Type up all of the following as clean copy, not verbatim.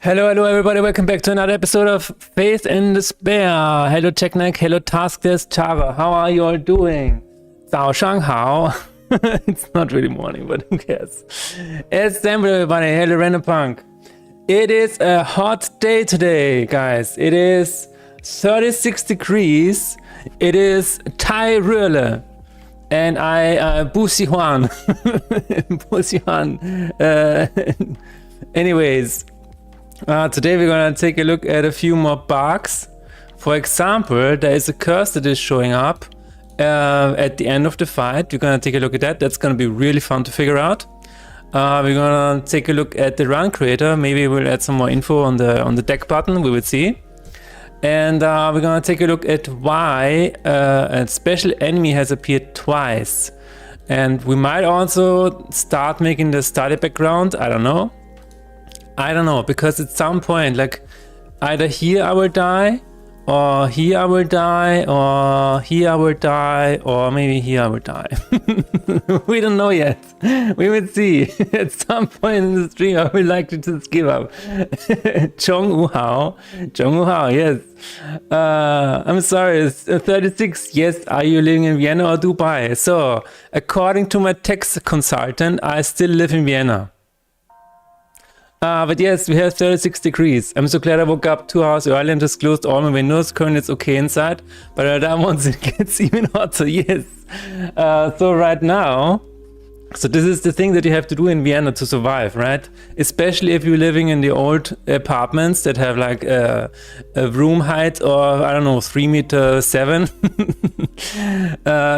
Hello everybody, welcome back to another episode of Faith in Despair. Hello Technic, hello Taskdesk, Chara, how are you all doing? 早上好. It's not really morning, but who cares? It's Sam everybody, hello Random Punk. It is a hot day today, guys. It is 36 degrees. It is Thai Röhle. And Busi Huan. Busi Huan. Anyways. Today we're gonna take a look at a few more bugs. For example, there is a curse that is showing up at the end of the fight. We're gonna take a look at that. That's gonna be really fun to figure out. We're gonna take a look at the run creator. Maybe we'll add some more info on the deck button. We will see. And we're gonna take a look at why a special enemy has appeared twice. And we might also start making the study background. I don't know, because at some point, like, either here I will die, or here I will die, or here I will die, or maybe here I will die. We don't know yet. We will see. At some point in the stream, I would like to just give up. Chong Uhao, yes. I'm sorry, it's 36. Yes, are you living in Vienna or Dubai? So, according to my tax consultant, I still live in Vienna. But yes, we have 36 degrees. I'm so glad I woke up 2 hours early and just closed all my windows. Currently it's okay inside, but once it gets even hotter, yes. So right now, so this is the thing that you have to do in Vienna to survive, right? Especially if you're living in the old apartments that have like a room height of, I don't know, 3.7 meters.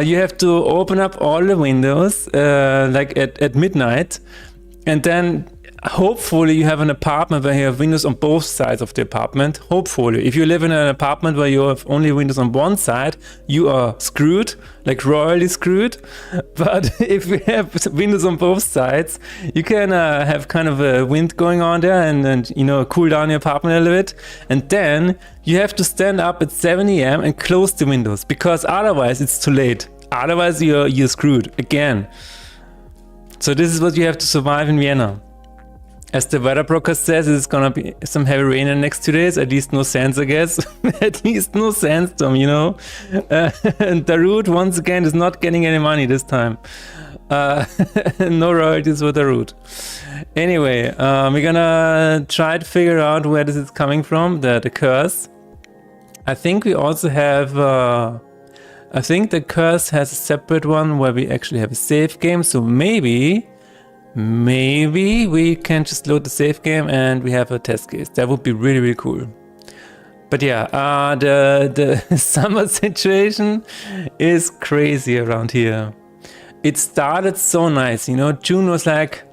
You have to open up all the windows like at midnight, and then hopefully you have an apartment where you have windows on both sides of the apartment. Hopefully. If you live in an apartment where you have only windows on one side, you are screwed, like royally screwed. But if you have windows on both sides, you can have kind of a wind going on there and you know, cool down your apartment a little bit. And then you have to stand up at 7 a.m. and close the windows, because otherwise it's too late. Otherwise you're screwed again. So this is what you have to survive in Vienna. As the weather broadcast says, it's gonna be some heavy rain in the next 2 days. At least no sands, I guess. At least no sandstorm, you know. And Darude, once again, is not getting any money this time. No royalties for Darude. Anyway, we're gonna try to figure out where this is coming from, the curse. I think we also have... I think the curse has a separate one where we actually have a save game. So maybe we can just load the save game and we have a test case. That would be really, really cool. But yeah, the summer situation is crazy around here. It started so nice, you know. June was like,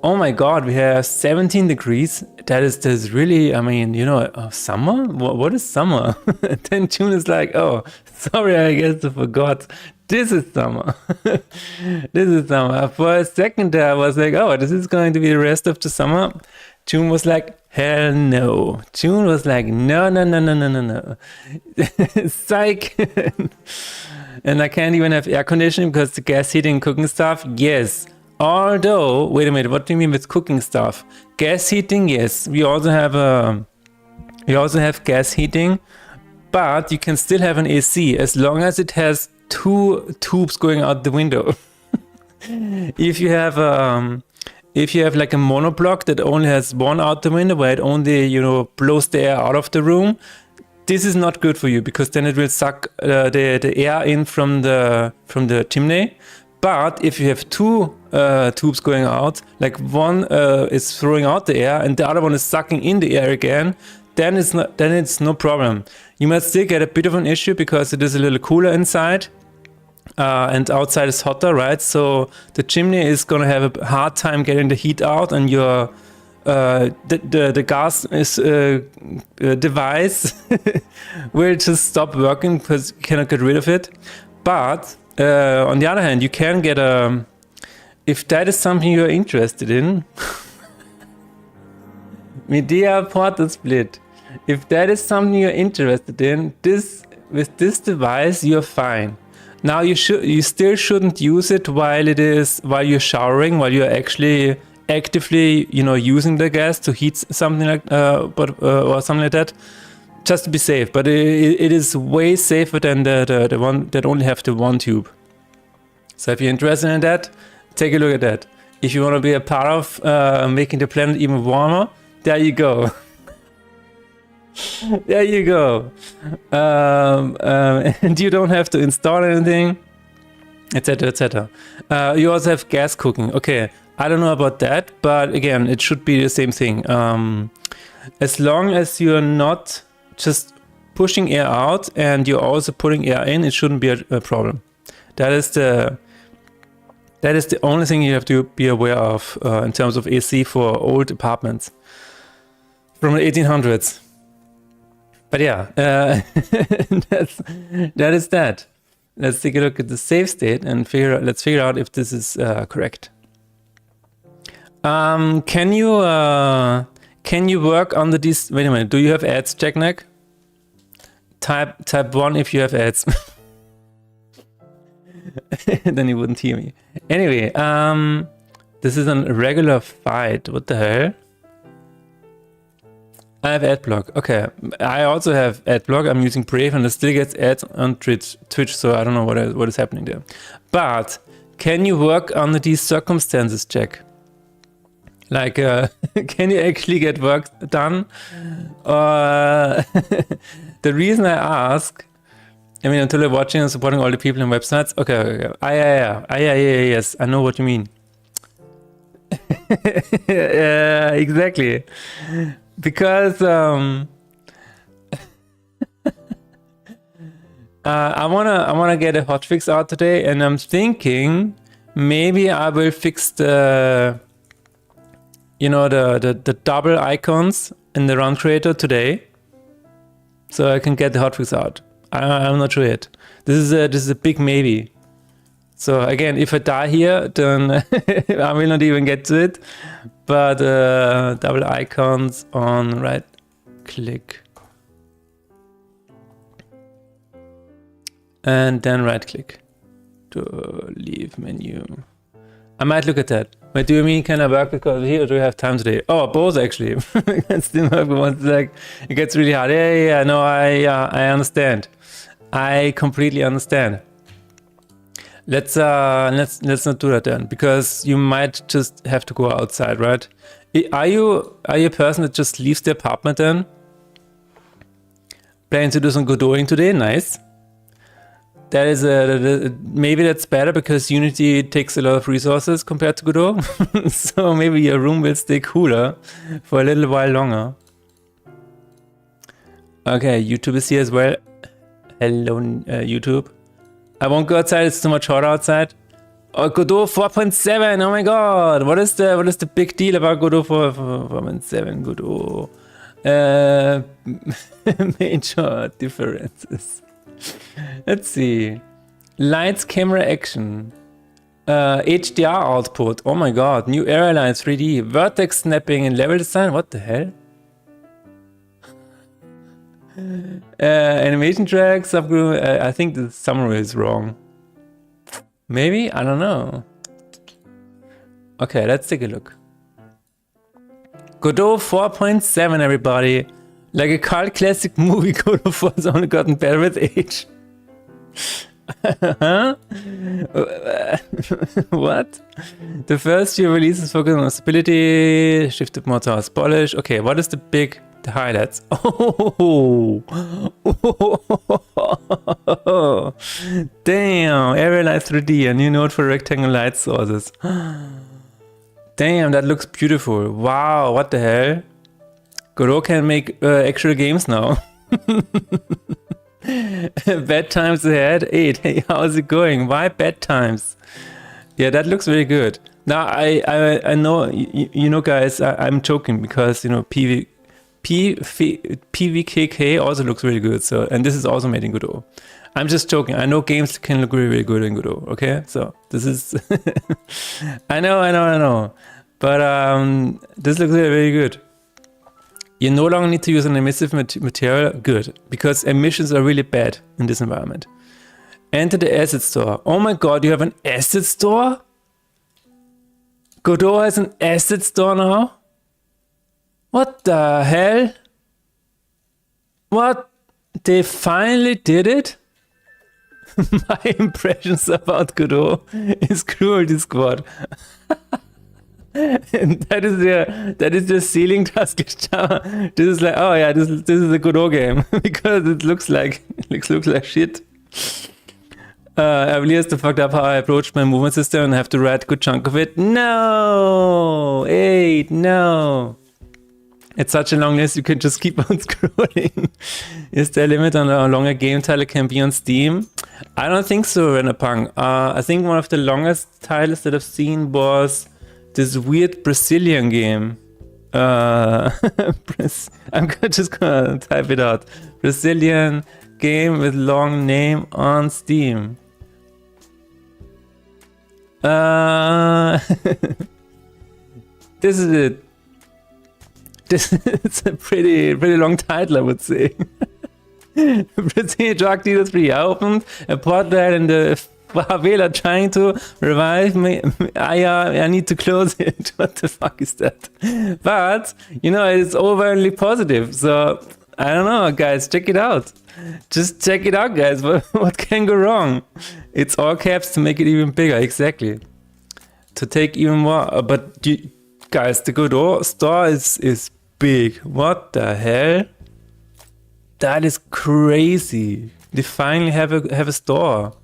oh my god, we have 17 degrees. That is really, I mean, you know, summer? What is summer? Then June is like, oh, sorry, I guess I forgot. This is summer. This is summer. For a second there, I was like, oh, this is going to be the rest of the summer. June was like, hell no. June was like, no. Psych. And I can't even have air conditioning because the gas heating cooking stuff, yes. Although, wait a minute, what do you mean with cooking stuff? Gas heating, yes. We also have gas heating, but you can still have an AC as long as it has 2 tubes going out the window. If you have like a monoblock that only has one out the window, where it only, you know, blows the air out of the room, this is not good for you, because then it will suck the air in from the chimney. But if you have 2 tubes going out, like one is throwing out the air and the other one is sucking in the air again, then it's no problem. You might still get a bit of an issue because it is a little cooler inside. And outside is hotter, right? So the chimney is gonna have a hard time getting the heat out, and your the gas is device will just stop working because you cannot get rid of it. But on the other hand, you can get a, if that is something you're interested in, Media Portal Split. If that is something you're interested in, with this device you're fine. Now you still shouldn't use it while you're showering, while you're actually actively, you know, using the gas to heat something like, or something like that, just to be safe. But it is way safer than the one that only have the one tube. So if you're interested in that, take a look at that. If you want to be a part of making the planet even warmer, there you go. There you go. And you don't have to install anything, etc., etc. You also have gas cooking. Okay, I don't know about that, but again, it should be the same thing. As long as you're not just pushing air out and you're also putting air in, it shouldn't be a problem. That is the only thing you have to be aware of in terms of AC for old apartments from the 1800s. But yeah, that is that. Let's take a look at the save state and let's figure out if this is correct. Can you work on the wait a minute, do you have ads, Jackneck? Type 1 if you have ads. Then you wouldn't hear me. Anyway, this is a regular fight. What the hell? I have adblock. Okay, I also have adblock. I'm using Brave and it still gets ads on Twitch, so I don't know what is happening there. But can you work under these circumstances, Jack? Like, can you actually get work done? The reason I ask, I mean, until you're watching and supporting all the people and websites. Okay. Yes, I know what you mean. Exactly. Because I wanna get a hotfix out today, and I'm thinking maybe I will fix the, you know, the double icons in the run creator today, so I can get the hotfix out. I'm not sure yet. This is a big maybe. So again, if I die here, then I will not even get to it. But double icons on right click. And then right click to leave menu. I might look at that. Wait, do you mean can I work because here, or do you have time today? Oh, both actually. I can still work once, like it gets really hard. Yeah, no, I understand. I completely understand. Let's not do that then, because you might just have to go outside, right? Are you a person that just leaves the apartment then? Planning to do some Godoing today? Nice. That is maybe that's better because Unity takes a lot of resources compared to Godot. So maybe your room will stay cooler for a little while longer. Okay, YouTube is here as well. Hello, YouTube. I won't go outside, it's too much hotter outside. Oh, Godot 4.7, oh my god! What is the big deal about Godot 4.7? Godot major differences. Let's see. Lights, camera, action. HDR output. Oh my god. New area lines, 3D. Vertex snapping and level design. What the hell? Animation track, subgroup. I think the summary is wrong. Maybe? I don't know. Okay, let's take a look. Godot 4.7, everybody. Like a cult classic movie, Godot 4 has only gotten better with age. What? The first few releases focus on stability, shifted more towards polish. Okay, what is the highlights? Oh, damn, area light 3D, a new node for rectangle light sources. Damn, that looks beautiful. Wow, what the hell? Godot can make actual games now. Bad times ahead. 8. Hey, how's it going? Why bad times? Yeah, that looks very good. Now I know you know, guys. I'm joking because you know PVKK also looks really good. So, and this is also made in Godot. I'm just joking. I know games can look really, really good in Godot. Okay, so this is. I know. But this looks really, really good. You no longer need to use an emissive material. Good, because emissions are really bad in this environment. Enter the asset store. Oh my god, you have an asset store? Godot has an asset store now? What the hell? What? They finally did it? My impressions about Godot is Cruelty Squad. that is the ceiling task. This is like, oh yeah, this is a Godot game because it looks like shit. I realized the fucked up how I approached my movement system and have to write a good chunk of it. No, 8, no. It's such a long list, you can just keep on scrolling. Is there a limit on how long a game title can be on Steam? I don't think so, Renapang. I think one of the longest titles that I've seen was this weird Brazilian game. I'm just gonna type it out. Brazilian game with long name on Steam. This is it. It's a pretty long title, I would say. Brazilian Drug Dealer 3. I opened a portal in the favela trying to revive me. I need to close it. What the fuck is that? But, you know, it's overly positive. So, I don't know, guys. Check it out. Just check it out, guys. What can go wrong? It's all caps to make it even bigger. Exactly. To take even more. But, guys, the Godot store is big. What the hell? That is crazy. They finally have a store.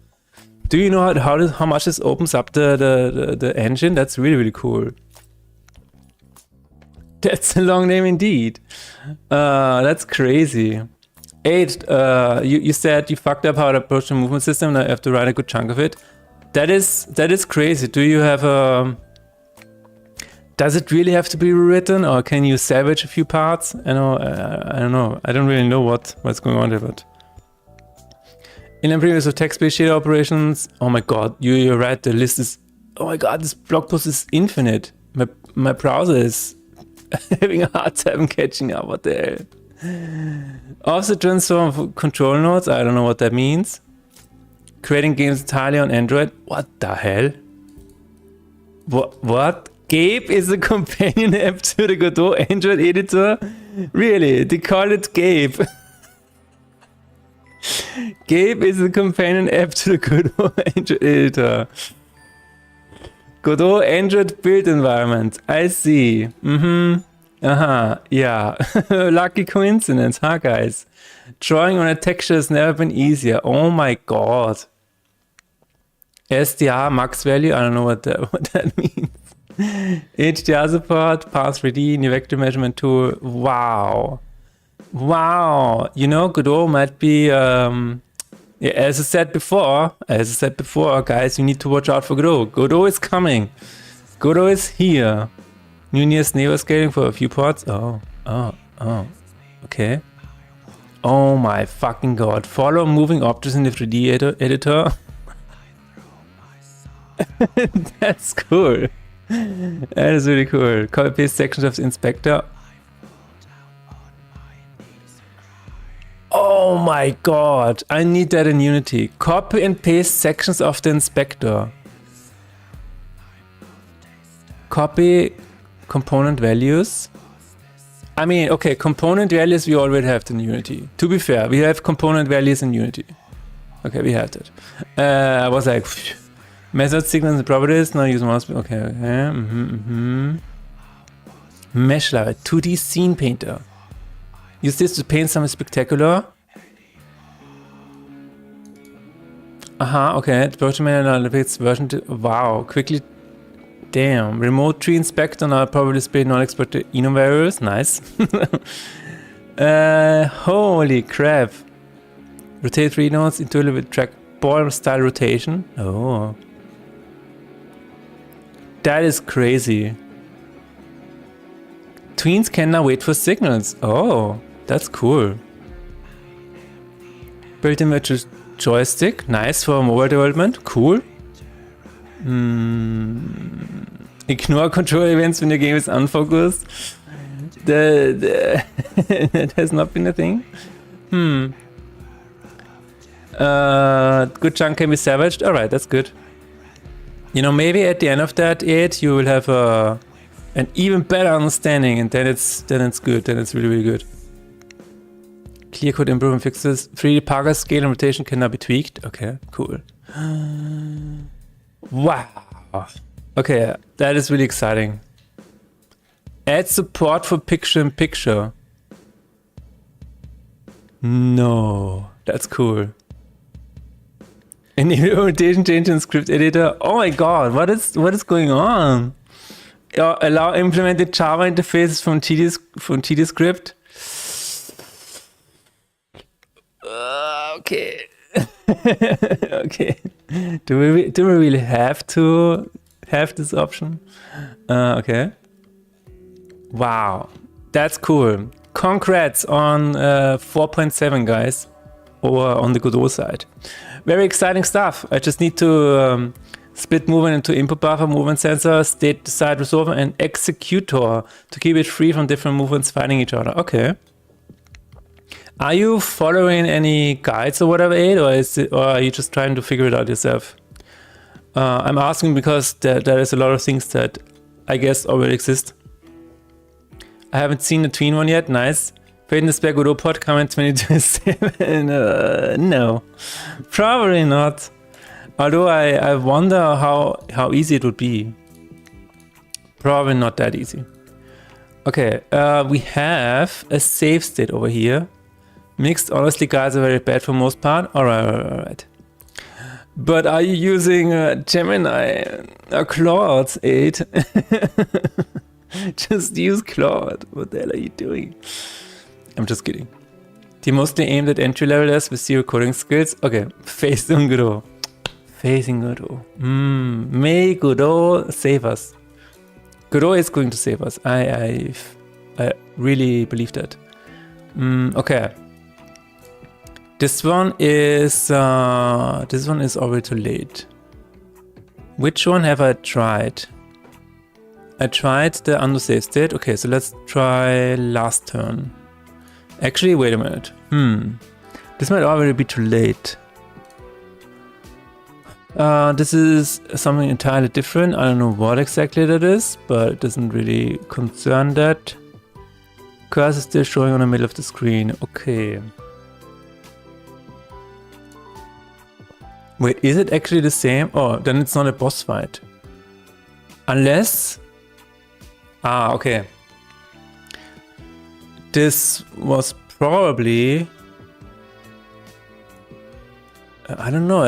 Do you know how much this opens up the engine? That's really cool. That's a long name indeed. That's crazy. 8. You said you fucked up how to approach the movement system. Now I have to write a good chunk of it. That is crazy. Do you have a? Does it really have to be rewritten, or can you salvage a few parts? I don't know. I don't really know what's going on there, but in the previous of text-based shader operations. Oh my god, you're right. The list is. Oh my god, this blog post is infinite. My browser is having a hard time catching up. What the hell? Also, transform of control nodes. I don't know what that means. Creating games entirely on Android. What the hell? What? Gabe is a companion app to the Godot Android editor? Really? They call it Gabe. Gabe is a companion app to the Godot Android editor. Godot Android build environment. I see. Yeah. Lucky coincidence, huh, guys? Drawing on a texture has never been easier. Oh my god. SDR max value? I don't know what that means. HDR support, Path 3D, new vector measurement tool. Wow. You know, Godot might be, yeah, as I said before, guys, you need to watch out for Godot. Godot is coming. Godot is here. New nearest neighbor scaling for a few ports. Oh. Okay. Oh my fucking god. Follow moving objects in the 3D editor. That's cool. That is really cool. Copy paste sections of the inspector. Oh my god. I need that in Unity. Copy and paste sections of the inspector. Copy component values. I mean, okay, component values we already have in Unity. To be fair, we have component values in Unity. Okay, we have that. I was like, method signals and properties. Now use mouse. Okay. Mesh layer, 2D scene painter. Use this to paint something spectacular. Okay. Version manager version. Wow, quickly. Damn. Remote tree inspector. Now probably display non-expected enum variables. Nice. Holy crap. Rotate 3 nodes into with track ball style rotation. Oh. That is crazy. Tweens can now wait for signals. Oh, that's cool. Built-in virtual joystick. Nice for mobile development. Cool. Ignore control events when your game is unfocused. That has not been a thing. Good chunk can be salvaged. Alright, that's good. You know, maybe at the end of that 8 you will have an even better understanding, and then it's good. Then it's really, really good. Clear code improvement fixes. 3D Parker scale and rotation cannot be tweaked. Okay, cool. Wow. Okay, that is really exciting. Add support for picture-in-picture. No, that's cool. Enable rotation change in script editor. Oh my god, what is going on? Allow implemented Java interfaces from TD script. Okay. Okay. Do we really have to have this option? Okay. Wow, that's cool. Congrats on 4.7, guys, or on the Godot side. Very exciting stuff. I just need to split movement into input buffer, movement sensor, state side resolver, and executor to keep it free from different movements fighting each other. Okay. Are you following any guides or whatever, Aid, or are you just trying to figure it out yourself? I'm asking because there is a lot of things that I guess already exist. I haven't seen the tween one yet. Nice. Fitness Bear Godot pod comment 2027. No, probably not. Although I wonder how easy it would be. Probably not that easy. Okay, we have a save state over here. Mixed, honestly, guys, are very bad for most part. Alright. But are you using Gemini or Claude 8? Just use Claude. What the hell are you doing? I'm just kidding. They mostly aimed at entry levelers with zero coding skills. Okay, facing Godot. Facing Godot. May Godot save us. Godot is going to save us. I really believe that. Okay. This one is already too late. Which one have I tried? I tried the undo save state. Okay, so let's try last turn. Actually, wait a minute. This might already be too late. This is something entirely different. I don't know what exactly that is, but it doesn't really concern that. Cursor is still showing on the middle of the screen. Okay. Wait, is it actually the same? Oh, then it's not a boss fight. Unless... okay. This was probably... I don't know.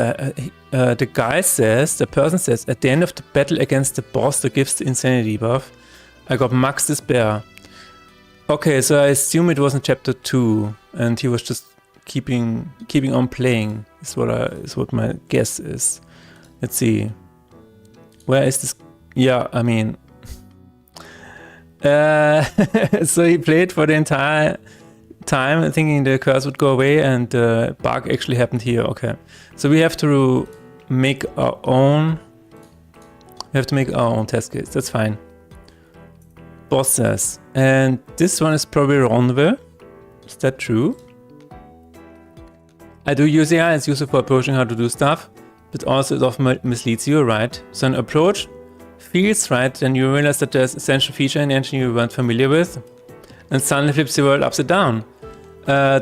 The person says, at the end of the battle against the boss that gives the insanity buff, I got max despair. Okay, so I assume it was in chapter 2, and he was just keeping on playing. Is what my guess is. Let's see. Where is this? Yeah, I mean, so he played for the entire time thinking the curse would go away, and the bug actually happened here. Okay, so we have to make our own. We have to make our own test case. That's fine. Bosses, and this one is probably Ronwe. Is that true? I do use AI, it's useful for approaching how to do stuff, but also it often misleads you, right? So an approach feels right, then you realize that there's essential feature in the engine you weren't familiar with, and suddenly flips the world upside down.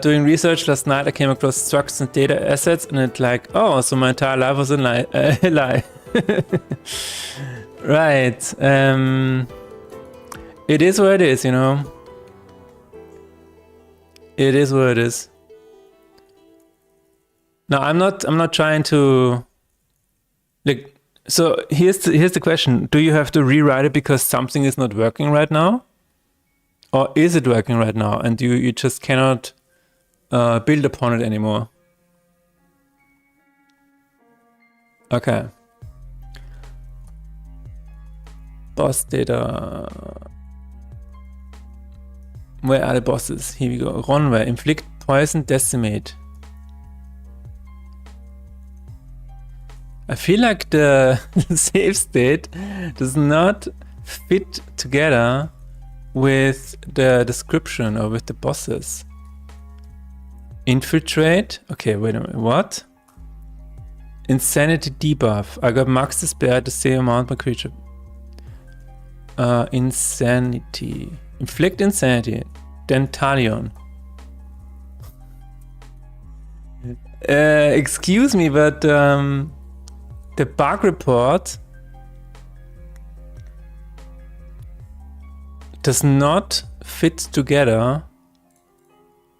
Doing research last night, I came across structures and data assets, and it's like, oh, so my entire life was a lie. Right. It is what it is, you know. It is what it is. No, I'm not trying to, like, so here's the question. Do you have to rewrite it because something is not working right now? Or is it working right now and you just cannot build upon it anymore? Okay. Boss data. Where are the bosses? Here we go. Ronwe, inflict poison, decimate. I feel like the save state does not fit together with the description or with the bosses. Infiltrate. Okay, wait a minute. What? Insanity debuff. I got max despair at the same amount my creature. Insanity. Inflict insanity. Dentalion. Excuse me, but the bug report does not fit together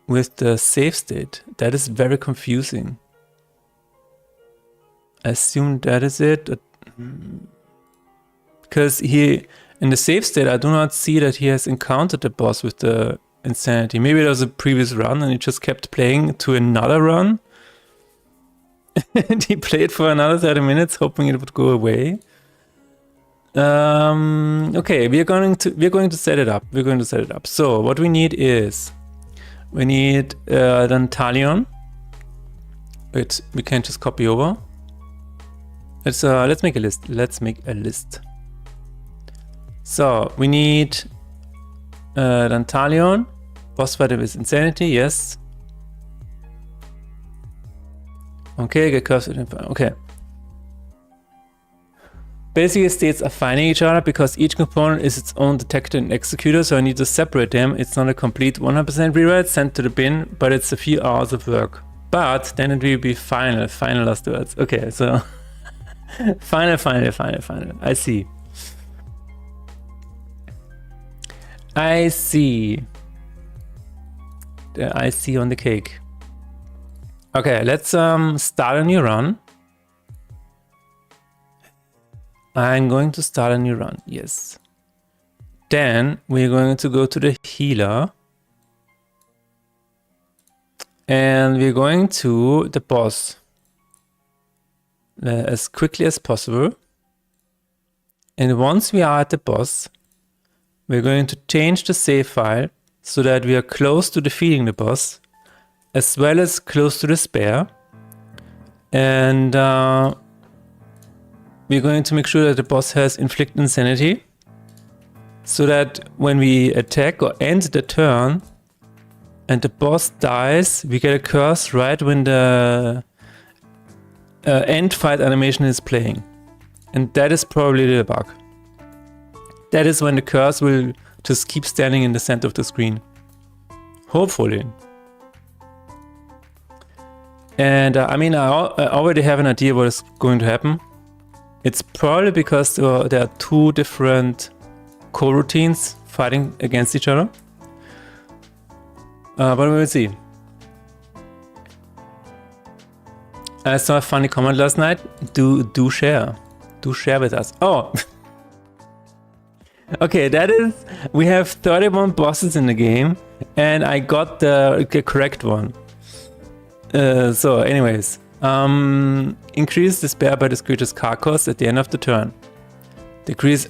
with the save state. That is very confusing. I assume that is it. Because he, in the save state, I do not see that he has encountered the boss with the insanity. Maybe it was a previous run and he just kept playing to another run. And he played for another 30 minutes hoping it would go away. Okay, we're going to set it up. We're going to set it up. So what we need is we need Dantalion. Wait, we can't just copy over. Let's make a list. Let's make a list. So we need Dantalion. Boss fight with insanity, yes. Okay, get cursed. Okay. Basically, states are finding each other because each component is its own detector and executor, so I need to separate them. It's not a complete 100% rewrite sent to the bin, but it's a few hours of work. But then it will be final last words. Okay, so final. I see. I see. The IC on the cake. Okay, let's start a new run. I'm going to start a new run, yes. Then we're going to go to the healer. And we're going to the boss as quickly as possible. And once we are at the boss, we're going to change the save file so that we are close to defeating the boss, as well as close to the spare. And we're going to make sure that the boss has inflict insanity, so that when we attack or end the turn and the boss dies, we get a curse right when the end fight animation is playing. And that is probably the bug. That is when the curse will just keep standing in the center of the screen. Hopefully. And I mean, I already have an idea what is going to happen. It's probably because there are two different coroutines fighting against each other. But we will see. I saw a funny comment last night. Do share. Do share with us. Oh! Okay, that is... We have 31 bosses in the game. And I got the correct one. So anyways. Increase despair by this creature's card cost at the end of the turn. Decrease...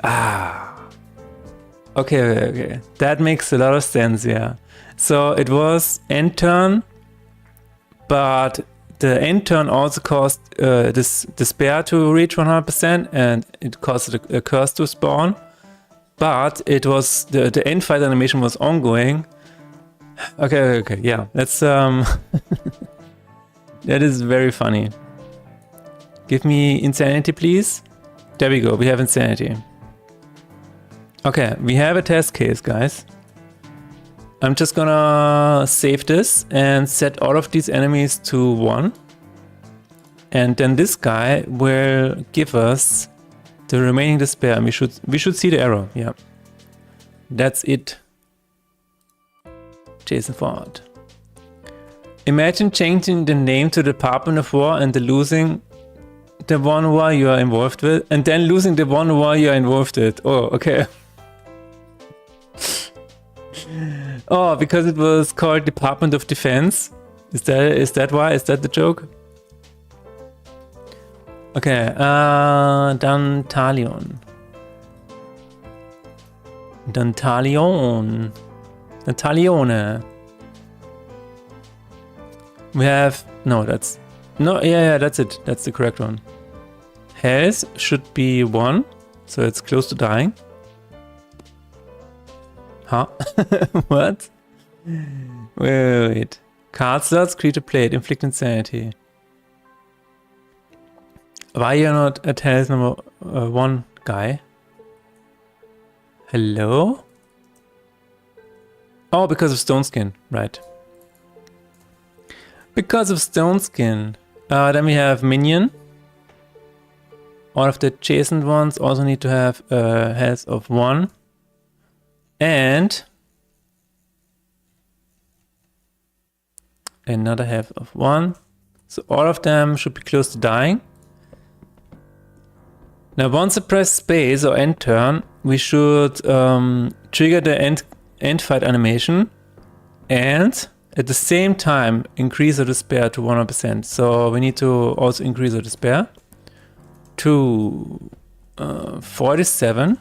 Okay. That makes a lot of sense, yeah. So it was end turn, but the end turn also cost this despair to reach 100%, and it caused a curse to spawn. But it was the end fight animation was ongoing. Okay, yeah. That's that is very funny. Give me insanity, please. There we go. We have insanity. Okay, we have a test case, guys. I'm just gonna save this and set all of these enemies to 1. And then this guy will give us the remaining despair. And we should see the arrow. Yeah. That's it. Jason Ford. Imagine changing the name to the Department of War and losing the one war you are involved with, and then losing the one war you are involved with. Oh, okay. Oh, because it was called Department of Defense. Is that why? Is that the joke? Okay, Dantalion. Dantalione. We have... No, that's... No, yeah, that's it. That's the correct one. Health should be 1, so it's close to dying. Huh? What? Wait. Card slots, creature played, inflict insanity. Why you're not at health number 1, guy? Hello? Oh, because of stone skin, right. Because of stone skin. Then we have minion. All of the adjacent ones also need to have a health of 1. And another health of 1. So all of them should be close to dying. Now once I press space or end turn, we should trigger the end fight animation and at the same time increase our despair to 100%. So we need to also increase our despair to 47.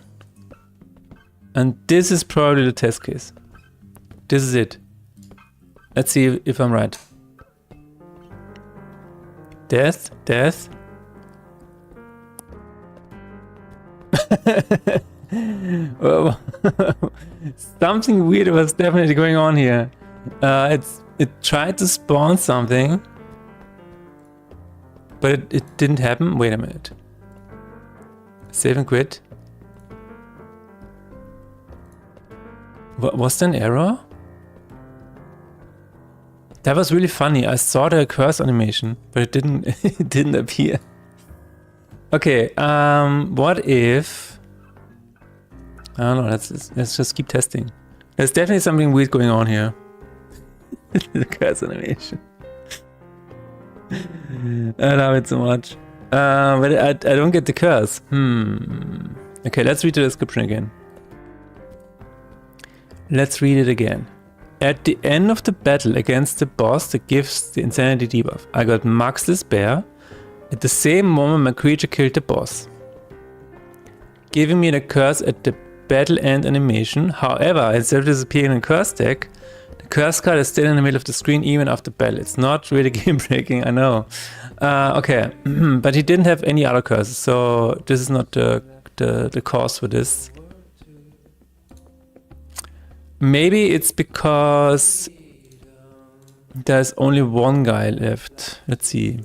And this is probably the test case. This is it. Let's see if I'm right. Death, death. Well, something weird was definitely going on here. It tried to spawn something, but it didn't happen. Wait a minute. Save and quit. Was there an error? That was really funny. I saw the curse animation, but it didn't it didn't appear. Okay, what if I don't know, let's just keep testing. There's definitely something weird going on here. The curse animation. I love it so much. But I don't get the curse. Okay, let's read the description again. Let's read it again. At the end of the battle against the boss that gives the insanity debuff, I got max despair. At the same moment my creature killed the boss, giving me the curse at the battle end animation. However, instead of disappearing in the curse deck, the curse card is still in the middle of the screen even after battle. It's not really game breaking, I know. Okay, but he didn't have any other curses, so this is not the cause for this. Maybe it's because there's only one guy left. Let's see.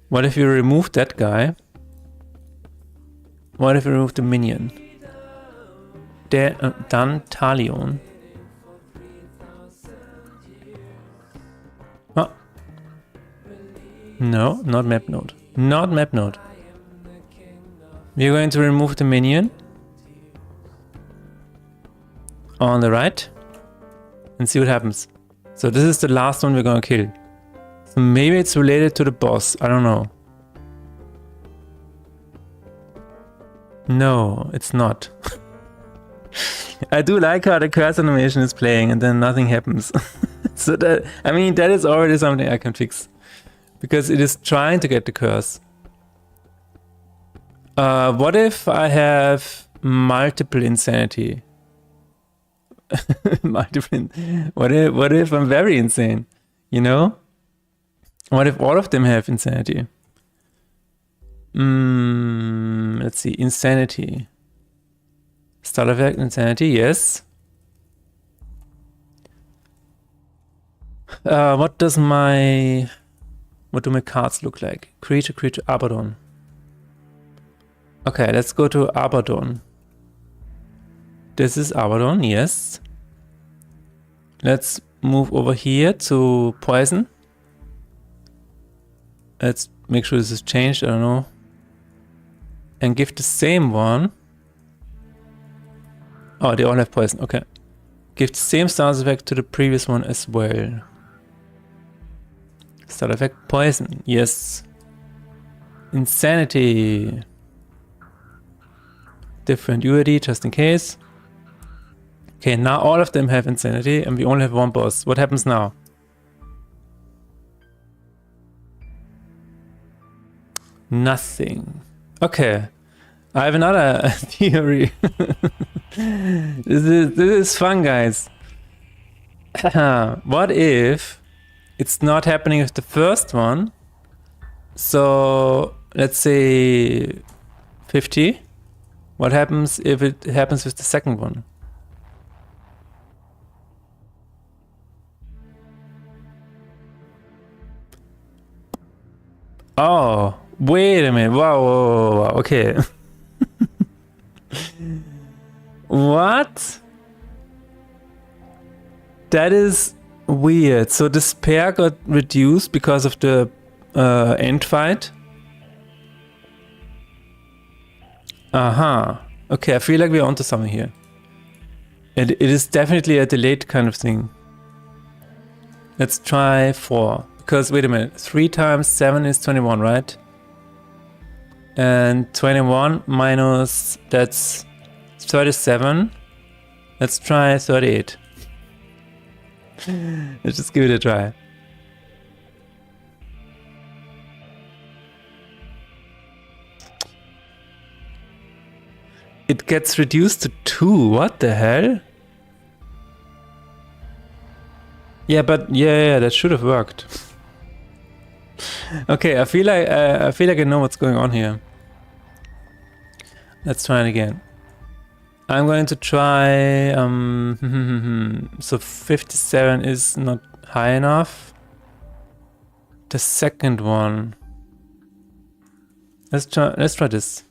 What if you remove that guy? What if you remove the minion? Dann Talion. Oh. No, not map node. Not map node. We're going to remove the minion on the right and see what happens. So this is the last one we're gonna kill. So maybe it's related to the boss, I don't know. No, it's not. I do like how the curse animation is playing and then nothing happens. So that, I mean, that is already something I can fix. Because it is trying to get the curse. What if I have multiple insanity? What if I'm very insane? You know? What if all of them have insanity? Let's see. Insanity. Start effect, insanity, yes. What do my cards look like? Creature, Abaddon. Okay, let's go to Abaddon. This is Abaddon, yes. Let's move over here to Poison. Let's make sure this is changed, I don't know. And give the same one. Oh, they all have Poison, okay. Give the same stance effect to the previous one as well. Start effect, Poison, yes. Insanity. Different UID, just in case. Okay, now all of them have insanity and we only have one boss. What happens now? Nothing. Okay. I have another theory. This is fun, guys. What if it's not happening with the first one? So let's say 50. What happens if it happens with the second one? Oh, Wait a minute. Wow. Okay. What? That is weird. So the spare got reduced because of the end fight. Aha. Okay, I feel like we're onto something here. It is definitely a delayed kind of thing. Let's try 4. Because, wait a minute. 3 times 7 is 21, right? And 21 minus, that's 37. Let's try 38. Let's just give it a try. It gets reduced to 2. What the hell? Yeah, but yeah, that should have worked. Okay, I feel like I know what's going on here. Let's try it again. I'm going to try. So 57 is not high enough. The second one. Let's try this.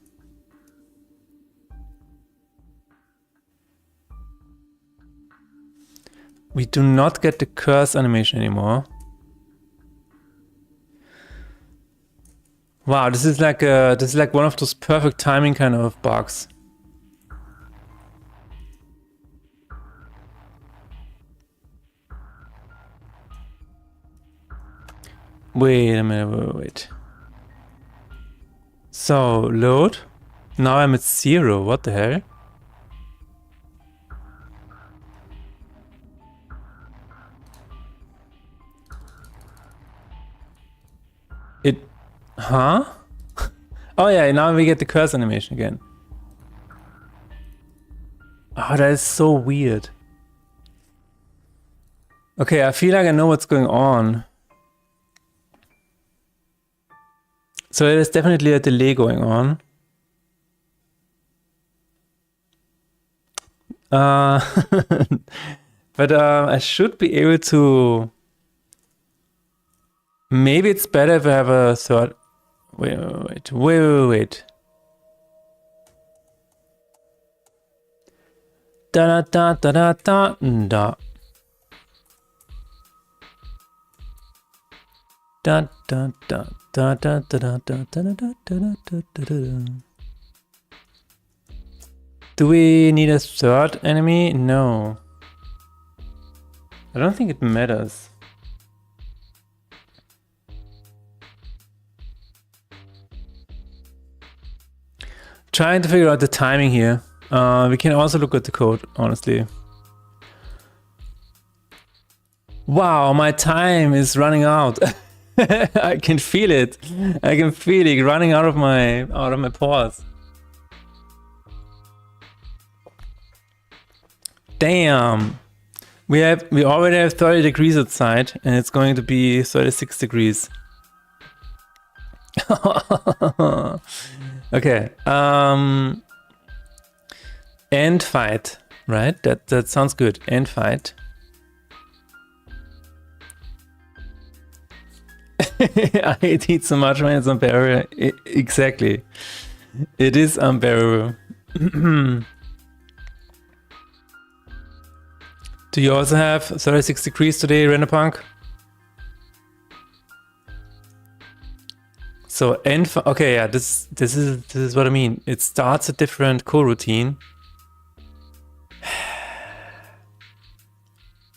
We do not get the curse animation anymore. Wow, this is like one of those perfect timing kind of bugs. Wait a minute, wait. So, load. Now I'm at 0, what the hell? Huh? Oh yeah, now we get the curse animation again. Oh, that is so weird. Okay, I feel like I know what's going on. So there's definitely a delay going on. But I should be able to... Maybe it's better if I have a third... Wait. Da da da da da da. Da da da da da da da da da da da. Do we need a third enemy? No. I don't think it matters. Trying to figure out the timing here. We can also look at the code, honestly. Wow, my time is running out. I can feel it. I can feel it running out of my pores. Damn. We already have 30 degrees outside and it's going to be 36 degrees. Okay. End fight, right? That sounds good. End fight. I hate heat so much when it's unbearable. Exactly. It is unbearable. Do you also have 36 degrees today, Renderpunk? So okay, yeah, this is what I mean. It starts a different coroutine.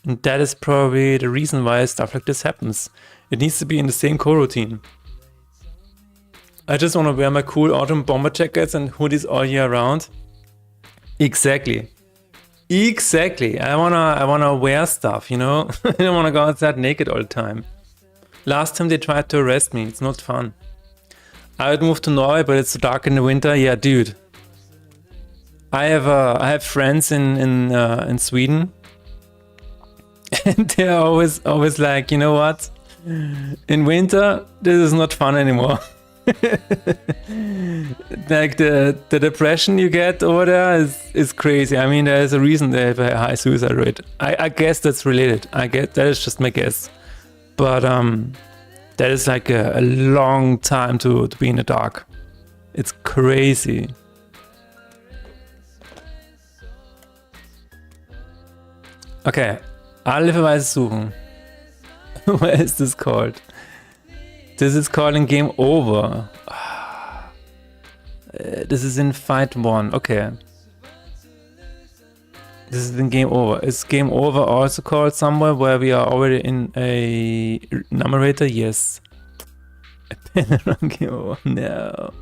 And that is probably the reason why stuff like this happens. It needs to be in the same coroutine. I just want to wear my cool autumn bomber jackets and hoodies all year round. Exactly. Exactly. I wanna wear stuff, you know? I don't wanna go outside naked all the time. Last time they tried to arrest me. It's not fun. I would move to Norway, but it's so dark in the winter. Yeah, dude. I have friends in Sweden. And they're always like, you know what? In winter, this is not fun anymore. Like the depression you get over there is crazy. I mean, there's a reason they have a high suicide rate. I guess that's related. I get that is just my guess. But That is like a long time to be in the dark. It's crazy. Okay, alle Verweise suchen. Where is this called? This is called in Game Over. This is in Fight 1. Okay. This is in Game Over. Is Game Over also called somewhere where we are already in a numerator? Yes. Game Over. No.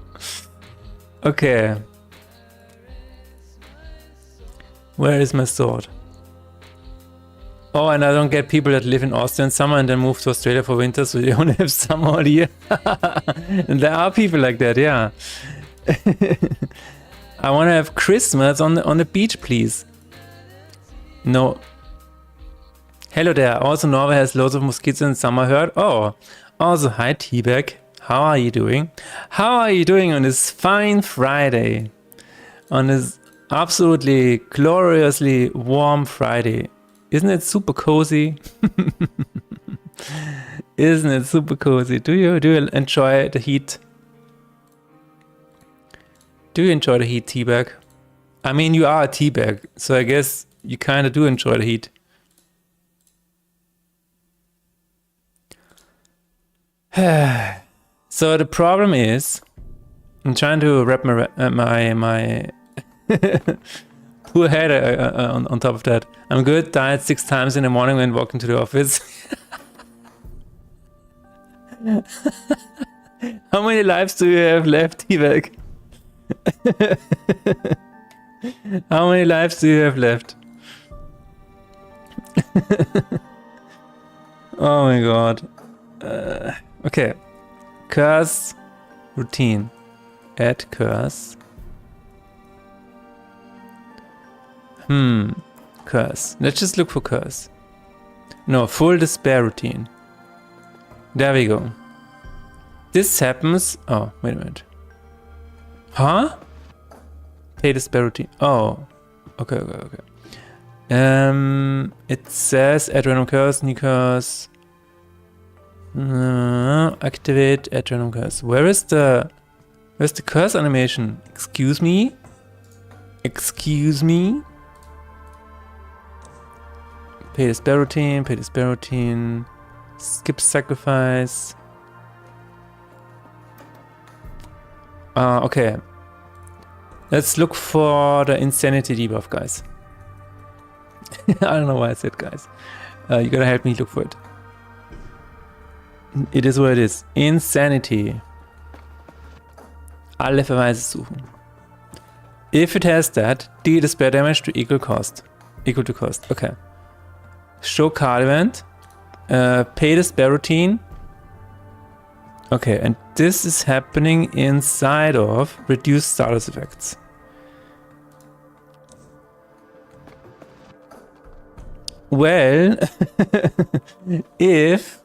Okay. Where is my sword? Oh, and I don't get people that live in Austria in summer and then move to Australia for winter, so they only have summer all year. And there are people like that, yeah. I want to have Christmas on the beach, please. No. Hello there. Also, Norway has loads of mosquitoes in summer, heard. Oh. Also, hi, T-Bag. How are you doing? How are you doing on this fine Friday? On this absolutely gloriously warm Friday. Isn't it super cozy? Isn't it super cozy? Do you enjoy the heat? Do you enjoy the heat, T-Bag? I mean, you are a T-Bag, so I guess you kind of do enjoy the heat. So the problem is, I'm trying to wrap my poor head on top of that. I'm good. Died 6 times in the morning when walking to the office. How many lives do you have left, T-Bag? How many lives do you have left? Oh my god. Okay. Curse routine. Add curse. Curse. Let's just look for curse. No, full despair routine. There we go. This happens. Oh, wait a minute. Huh? Pay despair routine. Oh. Okay. It says add random curse, new curse. Activate add random curse. Where's the curse animation? Excuse me? Excuse me? Pay despair routine. Skip sacrifice. Okay. Let's look for the insanity debuff, guys. I don't know why I said guys. You gotta help me look for it. It is what it is. Insanity. Alle Verweise suchen. If it has that, deal despair damage to equal to cost. Okay. Show card event. Pay despair routine. Okay, and this is happening inside of reduce status effects. Well, if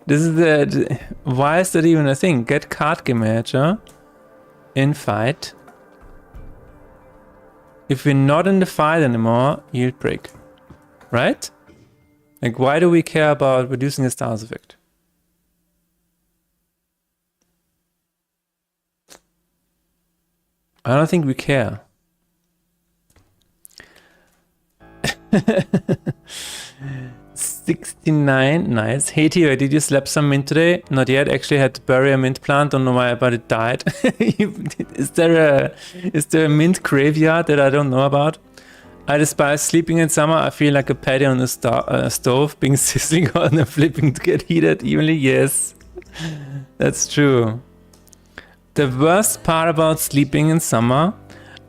this is the why is that even a thing? Get card game manager in fight. If we're not in the fight anymore, yield break. Right? Like, why do we care about reducing the status effect? I don't think we care. 69, nice. Hey Tio, did you slap some mint today? Not yet, actually had to bury a mint plant, don't know why, but it died. Is there a mint graveyard that I don't know about? I despise sleeping in summer. I feel like a patty on a stove, being sizzling hot and flipping to get heated evenly. Yes, that's true. The worst part about sleeping in summer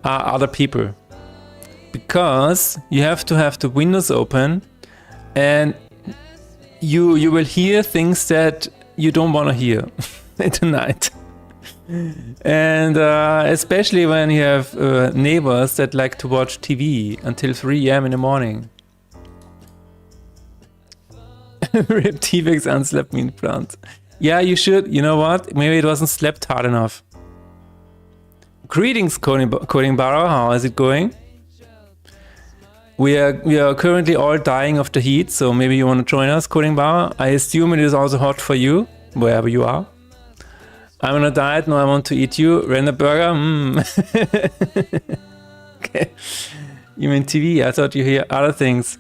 are other people. Because you have to have the windows open and you will hear things that you don't want to hear in the night. And especially when you have neighbors that like to watch TV until 3 AM in the morning. Rip T-Vex unslept mean plant. Yeah, you should. You know what? Maybe it wasn't slept hard enough. Greetings, Coding Barrow. How is it going? We are currently all dying of the heat, so maybe you want to join us, Coding Barrow. I assume it is also hot for you. wherever you are. I'm on a diet, no, I want to eat you. Render burger, Okay. You mean TV? I thought you hear other things.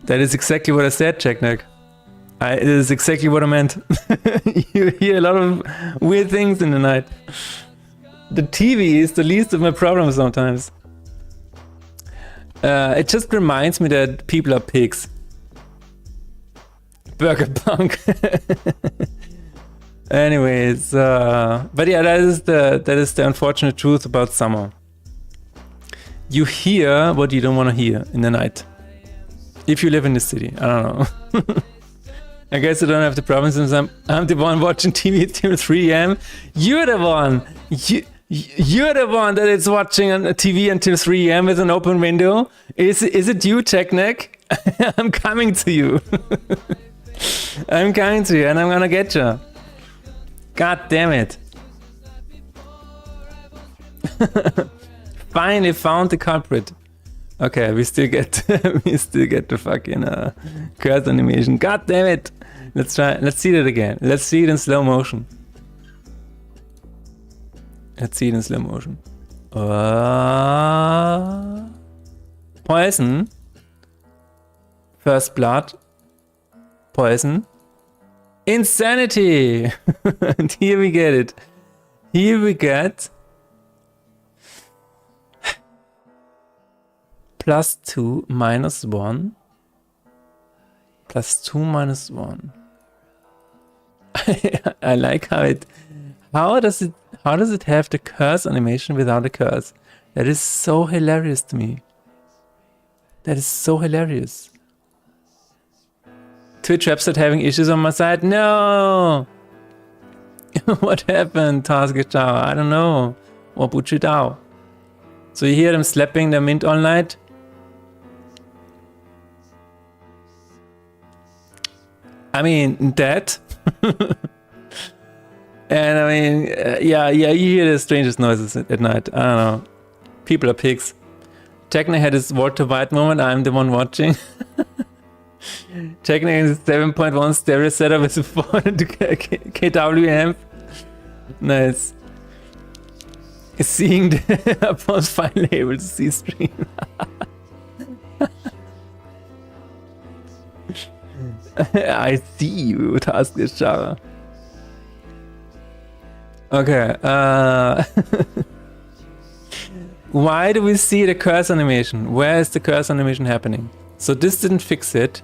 That is exactly what I said, Jackneck. It is exactly what I meant. You hear a lot of weird things in the night. The TV is the least of my problems sometimes. It just reminds me that people are pigs. Burger punk. Anyways, but yeah, that is the unfortunate truth about summer. You hear what you don't want to hear in the night. If you live in the city, I don't know. I guess I don't have the problem since I'm the one watching TV till 3 a.m. You're the one. You're the one that is watching on TV until 3 a.m. with an open window. Is it you, Techneck? I'm coming to you. I'm coming to you, and I'm gonna get you. God damn it! Finally found the culprit. Okay, we still get the fucking curse animation. God damn it! Let's try. Let's see that again. Let's see it in slow motion. Let's see it in slow motion. Poison. First blood. Poison. Insanity! And here we get it. Here we get +2 -1. +2 -1. I like how does it have the curse animation without a curse? That is so hilarious to me. That is so hilarious. Twitch website having issues on my side? No! What happened, Tasketau? I don't know. Or Buchidao. So you hear them slapping the mint all night? I mean, that. And I mean, yeah, you hear the strangest noises at night. I don't know. People are pigs. Technic had his Walter White moment. I'm the one watching. Checking is 7.1 stereo setup with a 400 kW amp. Nice. Seeing the upon file label to see stream. I see you, Task is Java. Okay. Why do we see the curse animation? Where is the curse animation happening? So this didn't fix it.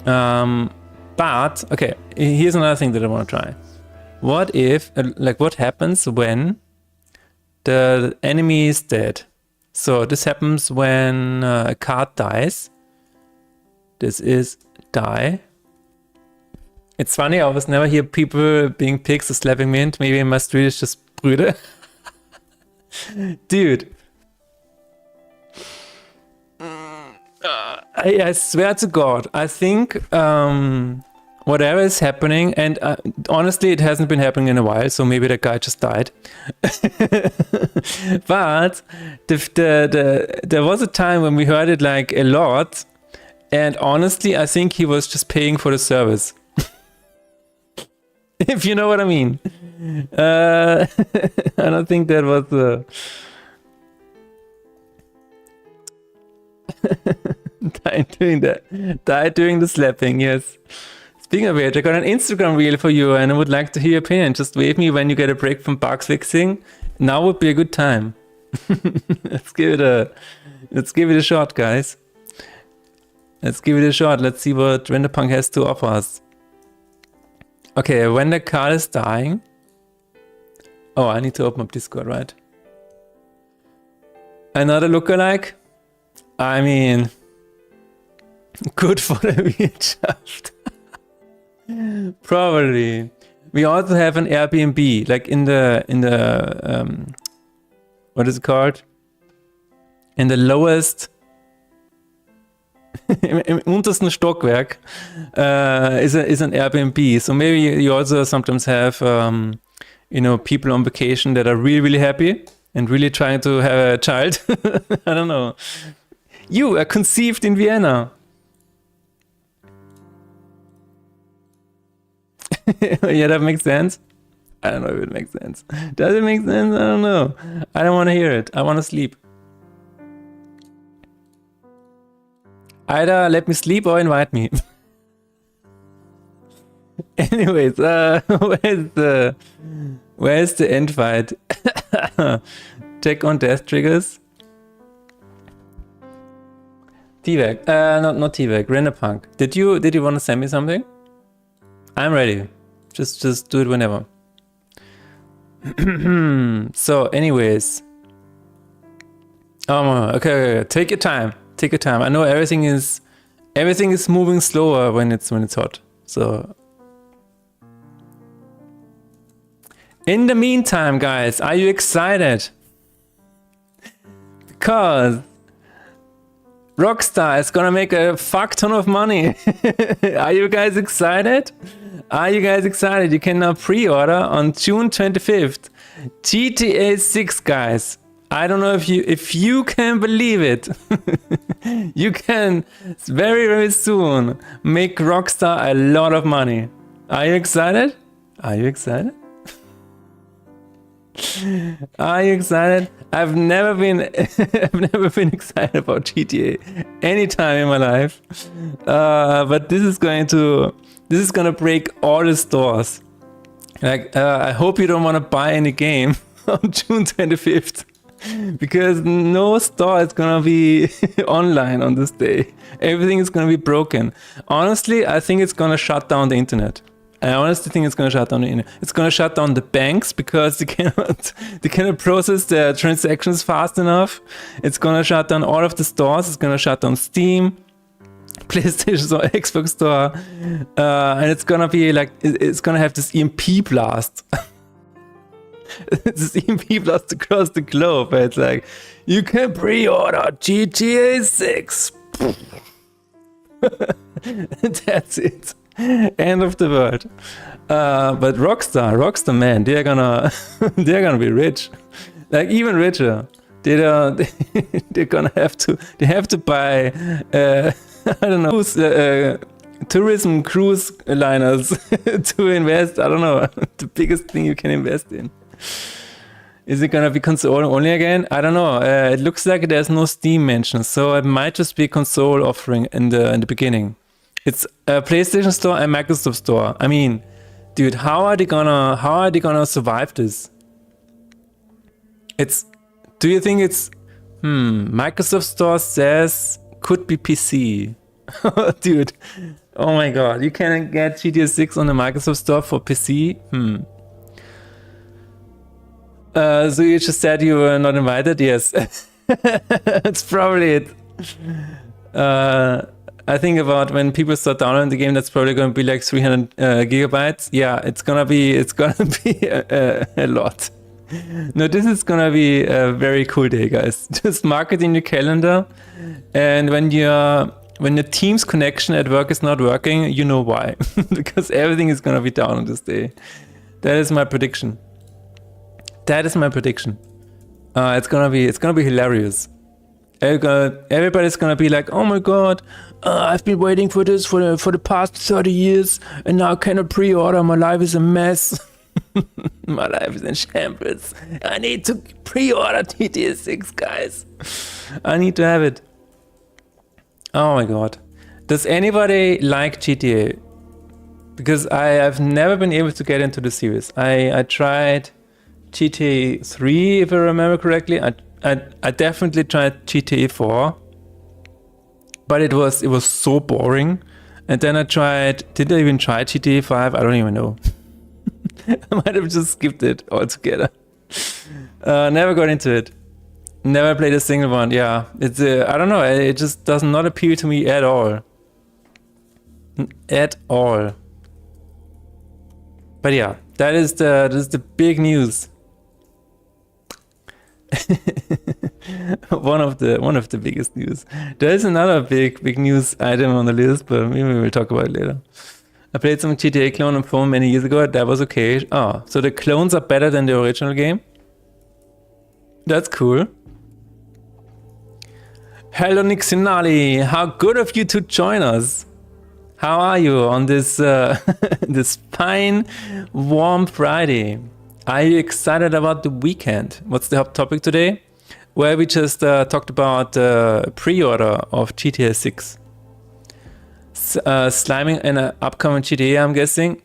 But, okay, here's another thing that I want to try. What if, what happens when the enemy is dead? So this happens when a card dies. This is die. It's funny, I always never hear people being pigs or slapping mint. Maybe my street is just Brüder. Dude. I swear to God, I think whatever is happening, and honestly, it hasn't been happening in a while, so maybe that guy just died. But there was a time when we heard it like a lot, and honestly, I think he was just paying for the service. If you know what I mean. I don't think that was died doing the slapping, yes. Speaking of which, I got an Instagram reel for you and I would like to hear your opinion. Just wave me when you get a break from bug fixing. Now would be a good time. Let's give it a shot, guys. Let's give it a shot. Let's see what Renderpunk has to offer us. Okay, when the card is dying. Oh, I need to open up Discord, right? Another lookalike? I mean, good for the Wirtschaft. Probably. We also have an Airbnb, like in the what is it called? In the lowest, im untersten Stockwerk is an Airbnb. So maybe you also sometimes have people on vacation that are really, really happy and really trying to have a child. I don't know. You are conceived in Vienna. Yeah, that makes sense. I don't know if it makes sense. Does it make sense? I don't know. I don't want to hear it. I want to sleep. Either let me sleep or invite me. Anyways, where's the end fight? Check on death triggers. T-Vag. Not T-Vag. Renderpunk. Did you want to send me something? I'm ready. Just do it whenever. So, anyways. Okay. Take your time. Take your time. I know everything is moving slower when it's hot. So, in the meantime, guys, are you excited? Because Rockstar is gonna make a fuck ton of money. Are you guys excited? Are you guys excited? You can now pre-order on June 25th GTA 6, guys. I don't know if you can believe it. You can very, very soon make Rockstar a lot of money. Are you excited? Are you excited? Are you excited? I've never been excited about GTA any time in my life. But this is gonna break all the stores. Like, I hope you don't want to buy any game on June 25th. Because no store is gonna be online on this day. Everything is gonna be broken. Honestly, I think it's gonna shut down the internet. I honestly think it's gonna shut down the internet. It's gonna shut down the banks because they cannot process their transactions fast enough. It's gonna shut down all of the stores. It's gonna shut down Steam, PlayStation Store, Xbox Store, and it's gonna be like it's gonna have this EMP blast. This EMP blast across the globe. It's like you can pre-order GTA 6. That's it. End of the world. But Rockstar, man, they're gonna be rich, like even richer. They're gonna have to buy I don't know tourism cruise liners to invest. I don't know, the biggest thing you can invest in. Is it gonna be console only again? I don't know. It looks like there's no Steam mention, so it might just be console offering in the beginning. It's a PlayStation Store and Microsoft Store. I mean, dude, how are they gonna survive this? Do you think it's Microsoft Store says could be PC? Dude, oh my god, you can get GTA 6 on the Microsoft Store for PC? So you just said you were not invited? Yes. That's probably it. I think about when people start downloading the game, that's probably going to be like 300 gigabytes. Yeah, it's gonna be a lot. No, this is gonna be a very cool day, guys. Just mark it in your calendar, and when your Teams connection at work is not working, you know why. Because everything is gonna be down on this day. That is my prediction. It's gonna be hilarious. Everybody's gonna be like, oh my god, I've been waiting for this for the past 30 years and now I cannot pre-order. My life is a mess. My life is in shambles. I need to pre-order GTA 6, guys. I need to have it. Oh my god. Does anybody like GTA? Because I've never been able to get into the series. I tried GTA 3, if I remember correctly. I definitely tried GTA 4, but it was so boring. And then did I even try GTA 5? I don't even know. I might have just skipped it altogether. Never got into it. Never played a single one. Yeah, it's I don't know. It just does not appeal to me at all. At all. But yeah, that is the big news. one of the biggest news. There is another big news item on the list, but maybe we'll talk about it later. I played some GTA clone on phone many years ago. That was okay. Oh, so the clones are better than the original game? That's cool. Hello Nixinali, how good of you to join us. How are you on this this fine, warm Friday? Are you excited about the weekend? What's the hot topic today? Well, we just talked about pre-order of GTA 6. Sliming in an upcoming GTA, I'm guessing.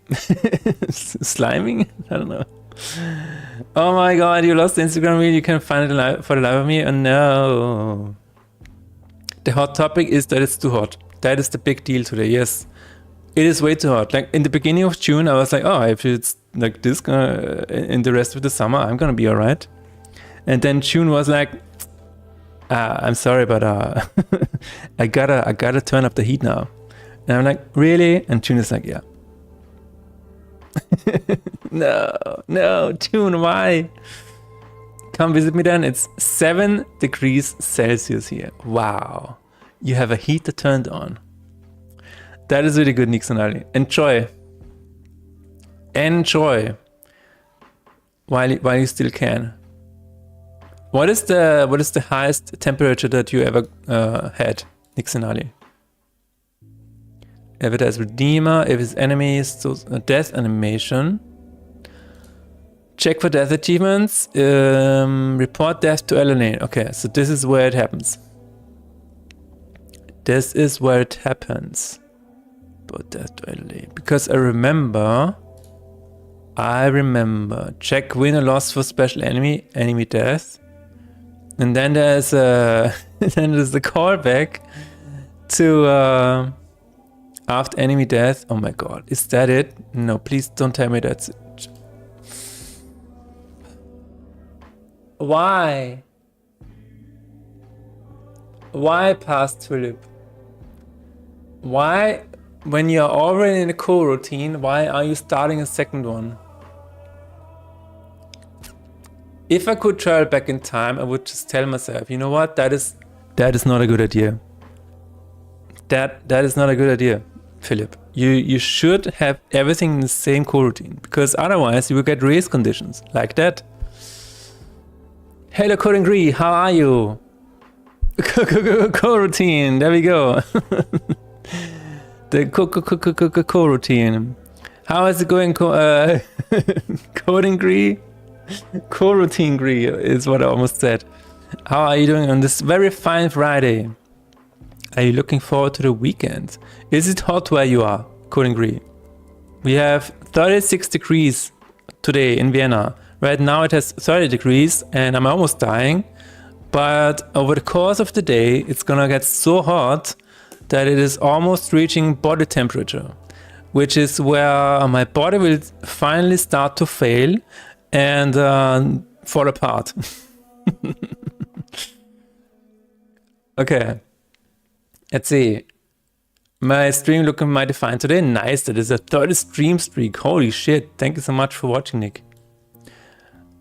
Sliming? I don't know. Oh my god, you lost the Instagram reel. You can find it for the life of me. Oh no. The hot topic is that it's too hot. That is the big deal today, yes. It is way too hot. Like in the beginning of June, I was like, oh, if it's like this in the rest of the summer, I'm gonna be alright. And then June was like, I'm sorry, but I gotta turn up the heat now. And I'm like, really? And June is like, yeah. No, June, why? Come visit me then. It's 7 degrees Celsius here. Wow. You have a heater turned on. That is really good, Nix and Ali. Enjoy. Enjoy. While you still can. What is the highest temperature that you ever had, Nix and Ali? If it has Redeemer, if it's enemies, so death animation. Check for death achievements. Report death to Elaine. Okay, so this is where it happens. This is where it happens. Report death to Elaine. Because I remember. Check win or loss for special enemy death. And then there's the callback to after enemy death. Oh my god, is that it? No, please don't tell me that's it. Why? Why, past Philip? Why, when you're already in a co-routine, why are you starting a second one? If I could travel back in time, I would just tell myself, you know what, that is not a good idea. That is not a good idea, Philip. You should have everything in the same co-routine, because otherwise you will get race conditions like that. Hello, Coringree, how are you? Co-routine, there we go. The co-routine. How is it going, Coringree? Co-routine Gree is what I almost said. How are you doing on this very fine Friday? Are you looking forward to the weekend? Is it hot where you are, Coringree? We have 36 degrees today in Vienna. Right now it has 30 degrees and I'm almost dying. But over the course of the day, it's gonna get so hot that it is almost reaching body temperature, which is where my body will finally start to fail and fall apart. Okay, let's see. My stream looking mighty fine today. Nice, that is a 30 stream streak. Holy shit, thank you so much for watching, Nick.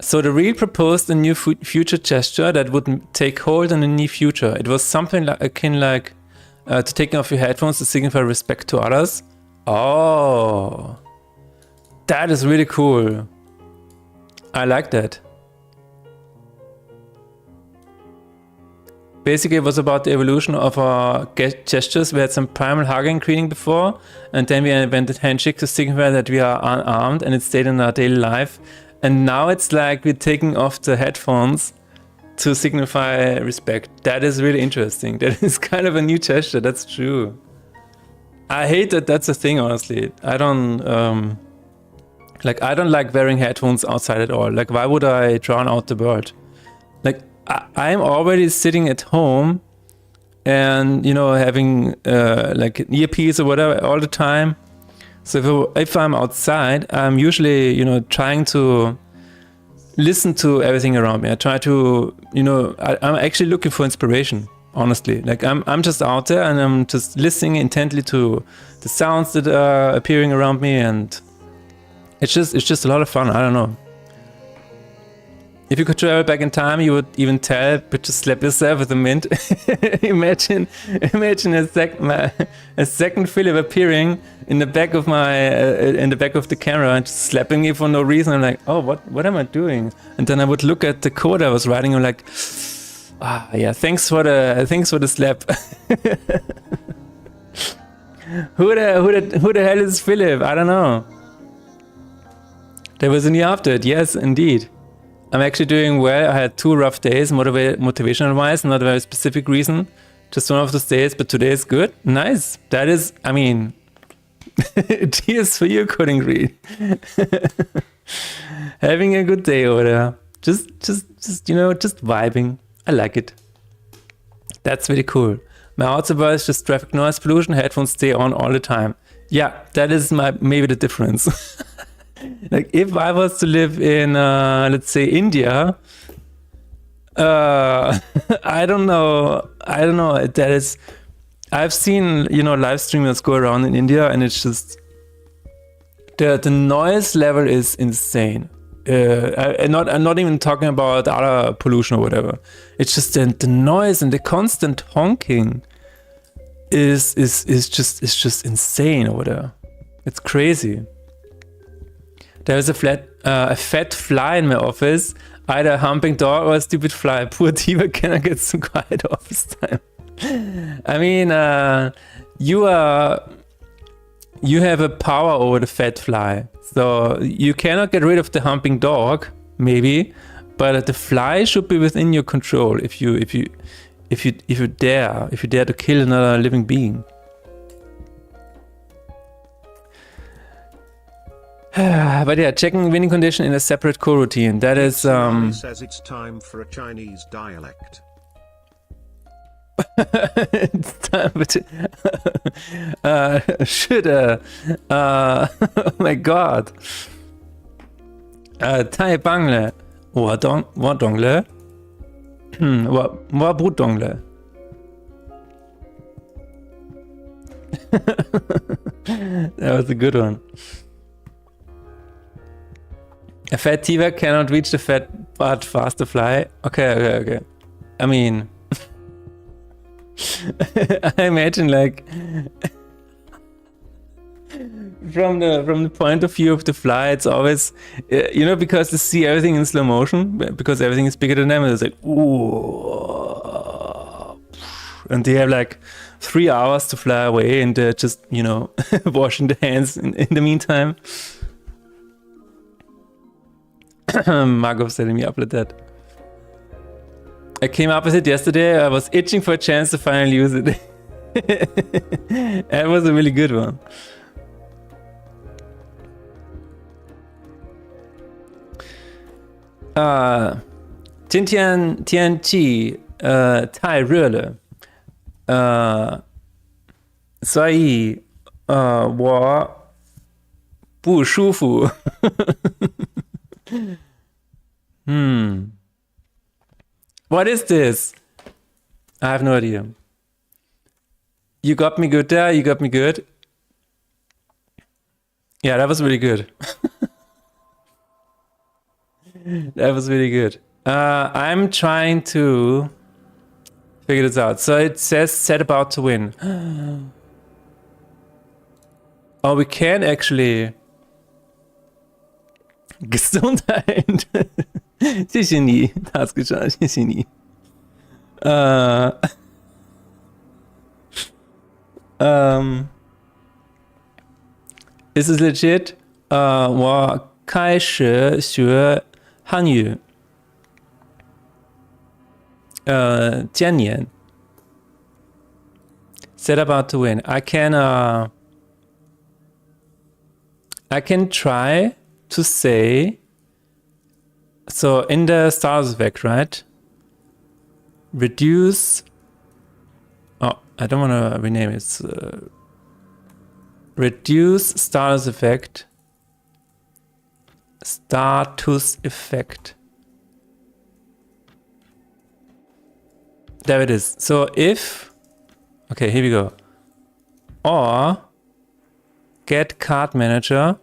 So the reel proposed a new future gesture that would take hold in the near future. It was something akin like to taking off your headphones to signify respect to others. Oh, that is really cool. I like that. Basically, it was about the evolution of our gestures. We had some primal hugging greeting before, and then we invented handshake to signify that we are unarmed, and it stayed in our daily life. And now it's like we're taking off the headphones to signify respect. That is really interesting. That is kind of a new gesture, that's true. I hate that that's a thing, honestly. I don't like wearing headphones outside at all. Like, why would I drown out the world? Like, I'm already sitting at home and, you know, having like an earpiece or whatever all the time. So if I'm outside, I'm usually, you know, trying to listen to everything around me. I try to, you know, I'm actually looking for inspiration, honestly. Like I'm just out there and I'm just listening intently to the sounds that are appearing around me, and it's just a lot of fun. I don't know. If you could travel back in time, you would even tell, but just slap yourself with a mint. imagine a second Philip appearing in the back of the camera and just slapping me for no reason. I'm like, oh, what am I doing? And then I would look at the code I was writing. I'm like, ah, yeah, thanks for the slap. Who the hell is Philip? I don't know. There was a new update. Yes, indeed. I'm actually doing well. I had 2 rough days, motivational wise, not a very specific reason. Just one of those days, but today is good. Nice. That is, I mean, tears for you, Coding Reed. Having a good day over there. Just, you know, just vibing. I like it. That's really cool. My outside voice, just traffic noise pollution, headphones stay on all the time. Yeah, that is maybe the difference. Like if I was to live in, let's say India, I don't know. That is, I've seen, you know, live streamers go around in India, and it's just the noise level is insane. I'm not even talking about other pollution or whatever. It's just the noise and the constant honking is just insane over there. It's crazy. There's a fat fly in my office, either a humping dog or a stupid fly. Poor Tiva cannot get some quiet office time. I mean, you have a power over the fat fly, so you cannot get rid of the humping dog, maybe, but the fly should be within your control if you dare to kill another living being. But yeah, checking winning condition in a separate coroutine. That is says it's time for a Chinese dialect. it's time for oh my god. 太棒了，我懂了。我不懂了。That was a good one. A fat Tiva cannot reach the fat but faster fly. Okay. I mean, I imagine like from the point of view of the fly, it's always, you know, because they see everything in slow motion, because everything is bigger than them, it's like, ooh, and they have like 3 hours to fly away, and they're just, you know, washing their hands in the meantime. Markov setting me up with that. I came up with it yesterday. I was itching for a chance to finally use it. That was a really good one. Tian Qi 太热了，所以我不舒服。What is this? I have no idea. You got me good there. You got me good. Yeah, that was really good. That was really good. I'm trying to figure this out. So it says set about to win. Oh, we can actually. Gesundheit. 谢谢你 Task 上，谢谢你。Is this legit? 我开始学汉语。今年。Set about to win. I can try to say. So in the status effect, right? Reduce. Oh, I don't want to rename it. It's, reduce status effect. Status effect. There it is. So if. Okay, here we go. Or get card manager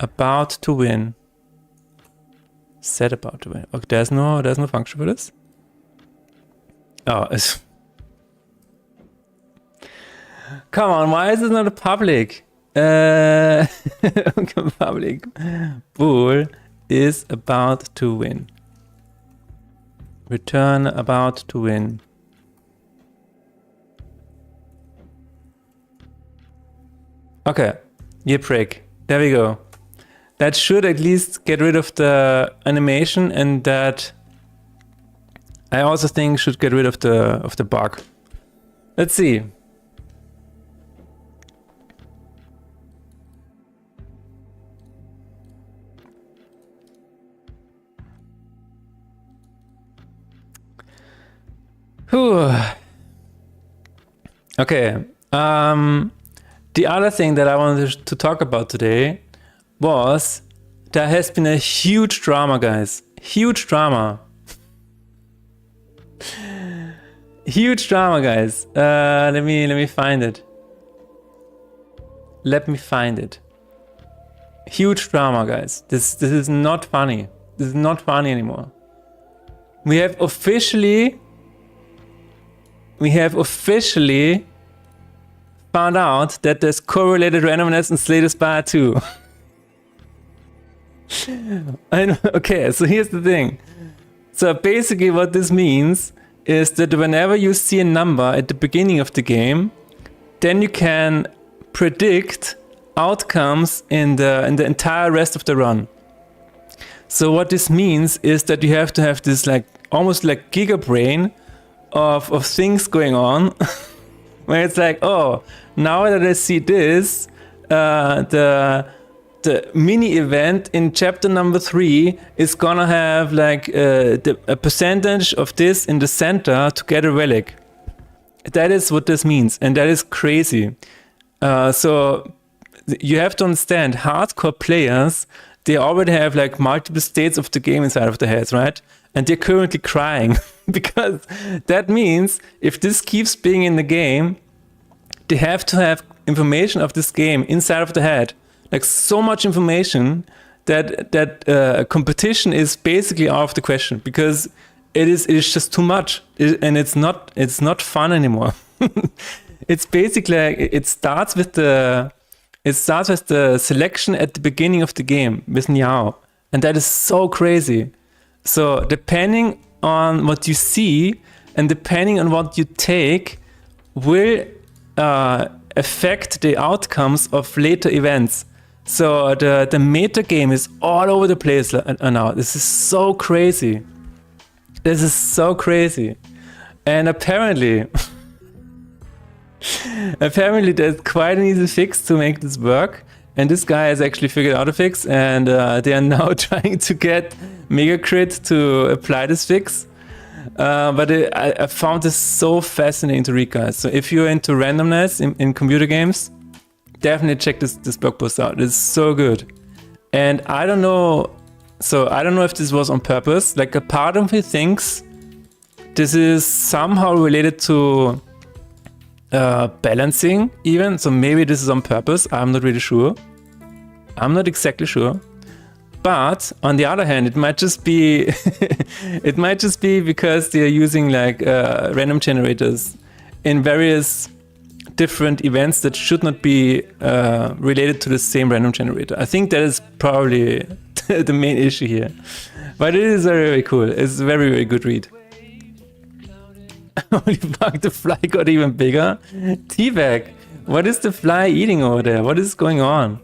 about to win. Set about to win. Okay, there's no function for this. Oh, it's. Come on, why is it not a public? Public. Bull is about to win. Return about to win. Okay, year break. There we go. That should at least get rid of the animation, and that I also think should get rid of the bug. Let's see. Whew. Okay. The other thing that I wanted to talk about today was there has been a huge drama, guys. Huge drama. Huge drama, guys. Let me find it. Let me find it. Huge drama, guys. This is not funny. This is not funny anymore. We have officially found out that there's correlated randomness in Slay the Spire 2. Okay, so here's the thing. So basically what this means is that whenever you see a number at the beginning of the game, then you can predict outcomes in the entire rest of the run. So what this means is that you have to have this like almost like giga brain of things going on where it's like, oh, now that I see this, the mini event in chapter number 3 is gonna have like a percentage of this in the center to get a relic. That is what this means, and that is crazy. So you have to understand, hardcore players, they already have like multiple states of the game inside of their heads, right? And they're currently crying because that means if this keeps being in the game, they have to have information of this game inside of the head, like so much information that competition is basically out of the question, because it is just too much, and it's not fun anymore. It's basically like, it starts with the selection at the beginning of the game with Niao, and that is so crazy. So depending on what you see and depending on what you take will affect the outcomes of later events. So the meta game is all over the place now. This is so crazy. This is so crazy. And apparently there's quite an easy fix to make this work. And this guy has actually figured out a fix, and they are now trying to get Megacrit to apply this fix. But I found this so fascinating to read, guys. So if you're into randomness in computer games, definitely check this blog post out. It's so good. And I don't know if this was on purpose. Like, a part of me thinks this is somehow related to balancing even. So maybe this is on purpose. I'm not really sure. I'm not exactly sure. But on the other hand, it might just be because they're using like random generators in various different events that should not be related to the same random generator. I think that is probably the main issue here. But it is very, very cool. It's a very, very good read. Holy fuck, the fly got even bigger. Teabag, what is the fly eating over there? What is going on?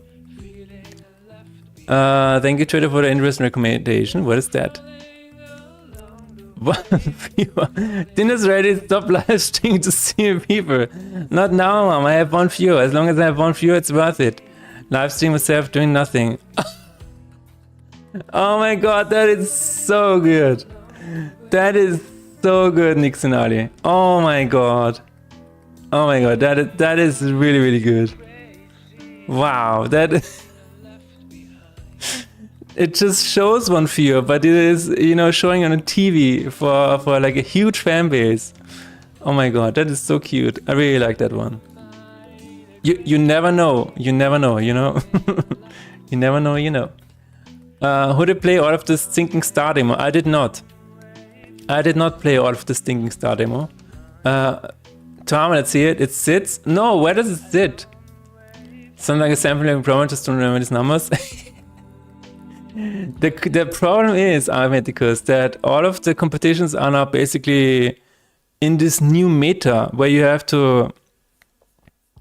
Thank you, Twitter, for the interesting recommendation. What is that? One viewer. Dinner's ready. Stop live streaming to see people. Not now, mom. I have one viewer. As long as I have one viewer, it's worth it. Live stream myself doing nothing. Oh my god, that is so good. That is so good, Nixon Ali. Oh my god. Oh my god, that is really, really good. Wow, it just shows one viewer, but it is, showing on a TV for like a huge fan base. Oh my god, that is so cute. I really like that one. You never know. You never know, you know? You never know, you know. Who did play all of the Stinking Star demo? I did not. I did not play all of the Stinking Star demo. Tom, let's see it. It sits. No, where does it sit? Something like a sampling problem, just don't remember these numbers. The problem is, Arithmeticus, that all of the competitions are now basically in this new meta where you have to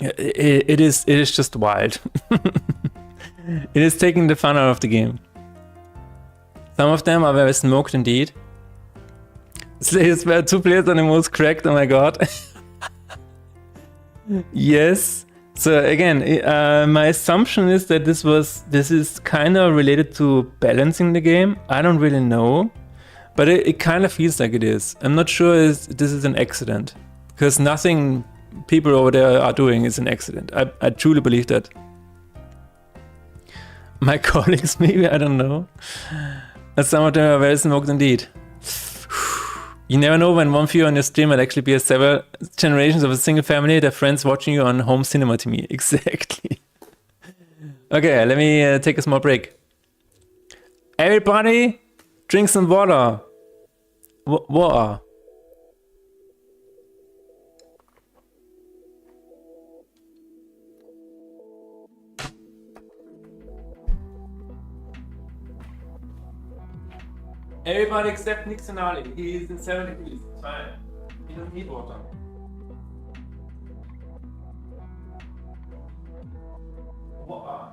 It is just wild. It is taking the fun out of the game. Some of them are very smoked indeed. Slayers were 2 players on the most cracked, oh my god. Yes. So again, my assumption is that this is kind of related to balancing the game. I don't really know, but it kind of feels like it is. I'm not sure this is an accident, because nothing people over there are doing is an accident. I truly believe that. My colleagues, maybe, I don't know. And some of them are very smoked indeed. You never know when one viewer on your stream might actually be several generations of a single family, their friends watching you on home cinema to me. Exactly. Okay, let me take a small break. Everybody, drink some water. Water. Everybody except Nixon Ali. He is in 7 degrees. It's fine. He doesn't need water. Water.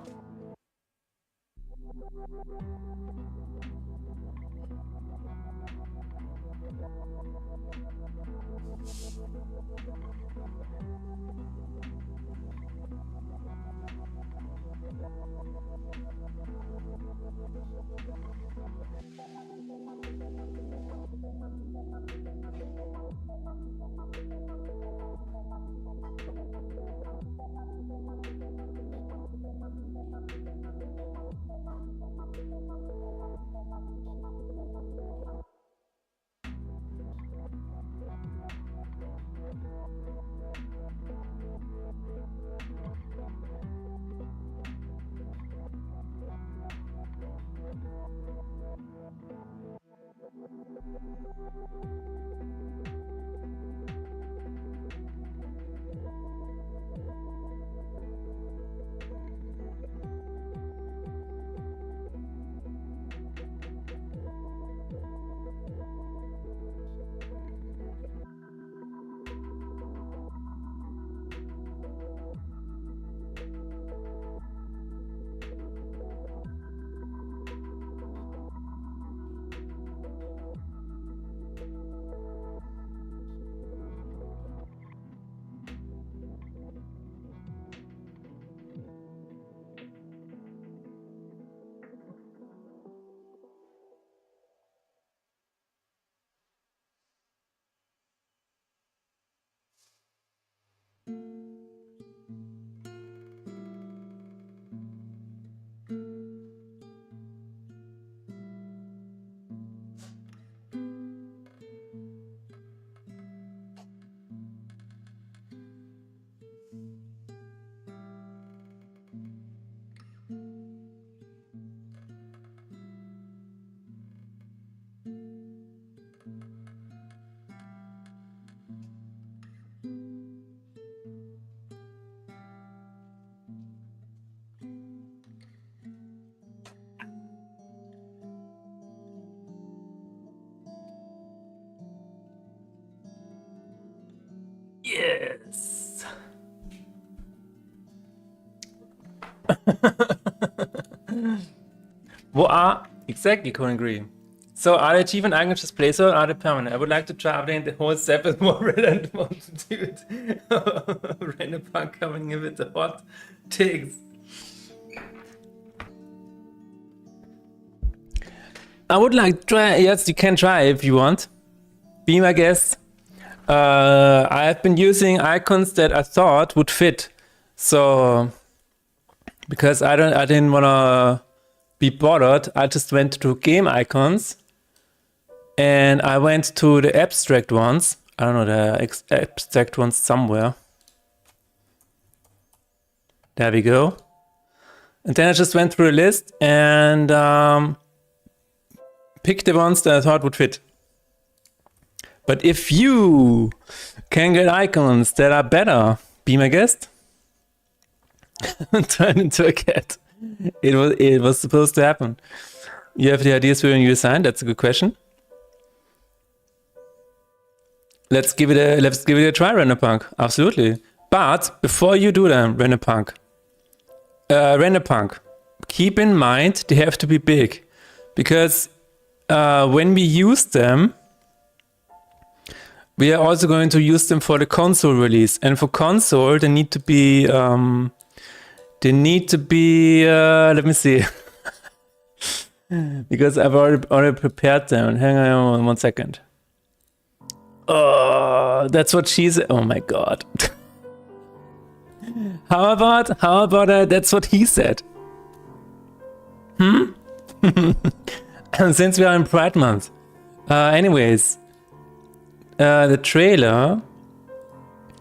Yes. What are exactly Cohen Green? So are they achievement icons just placeholder or are they permanent? I would like to try updating the whole set with more relevant want to do it. Random punk coming in with the hot takes. I would like to try. Yes, you can try if you want. Be my guest. I have been using icons that I thought would fit. So because I didn't wanna be bothered, I just went to game icons and I went to the abstract ones. I don't know, the abstract ones somewhere. There we go. And then I just went through a list and picked the ones that I thought would fit. But if you can get icons that are better, be my guest. Turn into a cat. It was supposed to happen. You have the ideas for your new design? That's a good question. Let's give it a try, Random Punk. Absolutely. But before you do them, Renderpunk, keep in mind they have to be big, because when we use them, we are also going to use them for the console release, and for console they need to be let me see, because I've already prepared them. Hang on 1 second. Oh, that's what she said. Oh my god. How about that's what he said? Since we are in Pride Month. Anyways, the trailer,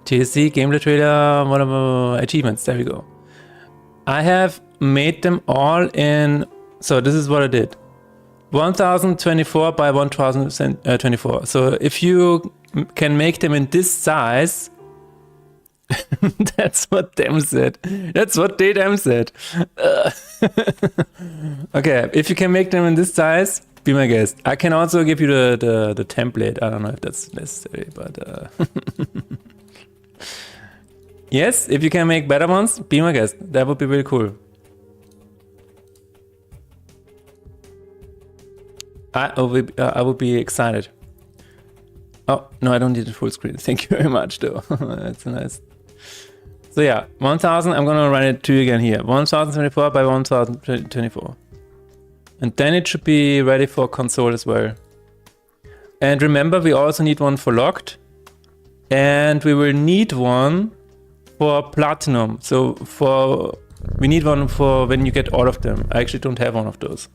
TSC gameplay trailer, whatever achievements. There we go. I have made them all in. So this is what I did: 1024 by 1024. So if you can make them in this size. That's what them said. That's what they them said. Okay, if you can make them in this size, be my guest. I can also give you the template. I don't know if that's necessary, but yes, if you can make better ones, be my guest. That would be really cool. I would be excited. Oh no, I don't need the full screen. Thank you very much, though. That's nice. So yeah, 1000, I'm gonna run it to you again here. 1024 by 1024. And then it should be ready for console as well. And remember, we also need one for locked. And we will need one for platinum. So we need one for when you get all of them. I actually don't have one of those.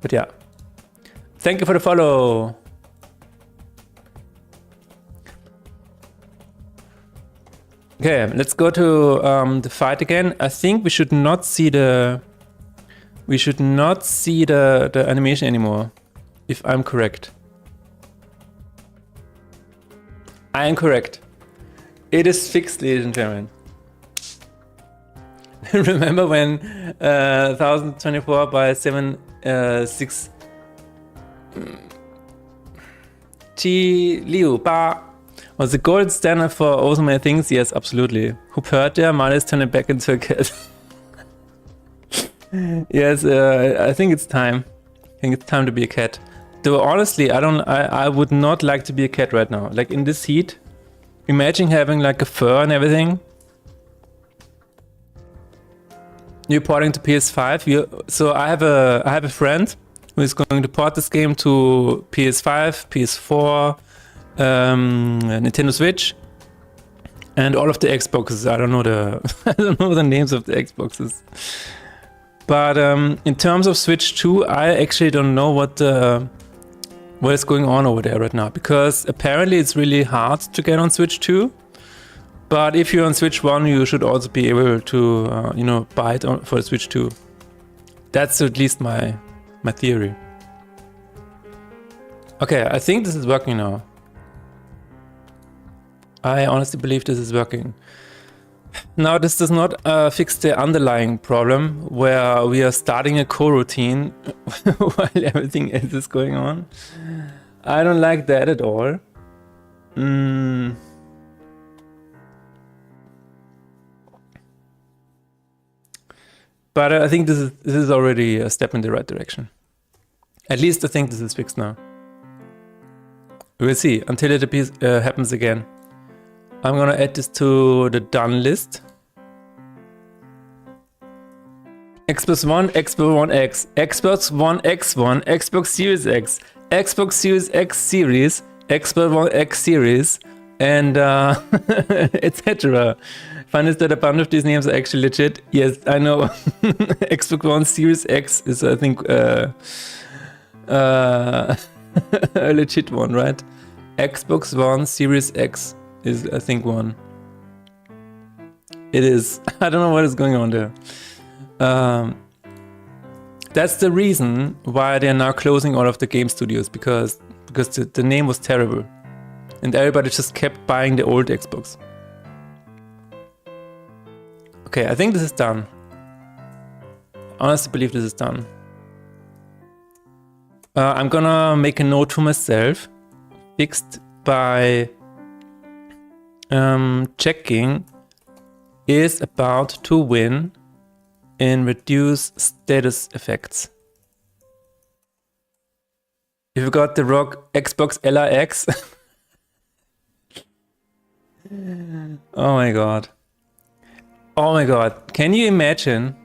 But yeah. Thank you for the follow. Okay, let's go to the fight again. I think we should not see the animation anymore, if I'm correct. I am correct. It is fixed, ladies and gentlemen. Remember when 1024 by 6 G Liu Ba was the gold standard for awesome many things? Yes, absolutely. Who purred there? Marley's turning back into a cat. Yes, I think it's time. I think it's time to be a cat. Though honestly, I would not like to be a cat right now. Like in this heat, imagine having like a fur and everything. You're porting to PS5. So I have a friend who is going to port this game to PS5, PS4, Nintendo Switch, and all of the Xboxes. I don't know the names of the Xboxes. But in terms of Switch 2, I actually don't know what is going on over there right now, because apparently it's really hard to get on Switch 2. But if you're on Switch 1, you should also be able to buy it for Switch 2. That's at least my theory. Okay, I think this is working now. I honestly believe this is working. Now, this does not fix the underlying problem where we are starting a coroutine while everything else is going on. I don't like that at all. But I think this is already a step in the right direction. At least I think this is fixed now. We'll see until it happens again. I'm gonna add this to the done list. Xbox One, Xbox One X, Xbox One X1, Xbox Series X, Xbox Series X Series, Xbox One X Series, and etc. Fun is that a bunch of these names are actually legit. Yes, I know. Xbox One Series X is, I think, a legit one, right? Xbox One Series X is, I think, one. It is. I don't know what is going on there. That's the reason why they're now closing all of the game studios, because the name was terrible. And everybody just kept buying the old Xbox. Okay, I think this is done. I honestly believe this is done. I'm gonna make a note to myself. Fixed by checking is about to win in reduce status effects. If you got the Rock Xbox LRX. Oh my god. Oh my god. Can you imagine?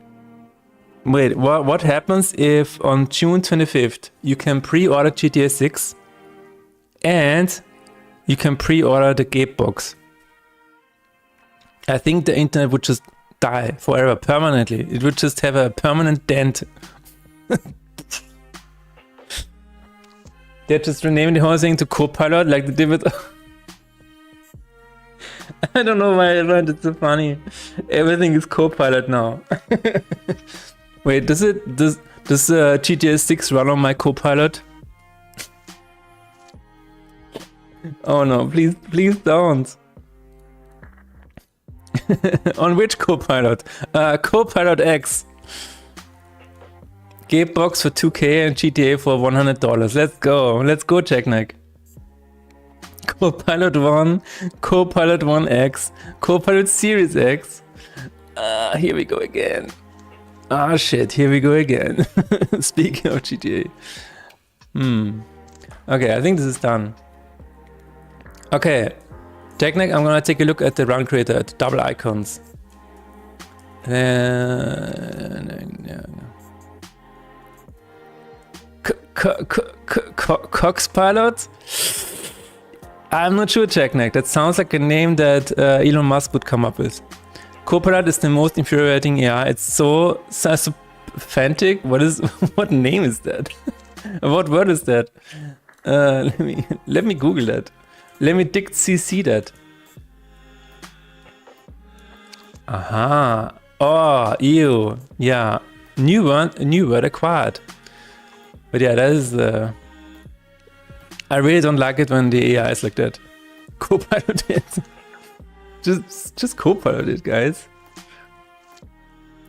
Wait, what happens if on June 25th you can pre-order GTA 6 and you can pre-order the Game box? I think the internet would just die forever, permanently. It would just have a permanent dent. They're just renaming the whole thing to Copilot like they did with... I don't know why I find it so funny. Everything is Copilot now. Wait, does GTA 6 run on my Copilot? Oh no, please don't. On which Copilot? Copilot X. Game box for 2K and GTA for $100. Let's go, Jackneck. Copilot 1, Copilot 1X, Copilot Series X. Here we go again. Ah shit, here we go again. Speaking of GTA. Okay, I think this is done. Okay, Jackneck, I'm gonna take a look at the run creator, at the double icons. Cox Pilot? I'm not sure, Jackneck. That sounds like a name that Elon Musk would come up with. Copilot is the most infuriating AI. It's so fantic. What name is that? What word is that? Let me Google that. Let me dict CC that. Aha. Oh, ew. Yeah. New word acquired. But yeah, that is I really don't like it when the AI is like that. Copilot it. just Copilot it, guys.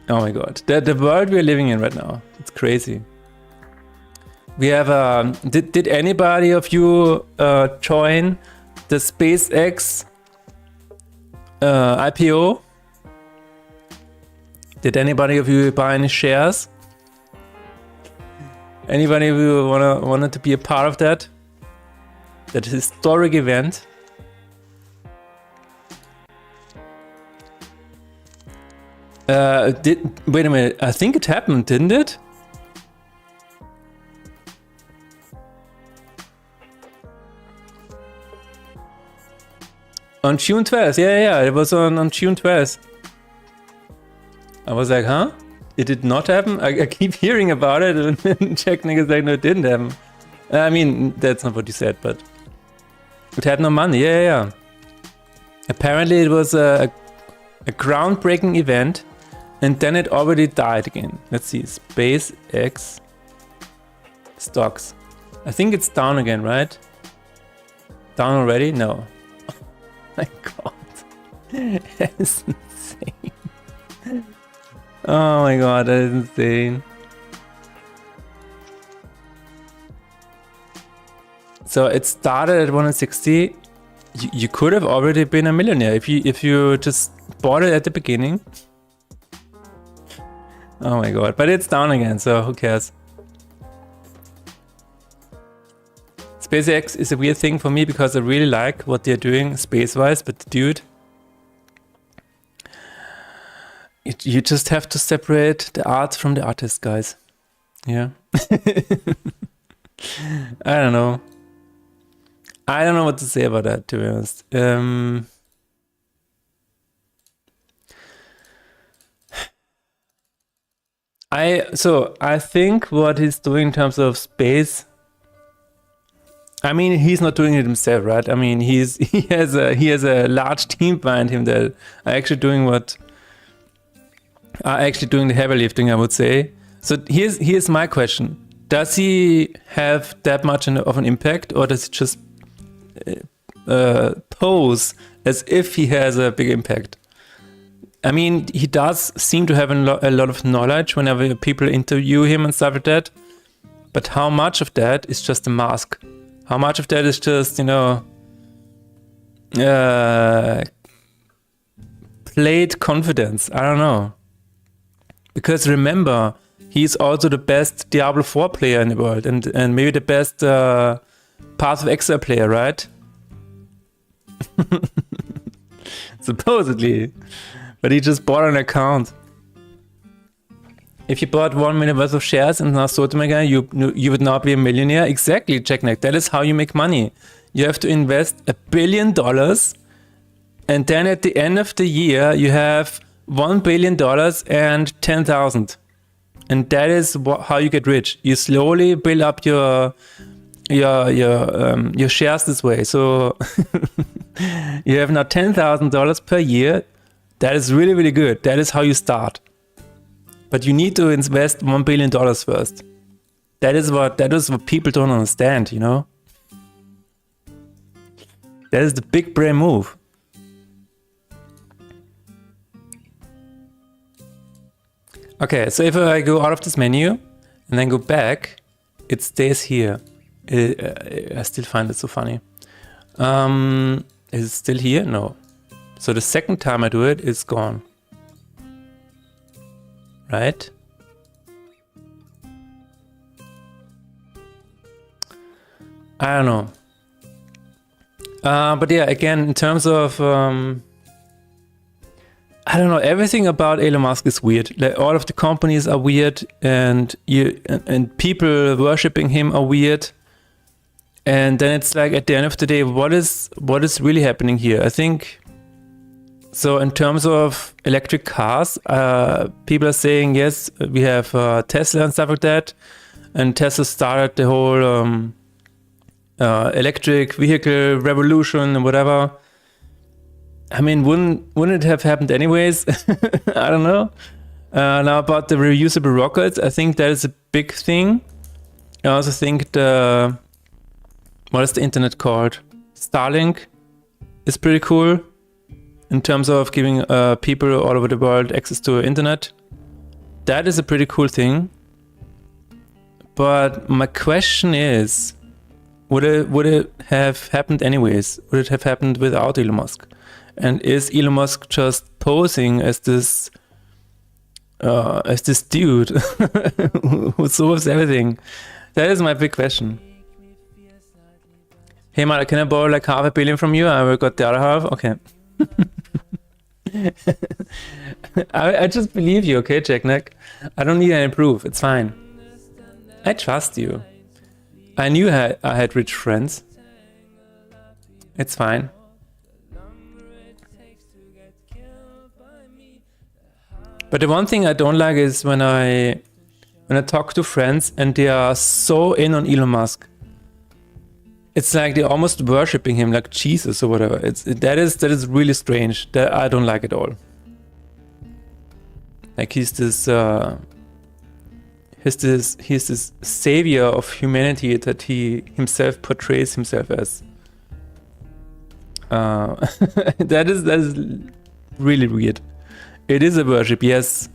Oh my god. The world we're living in right now. It's crazy. We have did anybody of you join the SpaceX IPO? Did anybody of you buy any shares? Anybody of you wanted to be a part of that? That historic event? Wait a minute, I think it happened, didn't it? On June 12th, yeah, it was on June 12th. I was like, huh? It did not happen? I keep hearing about it, and Jack niggas like, no, it didn't happen. I mean, that's not what you said, but it had no money, yeah. Apparently it was a groundbreaking event, and then it already died again. Let's see, SpaceX stocks. I think it's down again, right? Down already? No. Oh my god. That's insane. Oh my god, that is insane. So it started at 160. You could have already been a millionaire if you just bought it at the beginning. Oh my god, but it's down again, so who cares? SpaceX is a weird thing for me because I really like what they're doing space-wise, but dude, you just have to separate the art from the artist, guys. Yeah. I don't know. I don't know what to say about that, to be honest. I think what he's doing in terms of space, I mean, he's not doing it himself, right? I mean, he has a large team behind him that are actually doing the heavy lifting, I would say. So here's my question: does he have that much of an impact, or does he just pose as if he has a big impact? I mean, he does seem to have a lot of knowledge whenever people interview him and stuff like that. But how much of that is just a mask? How much of that is just, you know, played confidence. I don't know. Because remember, he's also the best Diablo 4 player in the world, and maybe the best Path of Exile player, right? Supposedly. But he just bought an account. If you bought 1 million worth of shares and now sold them again, you would not be a millionaire. Exactly, Jackneck. That is how you make money. You have to invest $1 billion, and then at the end of the year, you have $1 billion and 10,000. And that is how you get rich. You slowly build up your shares this way. So you have now $10,000 per year. That is really, really good. That is how you start. But you need to invest $1 billion first. That is what people don't understand, you know? That is the big brain move. Okay, so if I go out of this menu and then go back, it stays here. I still find it so funny. Is it still here? No. So the second time I do it, it's gone. Right? I don't know. But yeah, again, in terms of... I don't know, everything about Elon Musk is weird. Like, all of the companies are weird, and people worshipping him are weird. And then it's like, at the end of the day, what is really happening here? I think, so in terms of electric cars, people are saying, yes, we have Tesla and stuff like that. And Tesla started the whole electric vehicle revolution and whatever. I mean, wouldn't it have happened anyways? I don't know. Now about the reusable rockets, I think that is a big thing. I also think what is the internet called? Starlink is pretty cool in terms of giving people all over the world access to internet. That is a pretty cool thing. But my question is, would it have happened anyways? Would it have happened without Elon Musk? And is Elon Musk just posing as this dude who solves everything? That is my big question. Hey man, can I borrow like $500 million from you? I will got the other half. Okay. I just believe you, okay, Jackneck? I don't need any proof. It's fine. I trust you. I knew I had rich friends. It's fine. But the one thing I don't like is when I talk to friends and they are so in on Elon Musk. It's like they're almost worshipping him like Jesus or whatever. That is really strange. That I don't like at all. Like he's this savior of humanity that he himself portrays himself as. That is really weird. It is a worship, yes.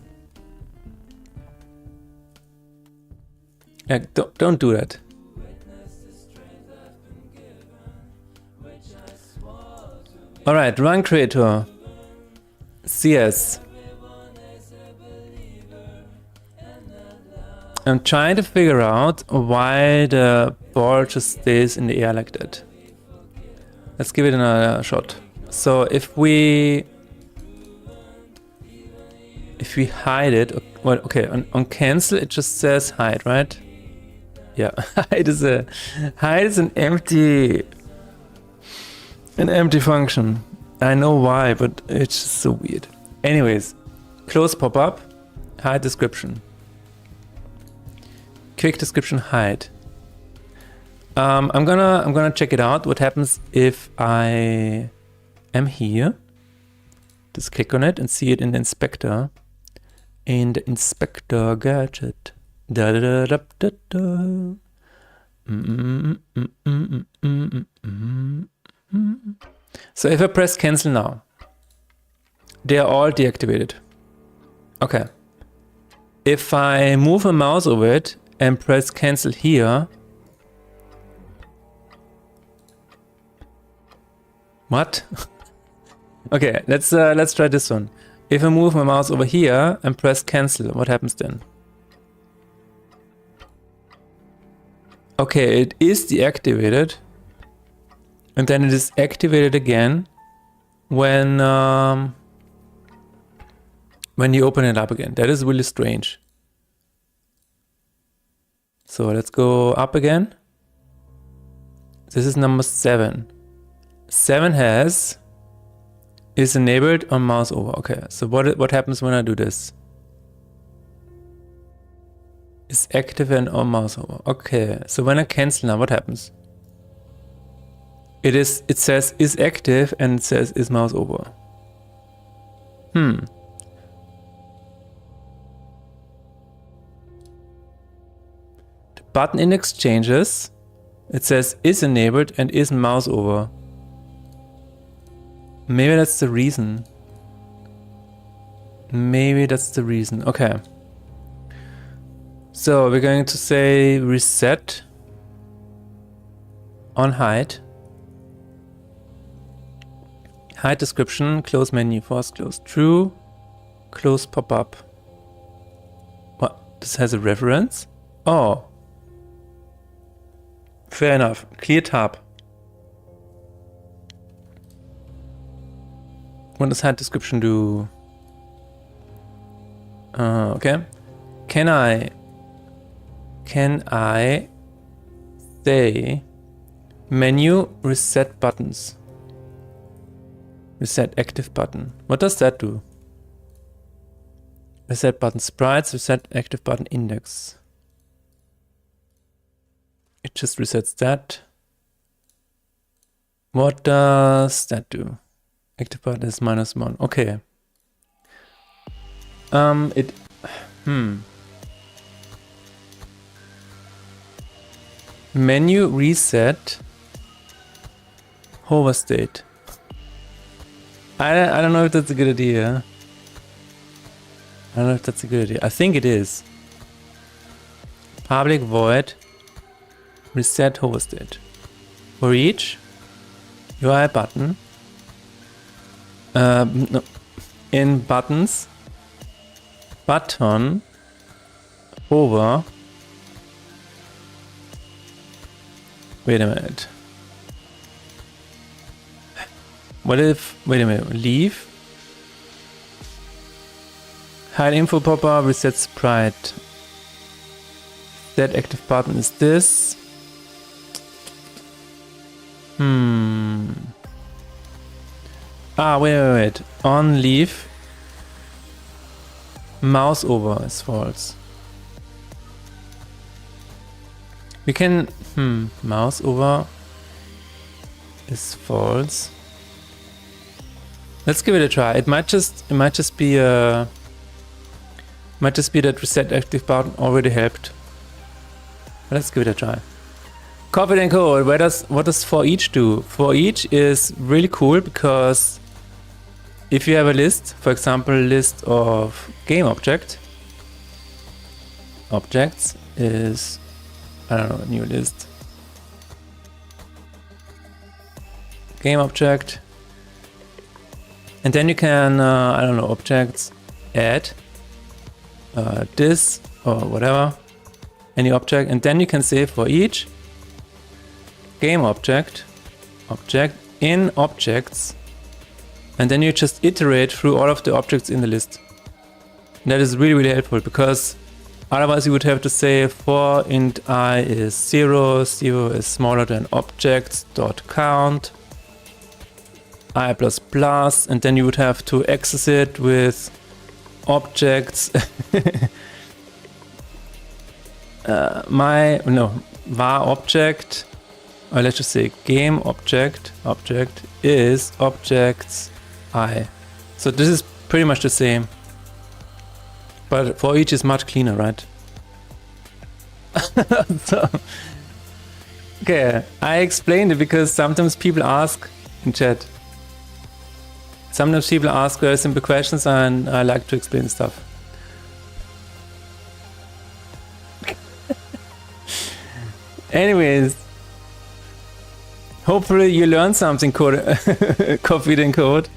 Like, don't do that. Alright, run creator. CS. I'm trying to figure out why the ball just stays in the air like that. Let's give it another shot. So if we hide it, well, okay, on cancel it just says hide, right? Yeah, hide is an empty function. I know why, but it's just so weird. Anyways, close pop-up, hide description. Quick description, hide. I'm gonna check it out. What happens if I am here? Just click on it and see it in the inspector. In the inspector gadget. Da da da da da. So if I press cancel now, they are all deactivated. Okay. If I move a mouse over it and press cancel here, What? Okay, let's try this one. If I move my mouse over here and press cancel, what happens then? Okay, it is deactivated. And then it is activated again when you open it up again. That is really strange. So let's go up again. This is number 7. 7 is enabled on mouse over. Okay, so what happens when I do this? It's active and on mouse over. Okay, so when I cancel now, what happens? It says is active and it says is mouse over. The button index changes. It says is enabled and is mouse over. Maybe that's the reason. Okay. So we're going to say reset on hide. Hide description, close menu, force close true, close pop-up. What? This has a reference? Oh. Fair enough. Clear tab. What does hide description do? Okay. Can I say menu reset buttons? Reset active button. What does that do? Reset button sprites, reset active button index. It just resets that. What does that do? Active button is -1. Okay. Menu reset hover state. I don't know if that's a good idea. I think it is. Public void reset hover state. For each UI button. No. In buttons. Button hover. Wait a minute. What if, wait a minute, leave. Hide info pop-up, reset sprite. That active button is this. Wait. On leave. Mouse over is false. We can, mouse over is false. Let's give it a try. It might just be that reset active button already helped. But let's give it a try. Confident code. What does for each do? For each is really cool because if you have a list, for example, list of game objects is, I don't know, a new list. Game object. And then you can, I don't know, objects, add this or whatever, any object. And then you can say for each game object in objects. And then you just iterate through all of the objects in the list. And that is really, really helpful because otherwise you would have to say for int I is 0, 0 is smaller than objects.count. I++, and then you would have to access it with objects. var object, or let's just say game object is objects I. So this is pretty much the same, but for each is much cleaner, right? So, okay, I explained it because sometimes people ask in chat. Sometimes people ask very simple questions and I like to explain stuff. Anyways, Hopefully you learned something, Coffee Then Code.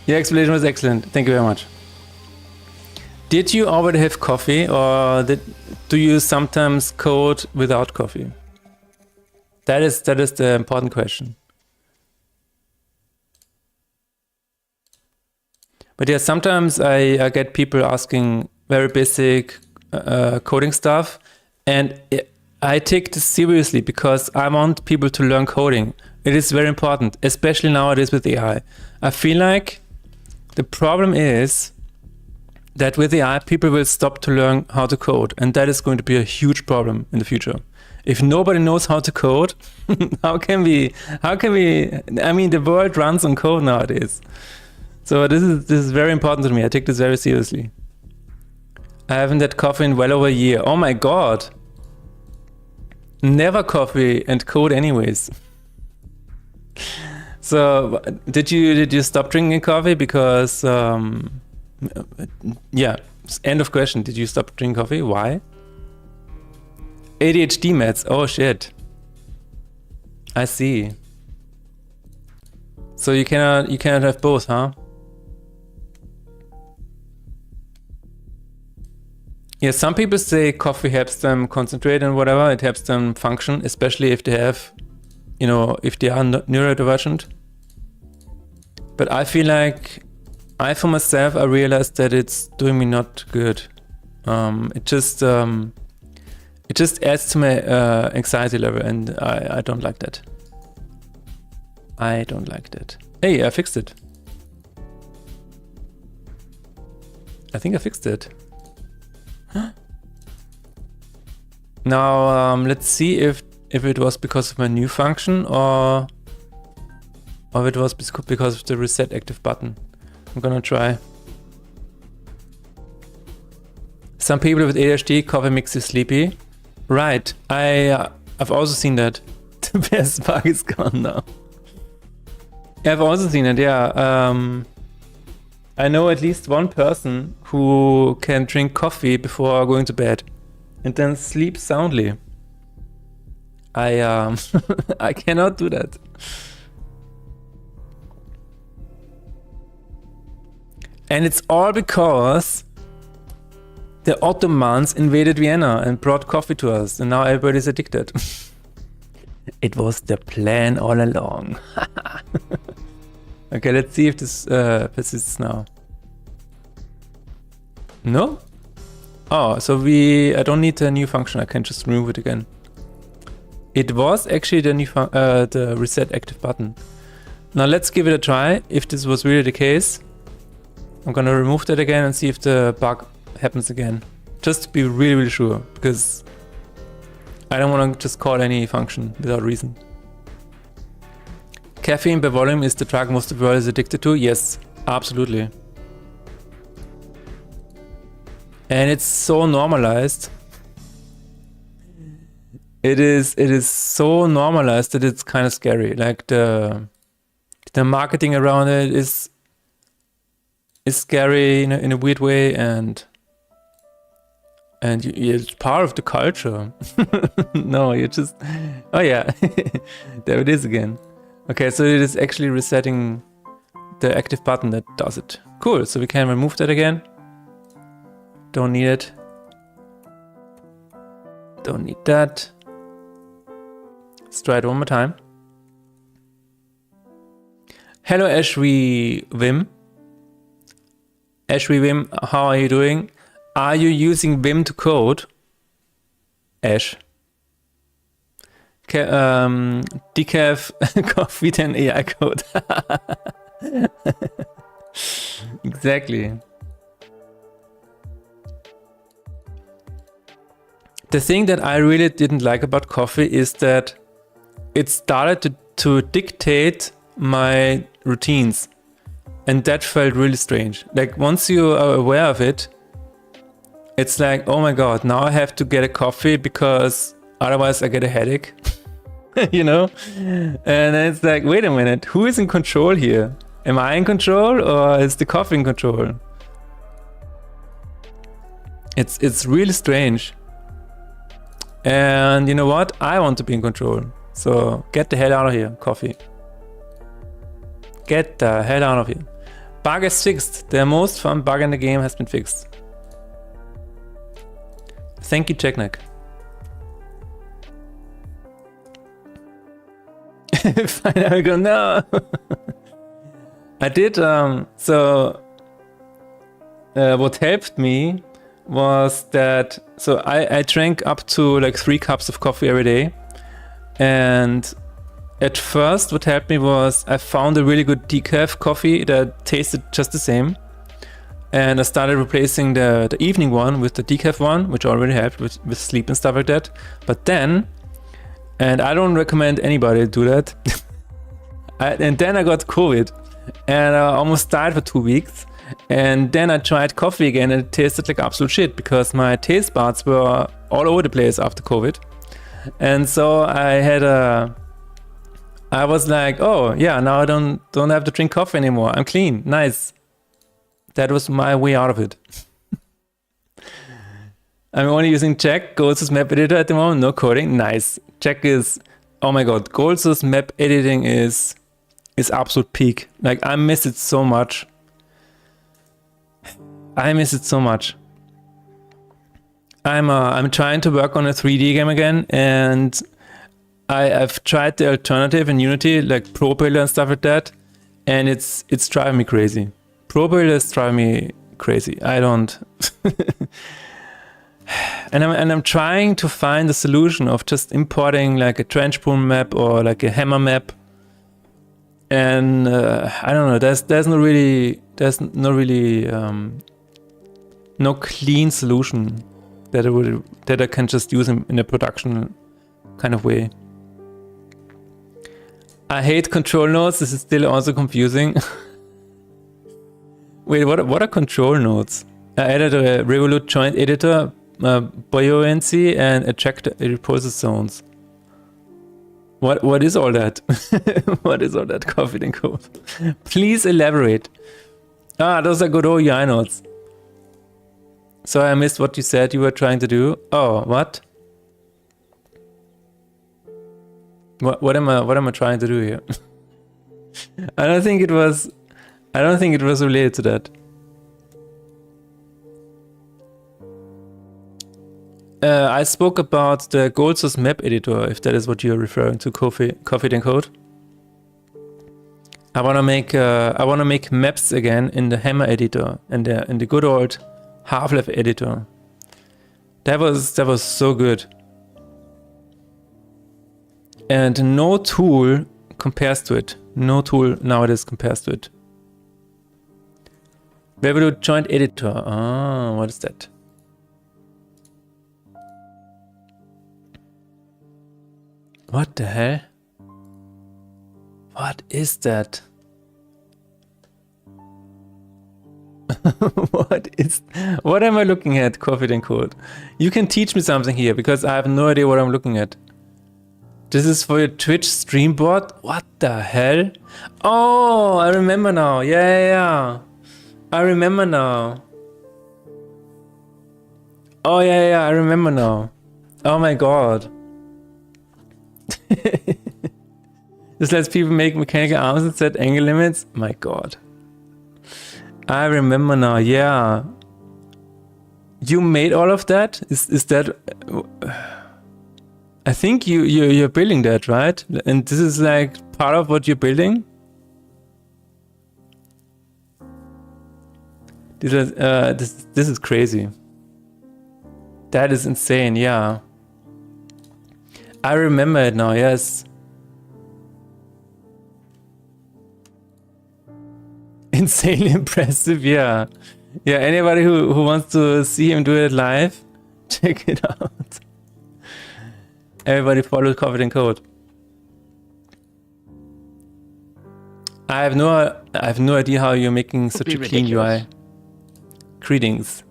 Your explanation was excellent. Thank you very much. Did you already have coffee, or do you sometimes code without coffee? That is the important question. But yeah, sometimes I get people asking very basic coding stuff, and I take this seriously because I want people to learn coding. It is very important, especially nowadays with AI. I feel like the problem is that with AI, people will stop to learn how to code, and that is going to be a huge problem in the future. If nobody knows how to code, how can we, I mean, the world runs on code nowadays. So this is very important to me. I take this very seriously. I haven't had coffee in well over a year. Oh my God. Never coffee and code anyways. So did you stop drinking coffee because, yeah, end of question. Did you stop drinking coffee? Why? ADHD meds. Oh shit. I see. So you cannot have both, huh? Yeah, some people say coffee helps them concentrate and whatever. It helps them function, especially if they have, if they are neurodivergent. But I feel like for myself, I realized that it's doing me not good. It just adds to my anxiety level, and I don't like that. I don't like that. Hey, I fixed it. I think I fixed it. Now let's see if it was because of my new function or if it was because of the reset active button. I'm gonna try. Some people with ADHD, coffee makes you sleepy. Right, I've also seen that. The best bug is gone now. I've also seen it, yeah. I know at least one person who can drink coffee before going to bed and then sleep soundly. I I cannot do that. And it's all because the Ottomans invaded Vienna and brought coffee to us, and now everybody's addicted. It was the plan all along. Okay, let's see if this persists now. No? Oh, so I don't need a new function. I can just remove it again. It was actually the new the reset active button. Now let's give it a try. If this was really the case, I'm gonna remove that again and see if the bug happens again. Just to be really, really sure, because I don't want to just call any function without reason. Caffeine by volume is the drug most of the world is addicted to? Yes, absolutely. And it's so normalized. It is so normalized that it's kind of scary. Like the marketing around it is scary in a weird way, and it's part of the culture. No, you just, oh yeah, there it is again. Okay, so it is actually resetting the active button that does it. Cool, so we can remove that again. Don't need it. Don't need that. Let's try it one more time. Hello, Ashwi Vim. Ashwi Vim, how are you doing? Are you using Vim to code? Ash. Decaf coffee then AI code. Exactly. The thing that I really didn't like about coffee is that it started to dictate my routines. And that felt really strange. Like once you are aware of it, it's like, oh my God, now I have to get a coffee because otherwise I get a headache. You know? And then it's like, wait a minute, who is in control here? Am I in control or is the coffee in control? It's really strange. And you know what? I want to be in control. So get the hell out of here, coffee. Get the hell out of here. Bug is fixed. The most fun bug in the game has been fixed. Thank you, Jackneck. Finally go, no. I did, what helped me was that, so I drank up to like 3 cups of coffee every day. And at first what helped me was I found a really good decaf coffee that tasted just the same. And I started replacing the evening one with the decaf one, which already helped with sleep and stuff like that. But then, and I don't recommend anybody do that. And then I got COVID and I almost died for 2 weeks. And then I tried coffee again and it tasted like absolute shit because my taste buds were all over the place after COVID. And so I was like, oh yeah, now I don't have to drink coffee anymore. I'm clean, nice. That was my way out of it. I'm only using Jack, Gold's map editor at the moment, no coding, nice. Jack is, oh my god, Gold's map editing is absolute peak. Like I miss it so much. I miss it so much. I'm trying to work on a 3D game again, and I've tried the alternative in Unity, like Pro Builder and stuff like that, and it's driving me crazy. Pro Builder is driving me crazy. I don't. and I'm trying to find a solution of just importing like a trench boom map or like a hammer map. And I don't know. There's no really no clean solution that I can just use in a production kind of way. I hate control nodes. This is still also confusing. Wait, what are control nodes? I added a Revolut joint editor, buoyancy, and attract repulsive zones. What is all that? What is all that coffee and code? Please elaborate. Ah, those are good old UI nodes. So I missed what you said you were trying to do. Oh, what? What am I trying to do here? I don't think it was related to that. I spoke about the Gold's map editor, if that is what you're referring to, Coffee and Code. I wanna make maps again in the Hammer editor and in the good old Half-Life editor. That was so good. And no tool compares to it. No tool nowadays compares to it. Revolut joint editor. Ah, what is that? What the hell? What is that? What am I looking at, Coffee and Code? You can teach me something here because I have no idea what I'm looking at. This is for your Twitch stream bot? What the hell? Oh, I remember now. Yeah. I remember now. Oh yeah, I remember now. Oh my god. This lets people make mechanical arms and set angle limits? My god. I remember now, yeah. You made all of that? Is that... I think you're building that, right? And this is like part of what you're building? This is crazy. That is insane, yeah. I remember it now, yes. Insanely impressive, yeah. Yeah, anybody who wants to see him do it live, check it out. Everybody follow Coffee and Code. I have no idea how you're making such a clean UI. Greetings.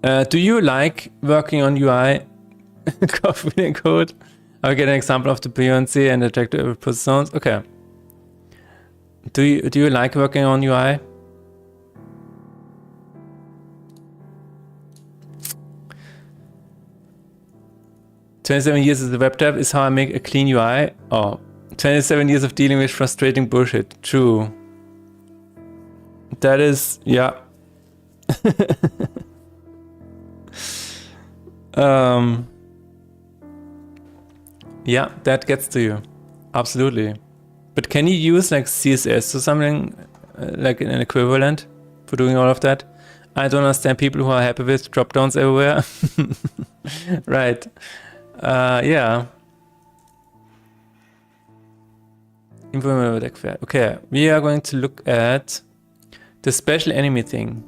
Do you like working on UI? Coffee and Code? I'll get an example of the buoyancy and attractive zones. Okay. Do you like working on UI? 27 years as a web dev is how I make a clean UI. Oh, 27 years of dealing with frustrating bullshit. True. That is, yeah. Yeah, that gets to you. Absolutely. But can you use like CSS or something like an equivalent for doing all of that? I don't understand people who are happy with drop downs everywhere. Right. Yeah. Okay, we are going to look at the special enemy thing.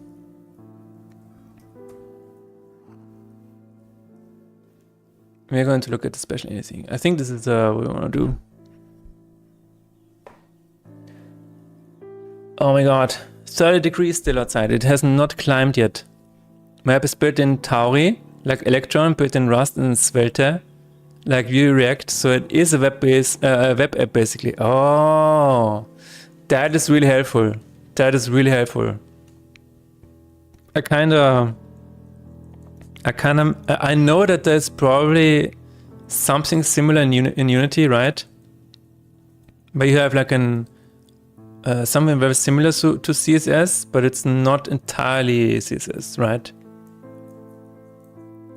We're going to look at the special enemy thing. I think this is what we want to do. Oh my god, 30 degrees still outside. It has not climbed yet. My app is built in Tauri, like Electron, built in Rust and Svelte, like Vue React. So it is a web app basically. Oh, that is really helpful. That is really helpful. I know that there's probably something similar in Unity, right? But you have like something very similar to CSS, but it's not entirely CSS, right?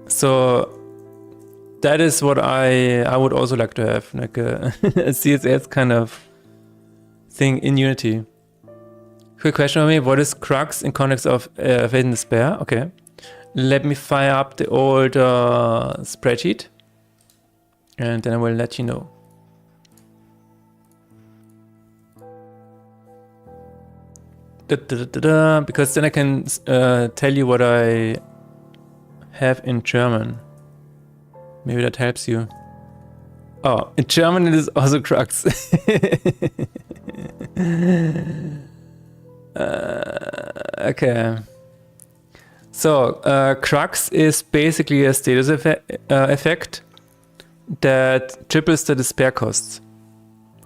So that is what I would also like to have, like a, a CSS kind of thing in Unity. Quick question for me, what is Crux in context of Fate and Despair? Okay. Let me fire up the old spreadsheet and then I will let you know. Because then I can tell you what I have in German. Maybe that helps you. Oh, in German it is also Crux. Okay. So Crux is basically a status effect that triples the despair costs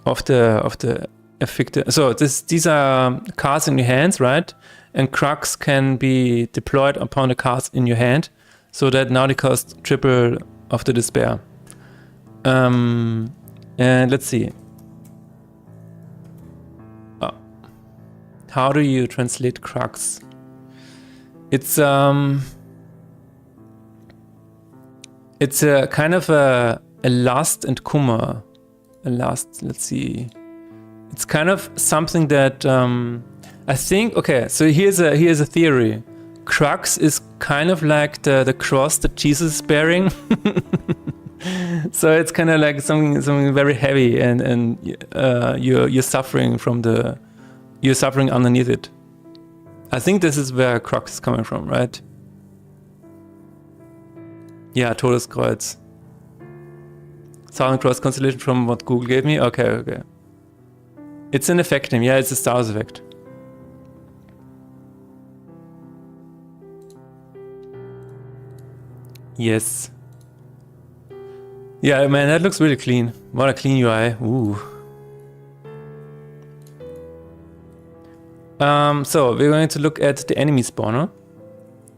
of the affected. So these are cards in your hands, right? And Crux can be deployed upon the cards in your hand, so that now they cost triple of the despair. And let's see. Oh. How do you translate Crux? It's a kind of a lust and kummer. A lust, let's see. It's kind of something that I think. Okay, so here's a theory. Crux is kind of like the cross that Jesus is bearing. So it's kind of like something very heavy, and you're suffering you're suffering underneath it. I think this is where Crux is coming from, right? Yeah, Todeskreuz. Southern Cross constellation from what Google gave me. Okay. It's an effect name. Yeah, it's a stars effect. Yes. Yeah, man, that looks really clean. What a clean UI. Ooh. So we're going to look at the enemy spawner.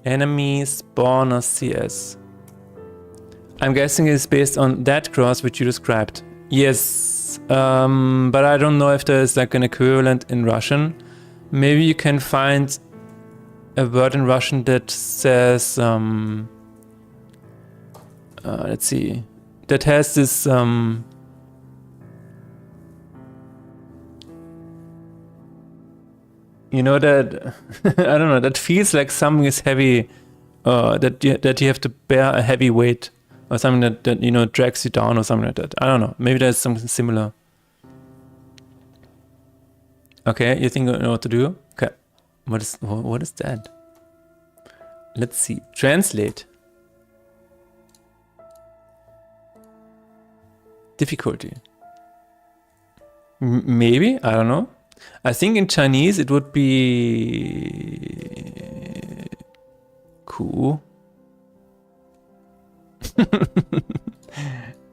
Enemy spawner CS. I'm guessing it's based on that cross which you described. Yes, but I don't know if there's like an equivalent in Russian. Maybe you can find a word in Russian that says, let's see, that has this, you know, that, I don't know, that feels like something is heavy, that you have to bear a heavy weight, or something that you know, drags you down, or something like that. I don't know, maybe there's something similar. Okay, you think you know what to do? Okay, what is that? Let's see, translate. Difficulty. Maybe, I don't know. I think in Chinese it would be cool.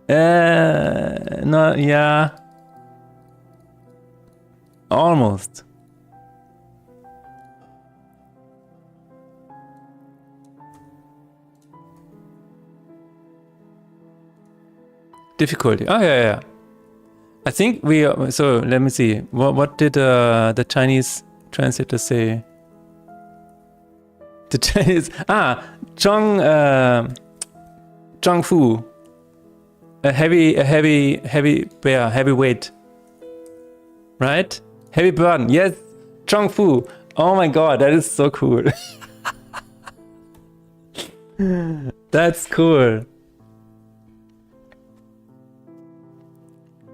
No, yeah. Almost. difficulty. Oh, yeah. I think so let me see. What did the Chinese translator say? The Chinese, Zhong Fu. A heavy weight. Right? Heavy burden. Yes, Zhong Fu. Oh my god, that is so cool. That's cool.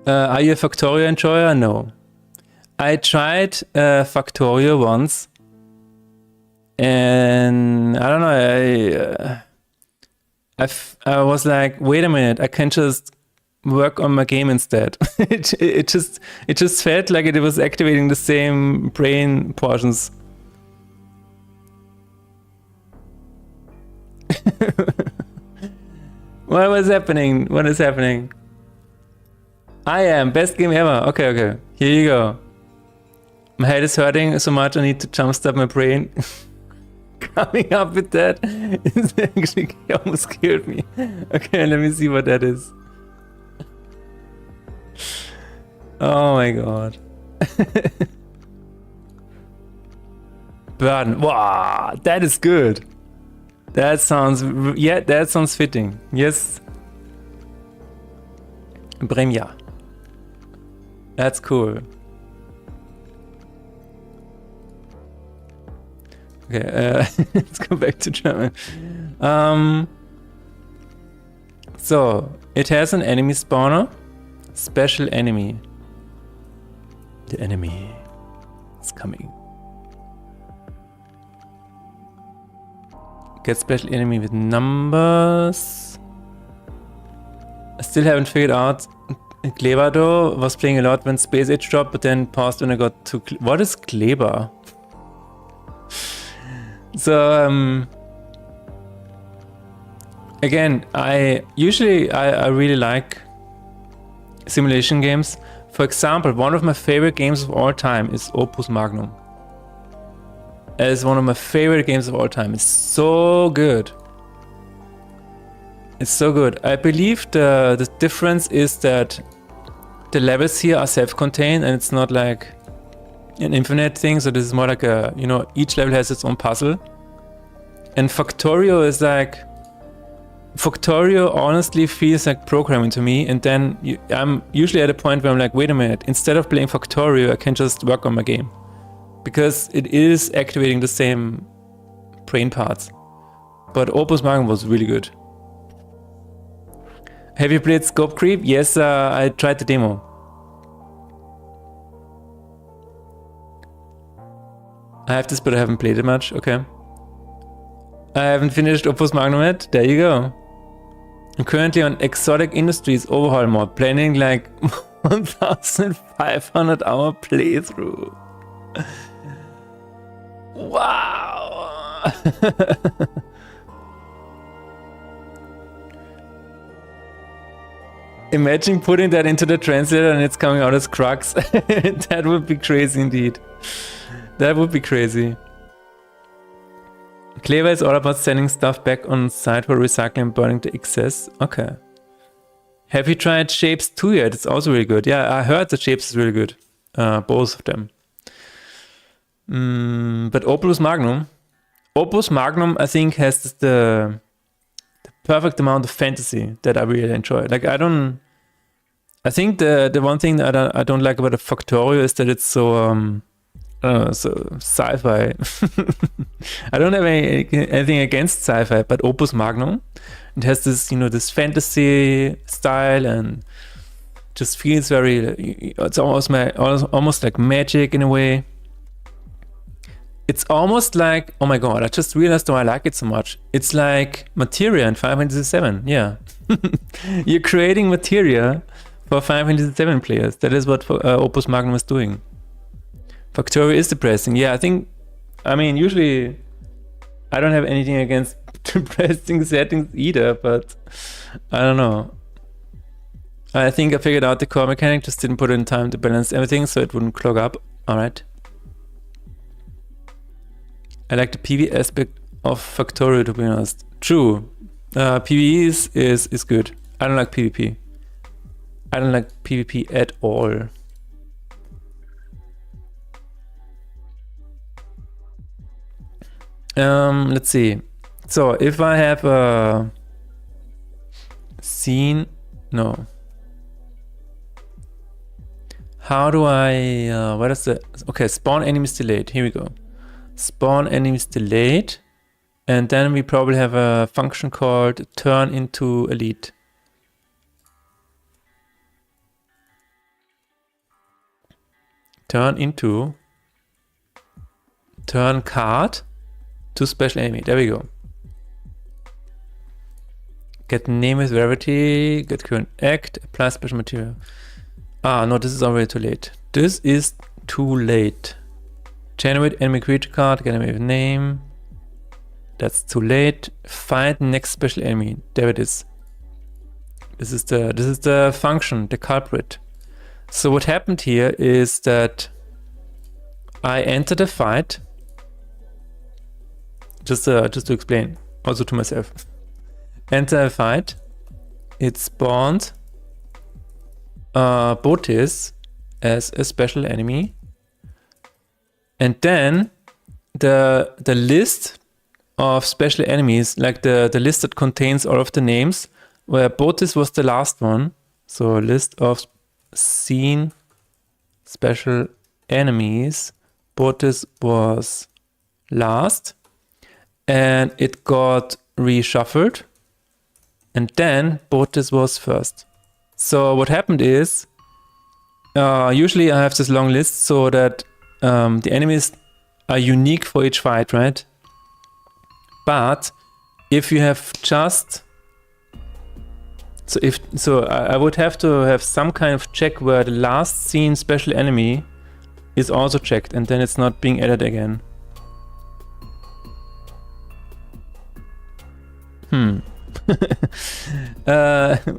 Are you a Factorio enjoyer? No. I tried Factorio once, and I don't know. I was like, wait a minute, I can just work on my game instead. it just felt like it was activating the same brain portions. What was happening? What is happening? I am best game ever. Okay. Here you go. My head is hurting so much I need to jumpstart my brain. Coming up with that is actually almost killed me. Okay, let me see what that is. Oh my god. Burden. Wow, that is good. That sounds fitting. Yes. Bremja. That's cool. Okay, let's go back to German. So, it has an enemy spawner. Special enemy. The enemy is coming. Get special enemy with numbers. I still haven't figured out. Kleber though was playing a lot when Space Age dropped, but then paused when I got to... What is Kleber? So, again, I really like simulation games. For example, one of my favorite games of all time is Opus Magnum. It is one of my favorite games of all time. It's so good. It's so good. I believe the difference is that the levels here are self-contained and it's not like an infinite thing. So this is more like a, each level has its own puzzle. And Factorio is like, Factorio honestly feels like programming to me. And then I'm usually at a point where I'm like, wait a minute, instead of playing Factorio, I can just work on my game. Because it is activating the same brain parts. But Opus Magnum was really good. Have you played Scope Creep? Yes, I tried the demo. I have this, but I haven't played it much. Okay. I haven't finished Opus Magnum yet. There you go. I'm currently on Exotic Industries Overhaul mod, planning like 1,500 hour playthrough. Wow. Imagine putting that into the translator and it's coming out as Crux. That would be crazy indeed. That would be crazy. Clever is all about sending stuff back on site for recycling and burning the excess. Okay. Have you tried Shapes 2 yet? It's also really good. Yeah, I heard that Shapes is really good. Both of them. But Opus Magnum, I think has the perfect amount of fantasy that I really enjoy. Like I think the one thing that I don't like about a Factorio is that it's so so sci-fi. I don't have anything against sci-fi, but Opus Magnum, it has this this fantasy style and just feels very. It's almost like magic in a way. It's almost like, oh my god, I just realized why I like it so much. It's like Materia in Final Fantasy VII, yeah. You're creating Materia for Final Fantasy VII players. That is what Opus Magnum is doing. Factorio is depressing. Yeah, I mean, usually I don't have anything against depressing settings either, but I don't know. I think I figured out the core mechanic, just didn't put in time to balance everything so it wouldn't clog up. Alright. I like the PvE aspect of Factorio, to be honest. True. PvE is good. I don't like PvP. I don't like PvP at all. Let's see. So if I have a scene, no. How do I, what is the, okay, spawn enemies delayed. Here we go. Spawn enemies delayed. And then we probably have a function called turn into elite. Turn into, turn card to special enemy. There we go. Get name with rarity, get current act, apply special material. Ah, no, this is already too late. This is too late. Generate enemy creature card, get enemy with name. That's too late. Find next special enemy. There it is. This is the function, the culprit. So what happened here is that I entered a fight. Just to explain, also to myself. Enter a fight. It spawned Botis as a special enemy, and then the list of special enemies, like the list that contains all of the names, where Botis was the last one. So list of scene special enemies, Botis was last, and it got reshuffled, and then Botis was first. So what happened is, usually I have this long list so that the enemies are unique for each fight, right? But if you have just, I would have to have some kind of check where the last seen special enemy is also checked, and then it's not being added again.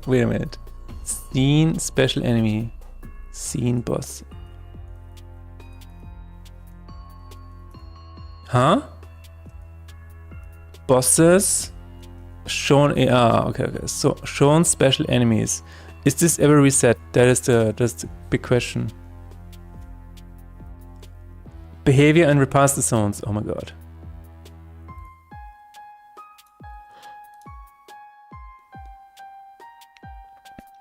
Wait a minute. Scene special enemy. Scene boss. Huh? Bosses shown. Okay. So shown special enemies. Is this ever reset? That's the big question. Behavior and repass the zones. Oh my god.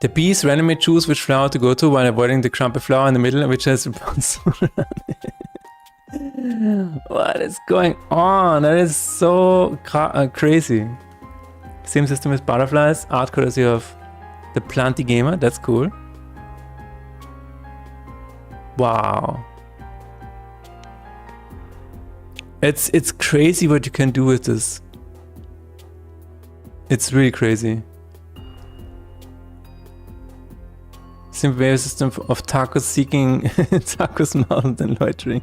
The bees randomly choose which flower to go to while avoiding the crumpy flower in the middle, which has what is going on? That is so crazy. Same system with butterflies. Art courtesy of the Planty Gamer. That's cool. Wow. It's crazy what you can do with this. It's really crazy. Simple behavior system of tacos seeking tacos mouth and loitering.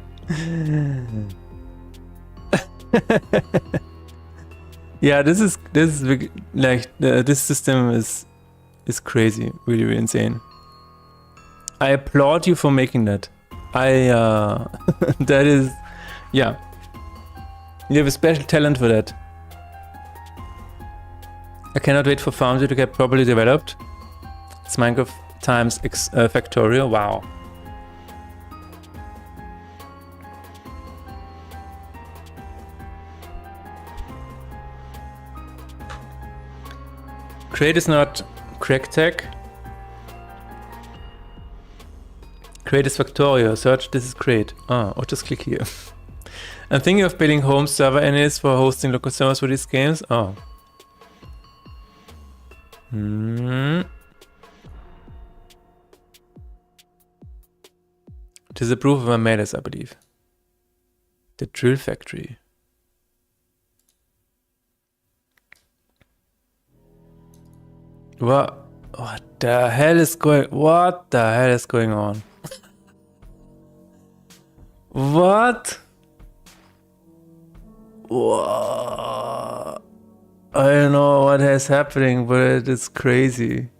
Yeah, this is like this system is crazy, really insane. I applaud you for making that. That is, yeah. You have a special talent for that. I cannot wait for Farmville to get properly developed. It's Minecraft times factorial. Wow. Create is not crack tech. Create is factorial. Search, this is create. Or just click here. I'm thinking of building home server NAs for hosting local servers for these games. Oh. Disapprove of my mailers, I believe. The drill factory. What the hell is going on? What? Whoa. I don't know what is happening, but it is crazy.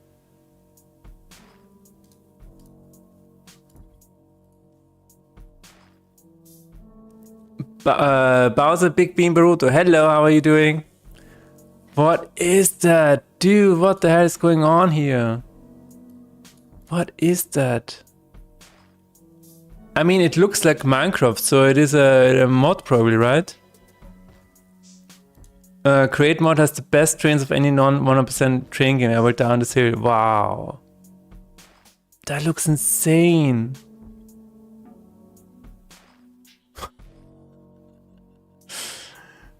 Bowser Big Bean Baruto, hello, how are you doing? What is that? Dude, what the hell is going on here? What is that? I mean, it looks like Minecraft, so it is a mod probably, right? Create mod has the best trains of any non-100% train game ever down this hill. Wow. That looks insane.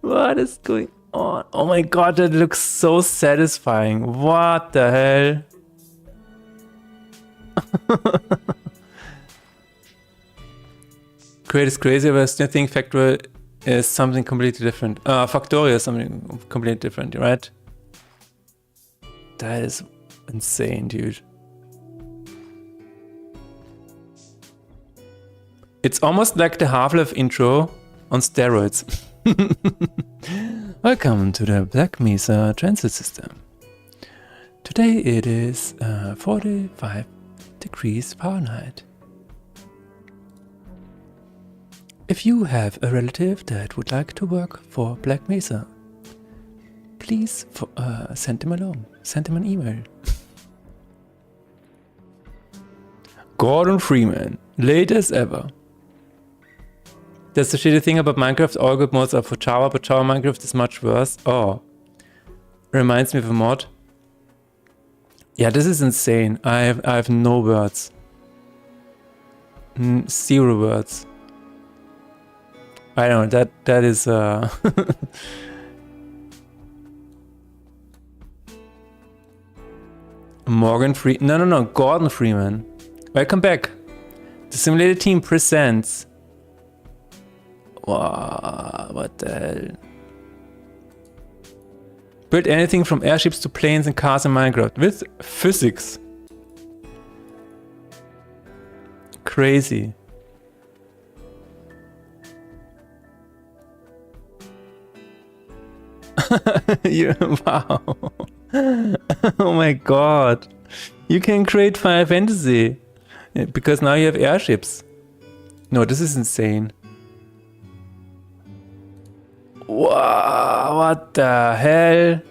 What is going on? Oh my god, that looks so satisfying. What the hell? Create is crazy, but I think Factory is something completely different. Factorio is something completely different, right? That is insane, dude. It's almost like the Half-Life intro on steroids. Welcome to the Black Mesa Transit System. Today it is 45 degrees Fahrenheit. If you have a relative that would like to work for Black Mesa, please send him along. Send him an email. Gordon Freeman, late as ever. That's the shitty thing about Minecraft. All good mods are for Java, but Java Minecraft is much worse. Oh. Reminds me of a mod. Yeah, this is insane. I have no words. Zero words. I don't know, that is Gordon Freeman. Welcome back. The Simulated Team presents. Wow, what the hell? Build anything from airships to planes and cars in Minecraft with physics. Crazy. Wow. Oh my god. You can create Final Fantasy. Because now you have airships. No, this is insane. Wow, what the hell?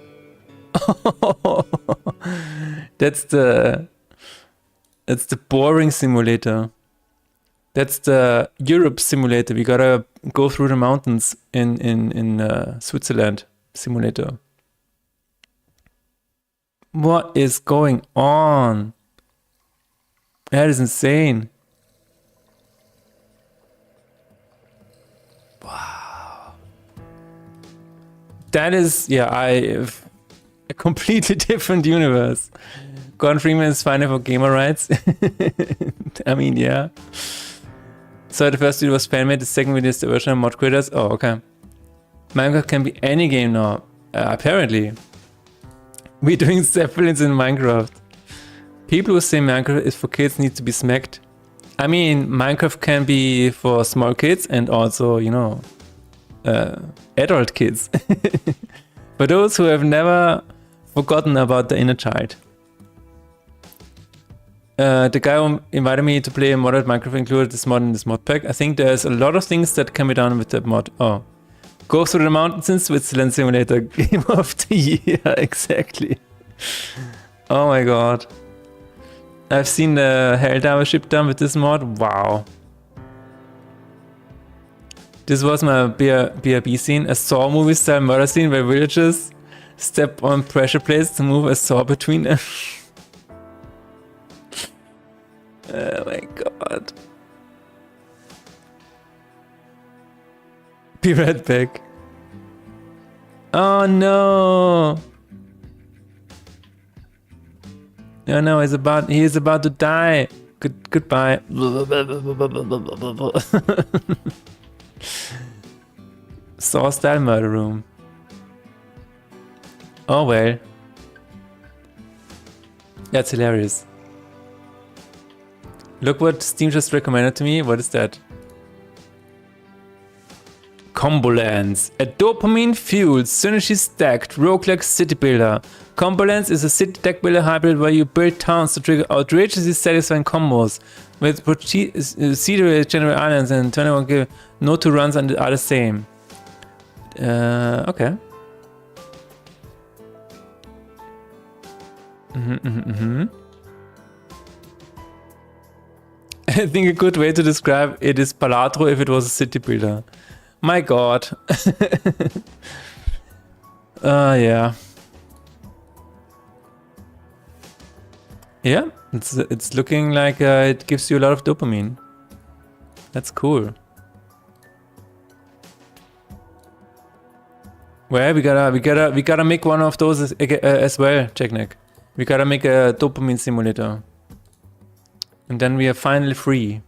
That's the boring simulator. That's the Europe simulator. We gotta go through the mountains in Switzerland simulator. What is going on? That is insane. Wow. That is, yeah, a completely different universe. Gordon Freeman is fine for gamer rights. I mean, yeah. So the first video was fan-made, the second video is the version of mod creators. Oh, okay. Minecraft can be any game now, apparently. We're doing Zeppelins in Minecraft. People who say Minecraft is for kids need to be smacked. I mean, Minecraft can be for small kids and also, you know, adult kids. For those who have never forgotten about the inner child. The guy who invited me to play a modded Minecraft included this mod in this mod pack. I think there's a lot of things that can be done with that mod. Oh. Go through the mountains in Switzerland Simulator. Game of the year. Exactly. Oh my god. I've seen the Helldiver ship done with this mod. Wow. This was my BRB scene. A Saw movie style murder scene where villagers step on pressure plates to move a saw between them. Oh my god. Be right back. Oh no. Oh no, he is about to die. Goodbye. Saw style murder room. Oh well. That's hilarious. Look what Steam just recommended to me. What is that? Combolands, a dopamine-fueled, synergy-stacked, roguelike city builder. Combolands is a city deck builder hybrid where you build towns to trigger outrageously satisfying combos with procedural general islands and 21 give. No two runs are the same. Okay. I think a good way to describe it is Palatro if it was a city builder. My god. Yeah. Yeah, it's looking like it gives you a lot of dopamine. That's cool. Well, we gotta make one of those as well, Jacknick. We gotta make a dopamine simulator. And then we are finally free.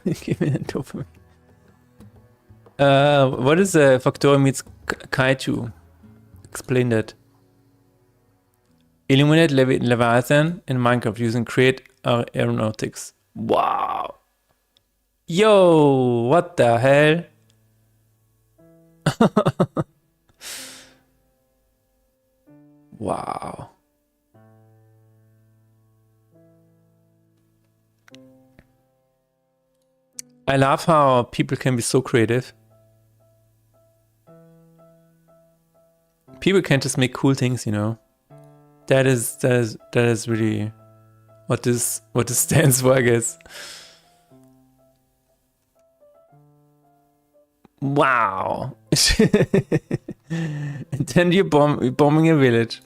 Give me that dopamine. What is Factorio meets Kaiju? Explain that. Illuminate Leviathan in Minecraft using Create Aeronautics. Wow. Yo, what the hell? Wow. I love how people can be so creative. People can just make cool things, you know. That is really what this stands for, I guess. Wow. And then you're bombing a village.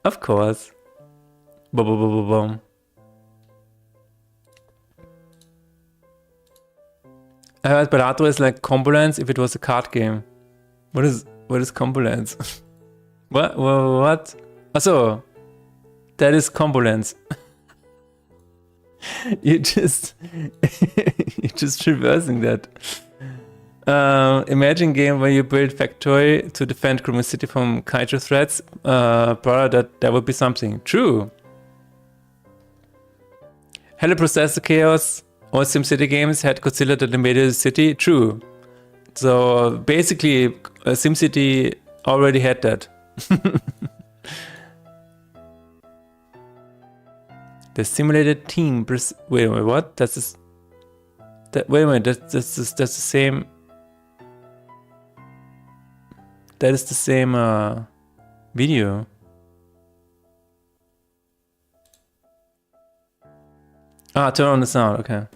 Of course. Boom, boom, boom, boom, boom. I heard Barato is like Combolence if it was a card game. What is Combolence? What? Also, that is Combolence. You're just reversing that. Imagine game where you build factory to defend Chroma City from kaiju threats. Brother, that would be something. True. Hello Processor Chaos. All SimCity games had Godzilla that invaded the city. True. So basically, SimCity already had that. The simulated team. Wait a minute, what? Wait a minute, that's the same. That is the same video. Turn on the sound, okay.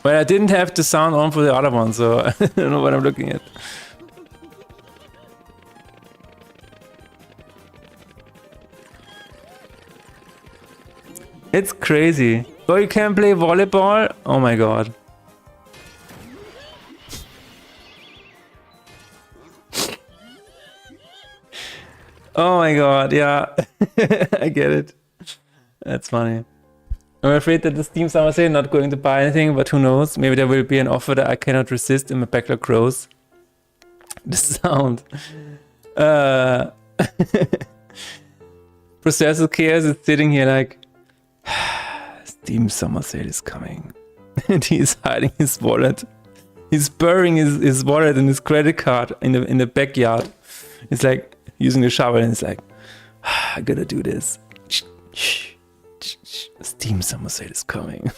Well, I didn't have the sound on for the other one, so I don't know what I'm looking at. It's crazy. Oh, you can play volleyball? Oh my god. Oh my god, yeah. I get it. That's funny. I'm afraid that the Steam Summer Sale not going to buy anything, but who knows? Maybe there will be an offer that I cannot resist and my backlog grows. The sound. Processor Chaos is sitting here like, Steam Summer Sale is coming. And he's hiding his wallet. He's burying his wallet and his credit card in the backyard. It's like using a shovel and it's like, I gotta do this. Steam Summer Sale is coming.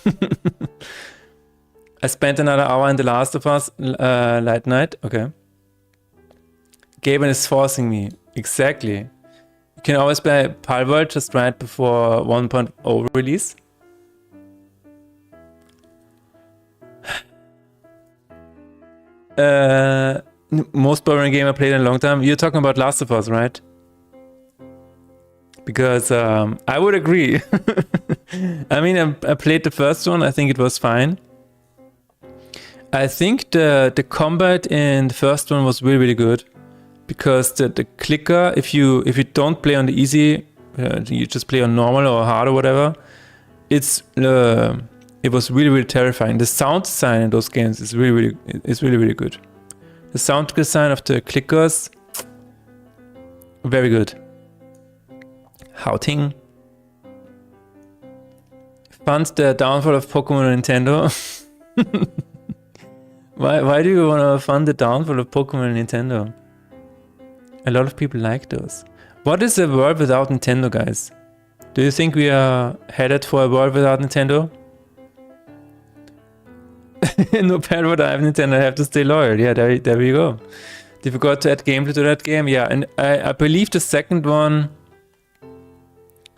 I spent another hour in The Last of Us Light Night. Okay. Gaben is forcing me. Exactly. You can always play Palworld just right before 1.0 release. Most boring game I played in a long time. You're talking about Last of Us, right? Because I would agree. I mean, I played the first one. I think it was fine. I think the combat in the first one was really, really good. Because the clicker, if you don't play on the easy, you just play on normal or hard or whatever, it was really, really terrifying. The sound design in those games is really, really good. The sound design of the clickers, very good. Houting. Fund the downfall of Pokemon and Nintendo. Why do you want to fund the downfall of Pokemon and Nintendo? A lot of people like those. What is a world without Nintendo, guys? Do you think we are headed for a world without Nintendo? No matter what I have Nintendo, I have to stay loyal. Yeah, there we go. They forgot to add gameplay to that game. Yeah, and I believe the second one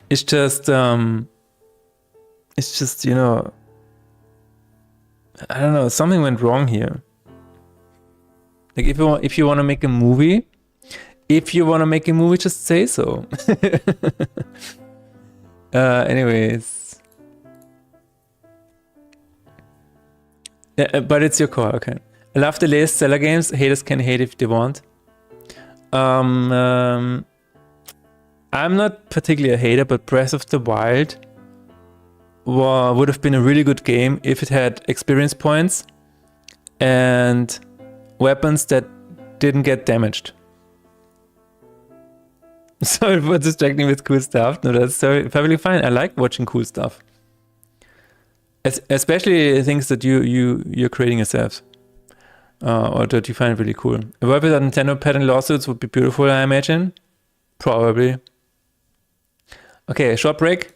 is just you know, I don't know, something went wrong here. Like if you want to make a movie, just say so. Anyways, but it's your call. Okay. I love the latest Zelda games. Haters can hate if they want. I'm not particularly a hater, but Breath of the Wild would have been a really good game if it had experience points and weapons that didn't get damaged. Sorry for distracting with cool stuff. No, that's perfectly fine. I like watching cool stuff, especially things that you're creating yourself. Or that you find really cool. A world without Nintendo patent lawsuits would be beautiful, I imagine. Probably. Okay, short break.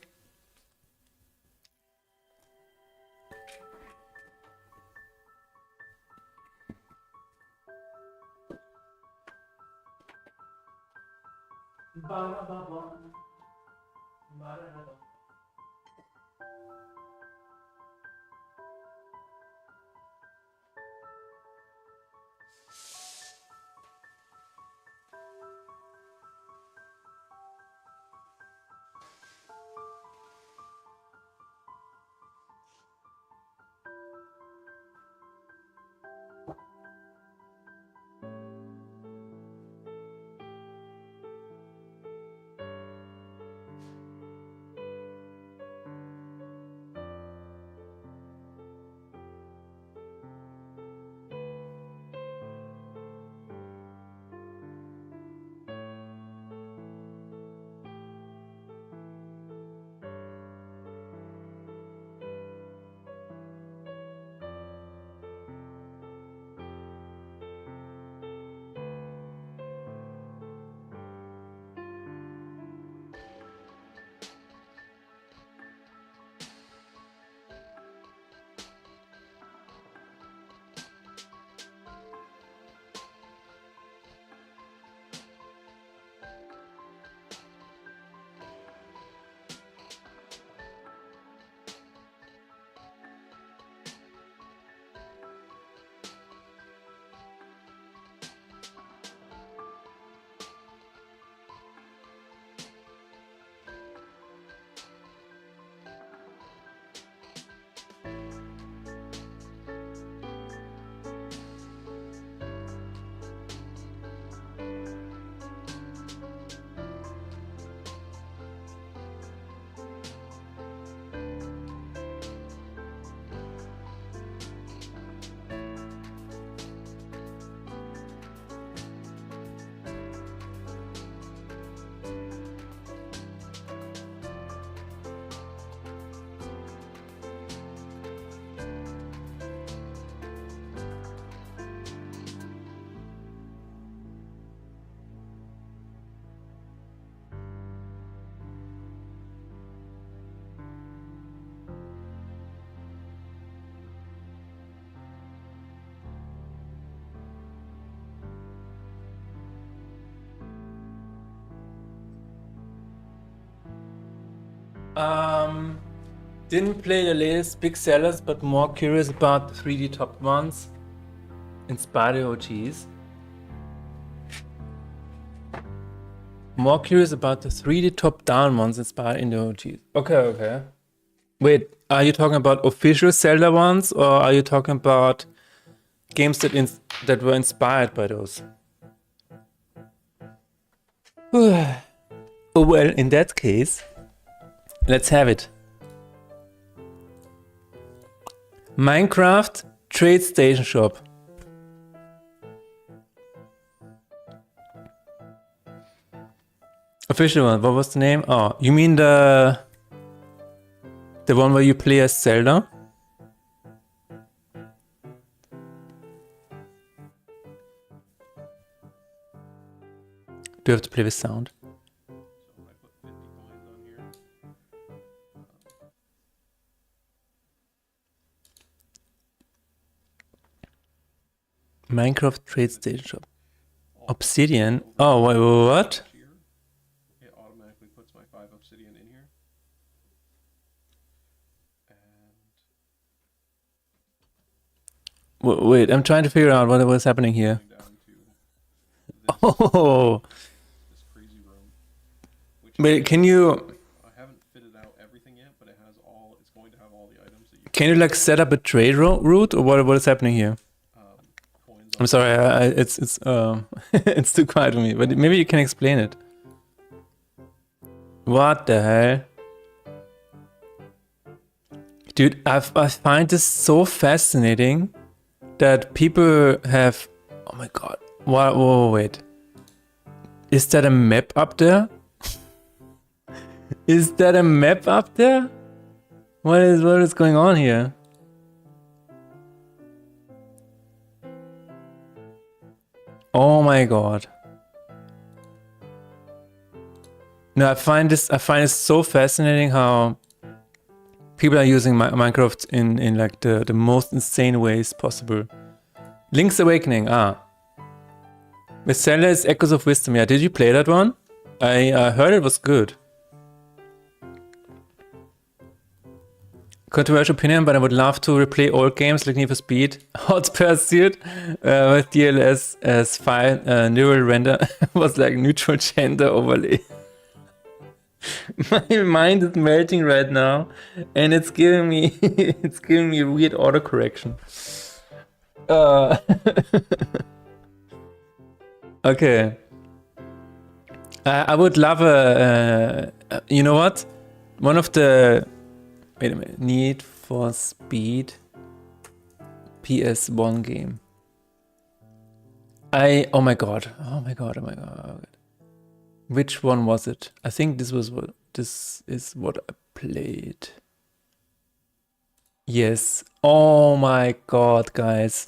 Didn't play the latest big sellers, but more curious about the 3D top ones inspired the OGs. More curious about the 3D top down ones inspired in the OGs. Okay. Wait, are you talking about official Zelda ones, or are you talking about games that were inspired by those? Oh, well, in that case, let's have it. Minecraft Trade Station Shop. Official one. What was the name? Oh, you mean the one where you play as Zelda? Do you have to play with sound? Minecraft Trade Station Shop. Obsidian? Oh, wait, what? Here, it automatically puts my 5 obsidian in here. And Wait, I'm trying to figure out what was happening here. going down to Oh, this crazy room. Which wait, can you I haven't fitted out everything yet, but it has all. It's going to have all the items that you can you like set up a trade route, or what is happening here? coins. I'm sorry, it's it's too quiet for me, but maybe you can explain it. What the hell? Dude, I find this so fascinating that people have... Oh my god. Whoa, wait. Is that a map up there? Is that a map up there? What is going on here? Oh my god. No, I find it so fascinating how people are using Minecraft in like the most insane ways possible. Link's Awakening, With Zelda's Echoes of Wisdom. Yeah, did you play that one? I heard it was good. Controversial opinion, but I would love to replay old games like Need for Speed, Hot Pursuit, with DLS as fine neural render was like neutral gender overlay. My mind is melting right now, and it's giving me weird autocorrection. Okay. I would love you know what? One of the... Wait a minute. Need for Speed PS1 game. Oh my god. Which one was it? I think this is what I played. Yes. Oh my god, guys.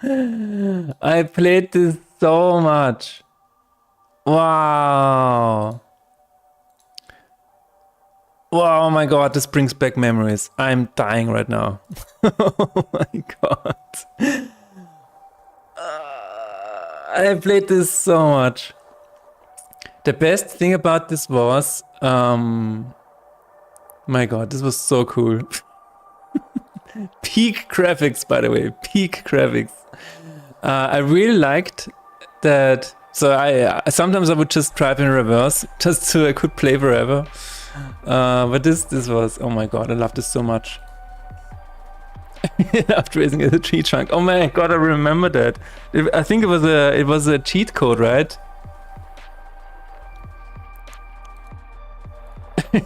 I played this so much. Wow. Wow, oh my god, this brings back memories. I'm dying right now. Oh my god. I played this so much. The best thing about this was, my god, this was so cool. Peak graphics, by the way, peak graphics. I really liked that. So sometimes I would just drive in reverse, just so I could play forever. But this was, oh my god, I love this so much. After raising a tree trunk. Oh my god, I remember that. I think it was a cheat code, right?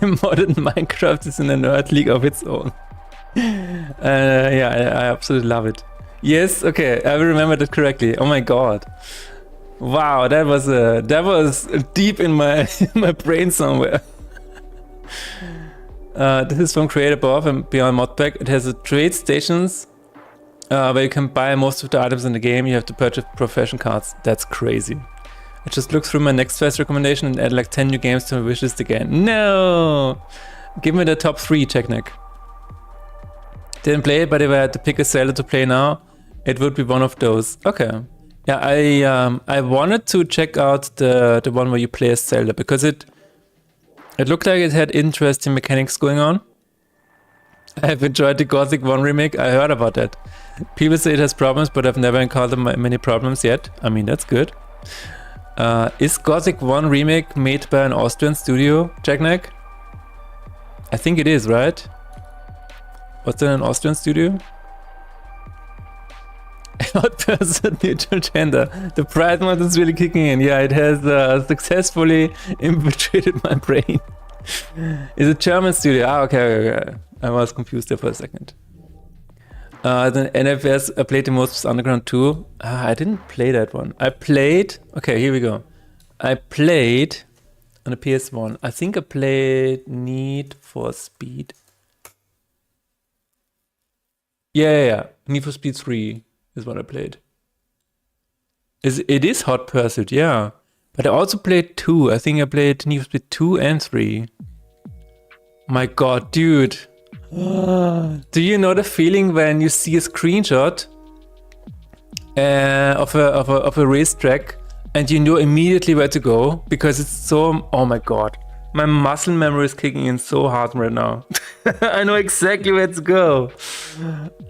Modern Minecraft is in a nerd league of its own. Yeah, I absolutely love it. Yes, okay, I remember that correctly. Oh my god. Wow, that was deep in my my brain somewhere. This is from Create Above and Beyond Modpack. It has a trade stations where you can buy most of the items in the game. You have to purchase profession cards. That's crazy. I just looked through my next fest recommendation and add like 10 new games to my wishlist again. No! Give me the top 3, Technic. Didn't play it, but if I had to pick a Zelda to play now, it would be one of those. Okay. Yeah, I wanted to check out the one where you play as Zelda because it looked like it had interesting mechanics going on. I have enjoyed the Gothic 1 remake. I heard about that. People say it has problems, but I've never encountered many problems yet. I mean, that's good. Is Gothic 1 remake made by an Austrian studio, Jackneck? I think it is, right? Was that an Austrian studio? Hot person, neutral gender. The pride mode is really kicking in. Yeah, it has successfully infiltrated my brain. It's a German studio. Okay. I was confused there for a second. Then NFS, I played the most Underground 2. I didn't play that one. I played... Okay, here we go. I played on the PS1. I think I played Need for Speed. Yeah. Need for Speed 3 is what I played. It is Hot Pursuit, yeah. But I also played 2. I think I played Need for Speed 2 and 3. My god, dude. Do you know the feeling when you see a screenshot of a racetrack, and you know immediately where to go because it's so. Oh my god, my muscle memory is kicking in so hard right now. I know exactly where to go.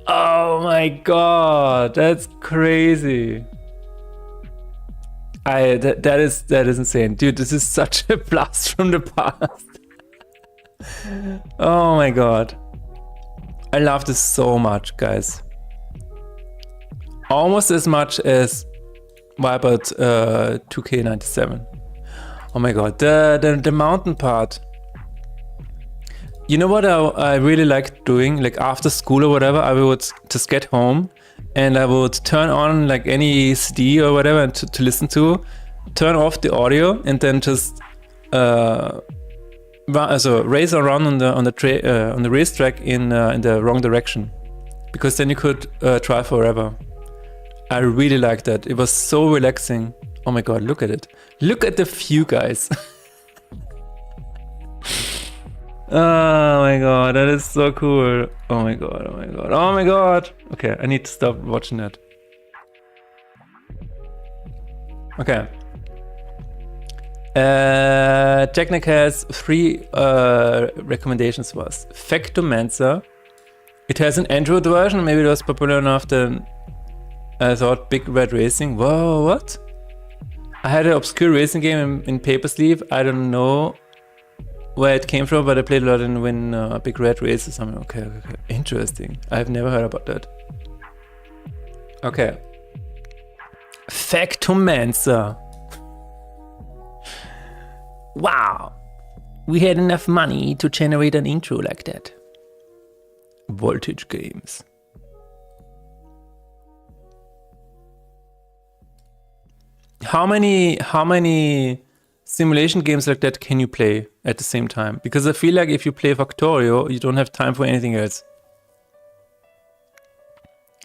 Oh my god, that's crazy. That is insane, dude. This is such a blast from the past. Oh my god, I love this so much, guys. Almost as much as Wipeout 2K97. Oh my god, the mountain part. You know what I really liked doing? Like after school or whatever, I would just get home and I would turn on like any CD or whatever to listen to, turn off the audio, and then just race around on the racetrack in the wrong direction, because then you could drive forever. I really liked that. It was so relaxing. Oh my god, look at it. Look at the view, guys. Oh my god, that is so cool. Oh my god, oh my god, oh my god. Okay, I need to stop watching that. Okay. Technic has 3 recommendations for us. Factomancer. It has an Android version. Maybe it was popular enough that I thought Big Red Racing. Whoa, what? I had an obscure racing game in Paper Sleeve. I don't know where it came from, but I played a lot when Big Red Race or something. Okay. Interesting. I've never heard about that. Okay. Factomancer. Wow. We had enough money to generate an intro like that. Voltage Games. How many simulation games like that can you play at the same time? Because I feel like if you play Factorio, you don't have time for anything else.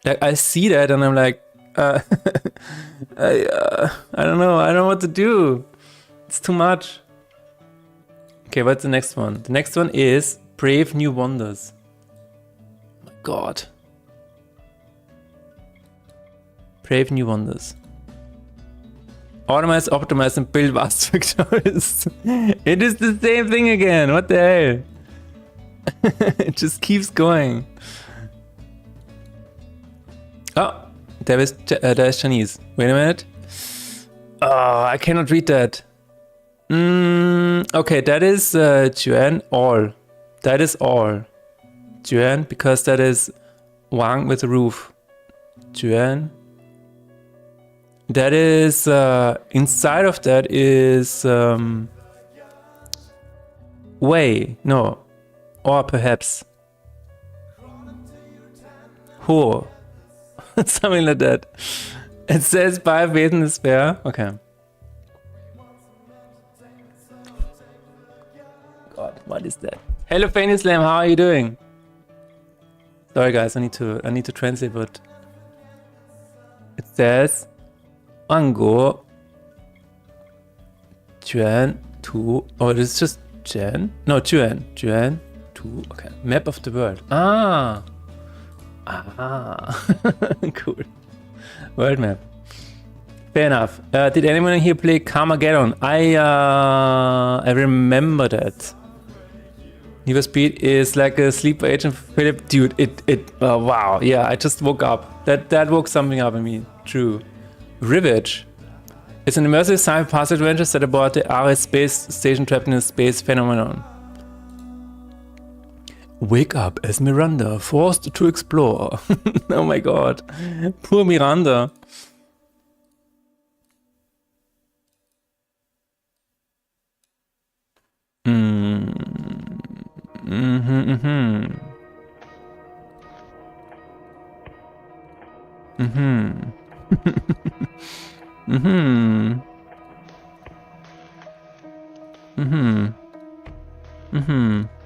Like I see that and I'm like, I don't know. I don't know what to do. It's too much. Okay, what's the next one? The next one is Brave New Wonders. Oh my god. Brave New Wonders. Optimize, optimize, and build vast victories. It is the same thing again. What the hell? It just keeps going. Oh, there is Chinese. Wait a minute. Oh, I cannot read that. Okay, that is Juan all. That is all. Juan, because that is Wang with a roof. Juan. That is, inside of that is, Wei, no, or perhaps, Ho, something like that. It says bei Wesen ist wer, okay. God, what is that? Hello Fanny Slam, how are you doing? Sorry guys, I need to translate what it says. Ango Juan 2. Oh, this is just Jan? No, Juan 2. Okay. Map of the world. Ah. Cool. World map. Fair enough. Did anyone here play Carmageddon? I remember that. Need for Speed is like a sleeper agent, Philip. Dude, wow. Yeah, I just woke up. That woke something up in me. True. Rivage. It's an immersive sci-fi pass adventure set aboard the Ares space station trapped in a space phenomenon. Wake up as Miranda, forced to explore. Oh my god. Poor Miranda.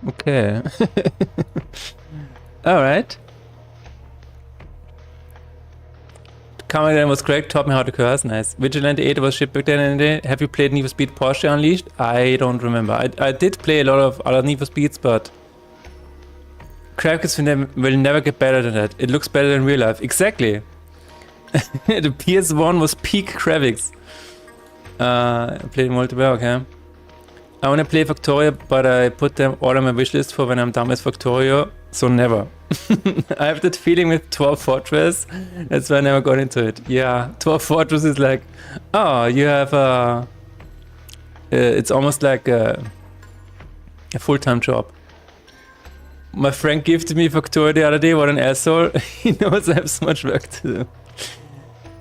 Okay. Alright. Carmageddon was correct, taught me how to curse, nice. Vigilante 8 was shipped back then in the day. Have you played Need for Speed Porsche Unleashed? I don't remember. I did play a lot of other Need for Speeds, but graphics will never get better than that. It looks better than real life. Exactly. The PS1 was peak graphics. I played multiplayer, okay. I want to play Factorio, but I put them all on my wishlist for when I'm done with Factorio, so never. I have that feeling with Dwarf Fortress, that's why I never got into it. Yeah, Dwarf Fortress is like, oh, you have a... it's almost like a full-time job. My friend gifted me Factorio the other day, what an asshole. He knows I have so much work to do.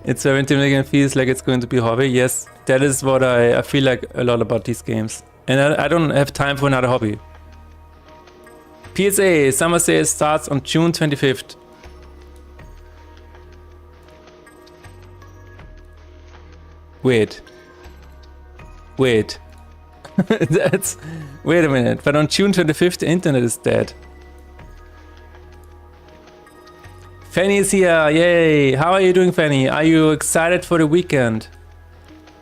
It's very intimidating and feels like it's going to be a hobby. Yes, that is what I feel like a lot about these games. And I don't have time for another hobby. PSA, summer sale starts on June 25th. Wait. Wait. That's... Wait a minute, but on June 25th the internet is dead. Fanny is here, yay! How are you doing, Fanny? Are you excited for the weekend?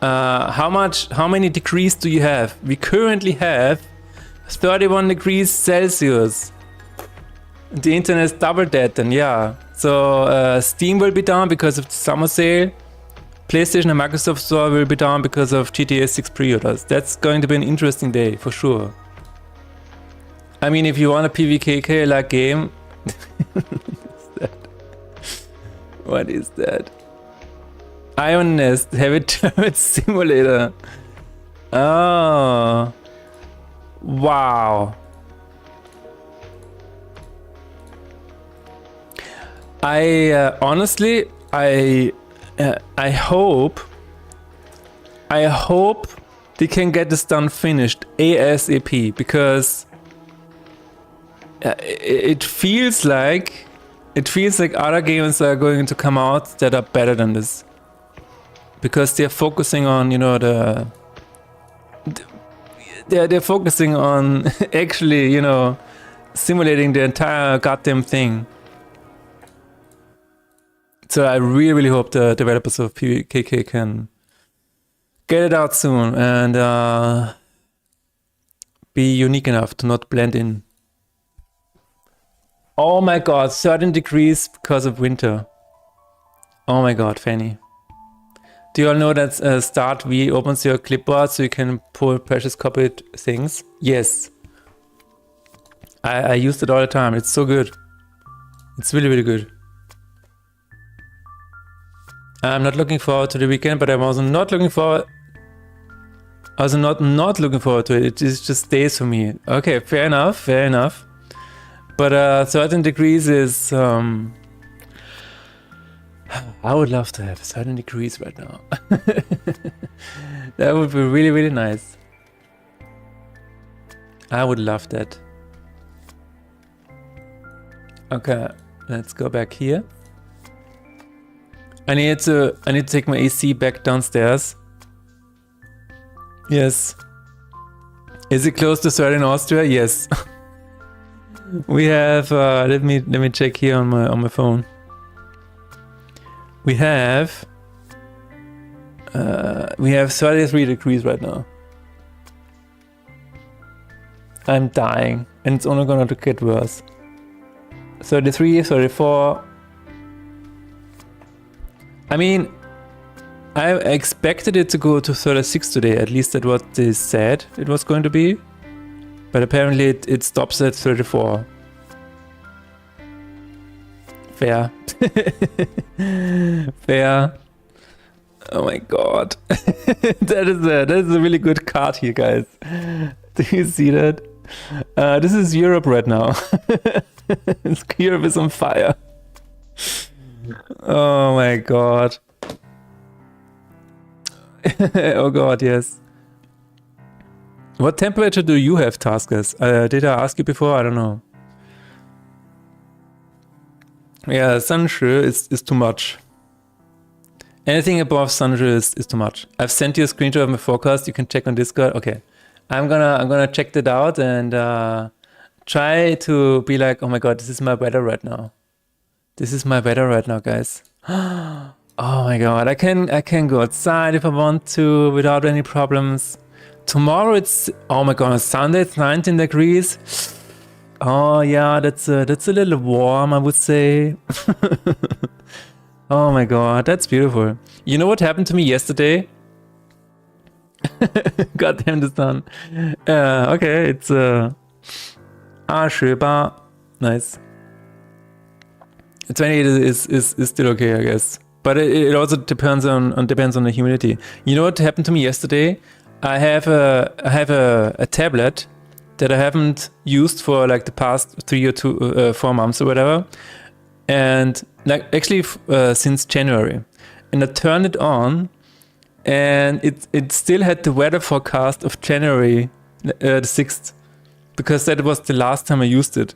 How many degrees do you have? We currently have 31 degrees Celsius. The internet is double that then, yeah. So Steam will be down because of the summer sale. PlayStation and Microsoft Store will be down because of GTA 6 pre-orders. That's going to be an interesting day, for sure. I mean, if you want a PvKK-like game... What is that? Iron Nest, Heavy Turret Simulator. Oh. Wow. Honestly, I hope they can get this done finished ASAP, because it feels like other games are going to come out that are better than this, because they're focusing on, you know, they're focusing on actually, you know, simulating the entire goddamn thing. So I really, really hope the developers of PvKK can get it out soon and be unique enough to not blend in. Oh my god, 13 degrees because of winter. Oh my god, Fanny. Do you all know that Start V opens your clipboard so you can pull precious copied things? Yes. I used it all the time. It's so good. It's really, really good. I'm not looking forward to the weekend, but I'm also not looking forward... not looking forward to it. It just stays for me. Okay, fair enough, fair enough. But 13 degrees is... I would love to have 13 degrees right now. That would be really, really nice. I would love that. Okay, let's go back here. I need to take my AC back downstairs. Yes. Is it close to 30 in Austria? Yes. We have let me check here on my phone. We have 33 degrees right now. I'm dying, and it's only gonna get worse. 33, 34. I mean, I expected it to go to 36 today, at least that's what they said it was going to be. But apparently it stops at 34. Fair. Fair. Oh my god. That is a really good card here, guys. Do you see that? This is Europe right now. Europe is on fire. Oh my god. Oh god, yes. What temperature do you have, Taskers? Did I ask you before? I don't know. Yeah, Sanjö is too much. Anything above Sanjö is too much. I've sent you a screenshot of my forecast. You can check on Discord. Okay, I'm gonna check that out and try to be like, oh my god, this is my weather right now. This is my weather right now, guys. Oh my god, I can go outside if I want to without any problems. Tomorrow it's, oh my god, Sunday it's 19 degrees. Oh yeah, that's a little warm, I would say. Oh my god, that's beautiful. You know what happened to me yesterday? God damn the sun. Okay, it's 28. Nice. 28 is still okay, I guess. But it also depends on the humidity. You know what happened to me yesterday? I have a tablet that I haven't used for like the past 3 or 4 months or whatever, and like actually since January. And I turned it on, and it still had the weather forecast of January the 6th, because that was the last time I used it.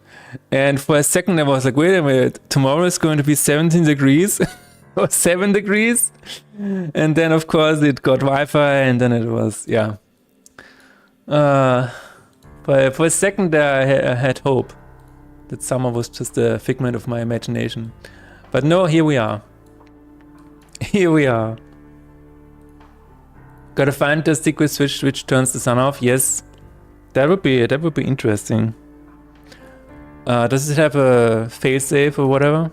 And for a second I was like, wait a minute, tomorrow is going to be 17 degrees or 7 degrees. And then of course it got Wi-Fi, and then it was, yeah. But for a second there I had hope that summer was just a figment of my imagination. But no, here we are. Here we are. Gotta find the secret switch which turns the sun off. Yes, that would be interesting. Does it have a failsafe or whatever?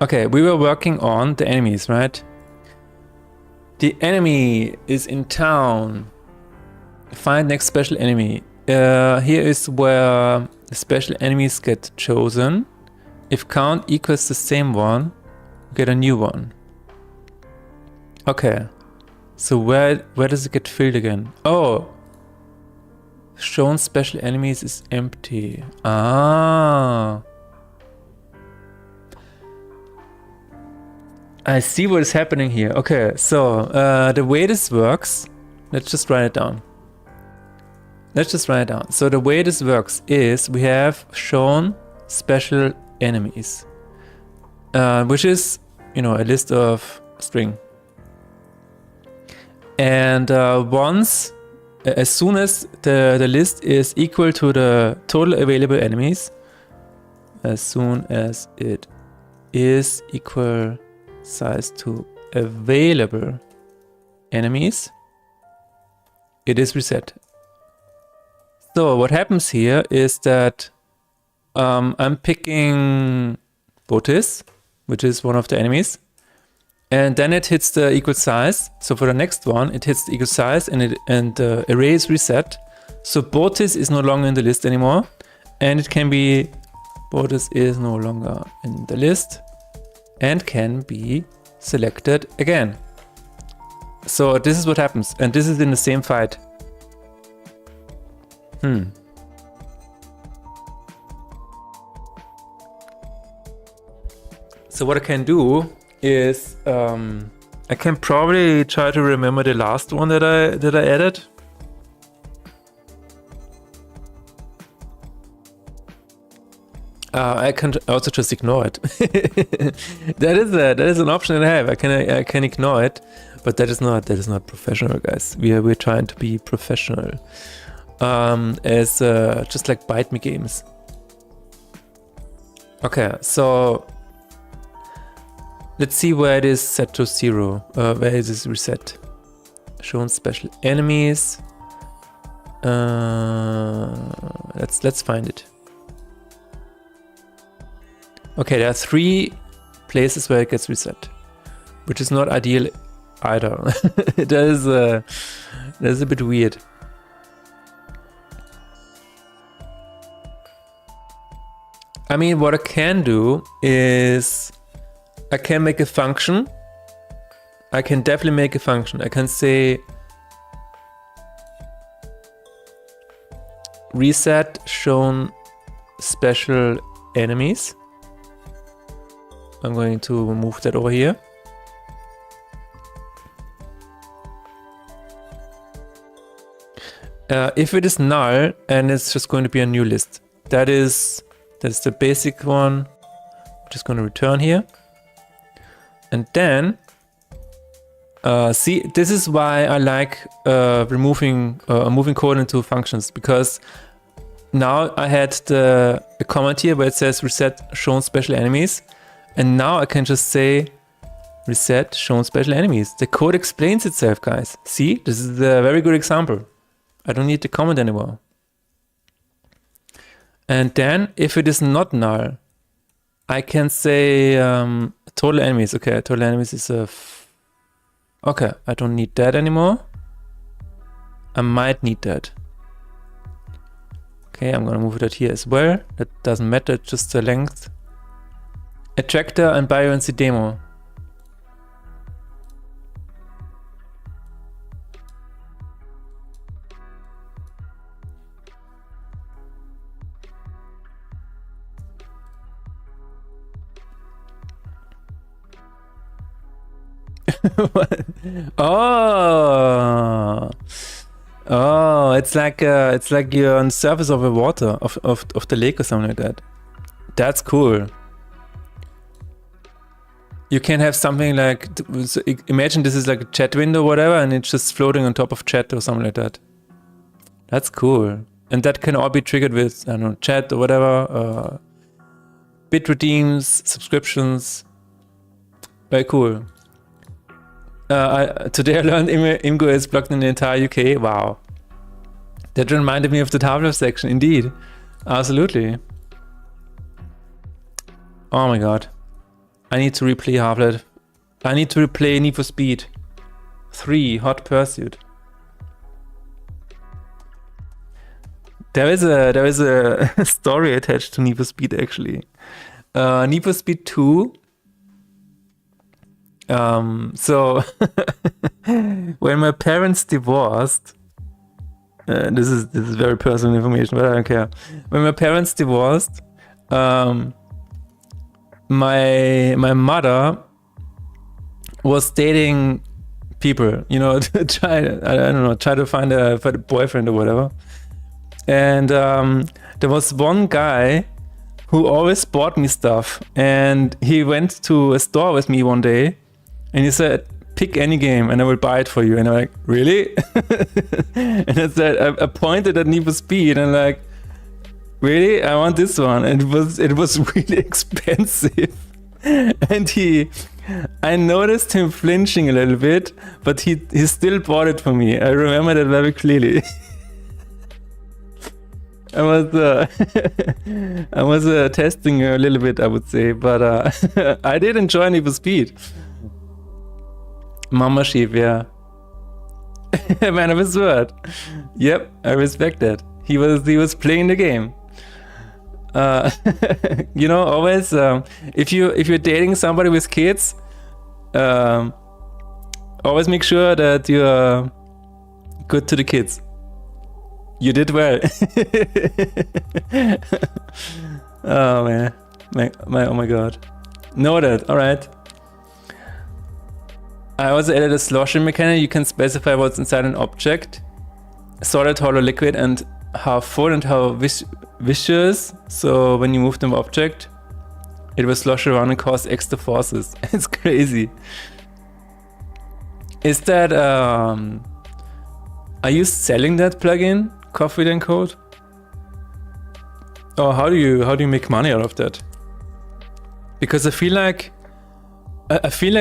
Okay, we were working on the enemies, right? The enemy is in town. Find next special enemy. Here is where the special enemies get chosen. If count equals the same one, get a new one. Okay, so where does it get filled again? Oh, shown special enemies is empty. Ah, I see what is happening here. Okay, so the way this works, let's just write it down. So the way this works is we have shown special enemies, which is, you know, a list of string. And as soon as the list is equal to the total available enemies, as soon as it is equal size to available enemies, it is reset. So what happens here is that I'm picking Botis, which is one of the enemies, and then it hits the equal size. So for the next one, it hits the equal size, and the array is reset. So Botis is no longer in the list anymore, and it can be Botis is no longer in the list and can be selected again. So this is what happens, and this is in the same fight. So what I can do is I can probably try to remember the last one that I added. I can also just ignore it. that is an option that I have. I can ignore it, but that is not professional, guys. We're trying to be professional. As just like Bite Me games. Okay, so let's see where it is set to 0. Where is this reset? Shown special enemies. Let's find it. Okay, there are 3 places where it gets reset, which is not ideal either. That is a bit weird. I mean, what I can do is I can make a function. I can definitely make a function. I can say reset shown special enemies. I'm going to move that over here. If it is null, and it's just going to be a new list. That's the basic one. I'm just going to return here. And then, see, this is why I like moving code into functions, because now I had a comment here where it says reset shown special enemies. And now I can just say reset shown special enemies. The code explains itself, guys. See, this is a very good example. I don't need the comment anymore. And then if it is not null, I can say total enemies. Okay, total enemies is a... Okay, I don't need that anymore. I might need that. Okay, I'm gonna move that here as well. That doesn't matter, just the length. Attractor and Bioency demo. Oh, oh, it's like you're on the surface of the water of the lake or something like that. That's cool. You can have something like, so imagine this is like a chat window or whatever, and it's just floating on top of chat or something like that. That's cool. And that can all be triggered with, I don't know, chat or whatever, bit redeems, subscriptions. Very cool. Today I learned Imgo is blocked in the entire UK. Wow. That reminded me of the Half-Life section, indeed. Absolutely. Oh my god. I need to replay Half-Life. I need to replay Need for Speed 3 Hot Pursuit. There is a story attached to Need for Speed actually. Need for Speed 2. So when my parents divorced, this is very personal information, but I don't care. When my parents divorced, my mother was dating people, you know, to try to find a boyfriend or whatever. And there was one guy who always bought me stuff, and he went to a store with me one day, and he said, "Pick any game, and I will buy it for you." And I'm like, "Really?" And I said, I pointed at Need for Speed, and I'm like, "Really? I want this one." And it was really expensive. And I noticed him flinching a little bit, but he still bought it for me. I remember that very clearly. I was testing a little bit, I would say, but I did enjoy Need for Speed. Mama sheep, yeah. Man of his word. Yep, I respect that. He was playing the game. You know, always if you're dating somebody with kids, always make sure that you're good to the kids. You did well. Oh man, oh my god. Noted. All right. I also added a sloshing mechanic. You can specify what's inside an object, solid, hollow, liquid, and how full and how viscous. So when you move the object, it will slosh around and cause extra forces. It's crazy. Is that are you selling that plugin, Coffee and Code? Or how do you make money out of that? Because I feel like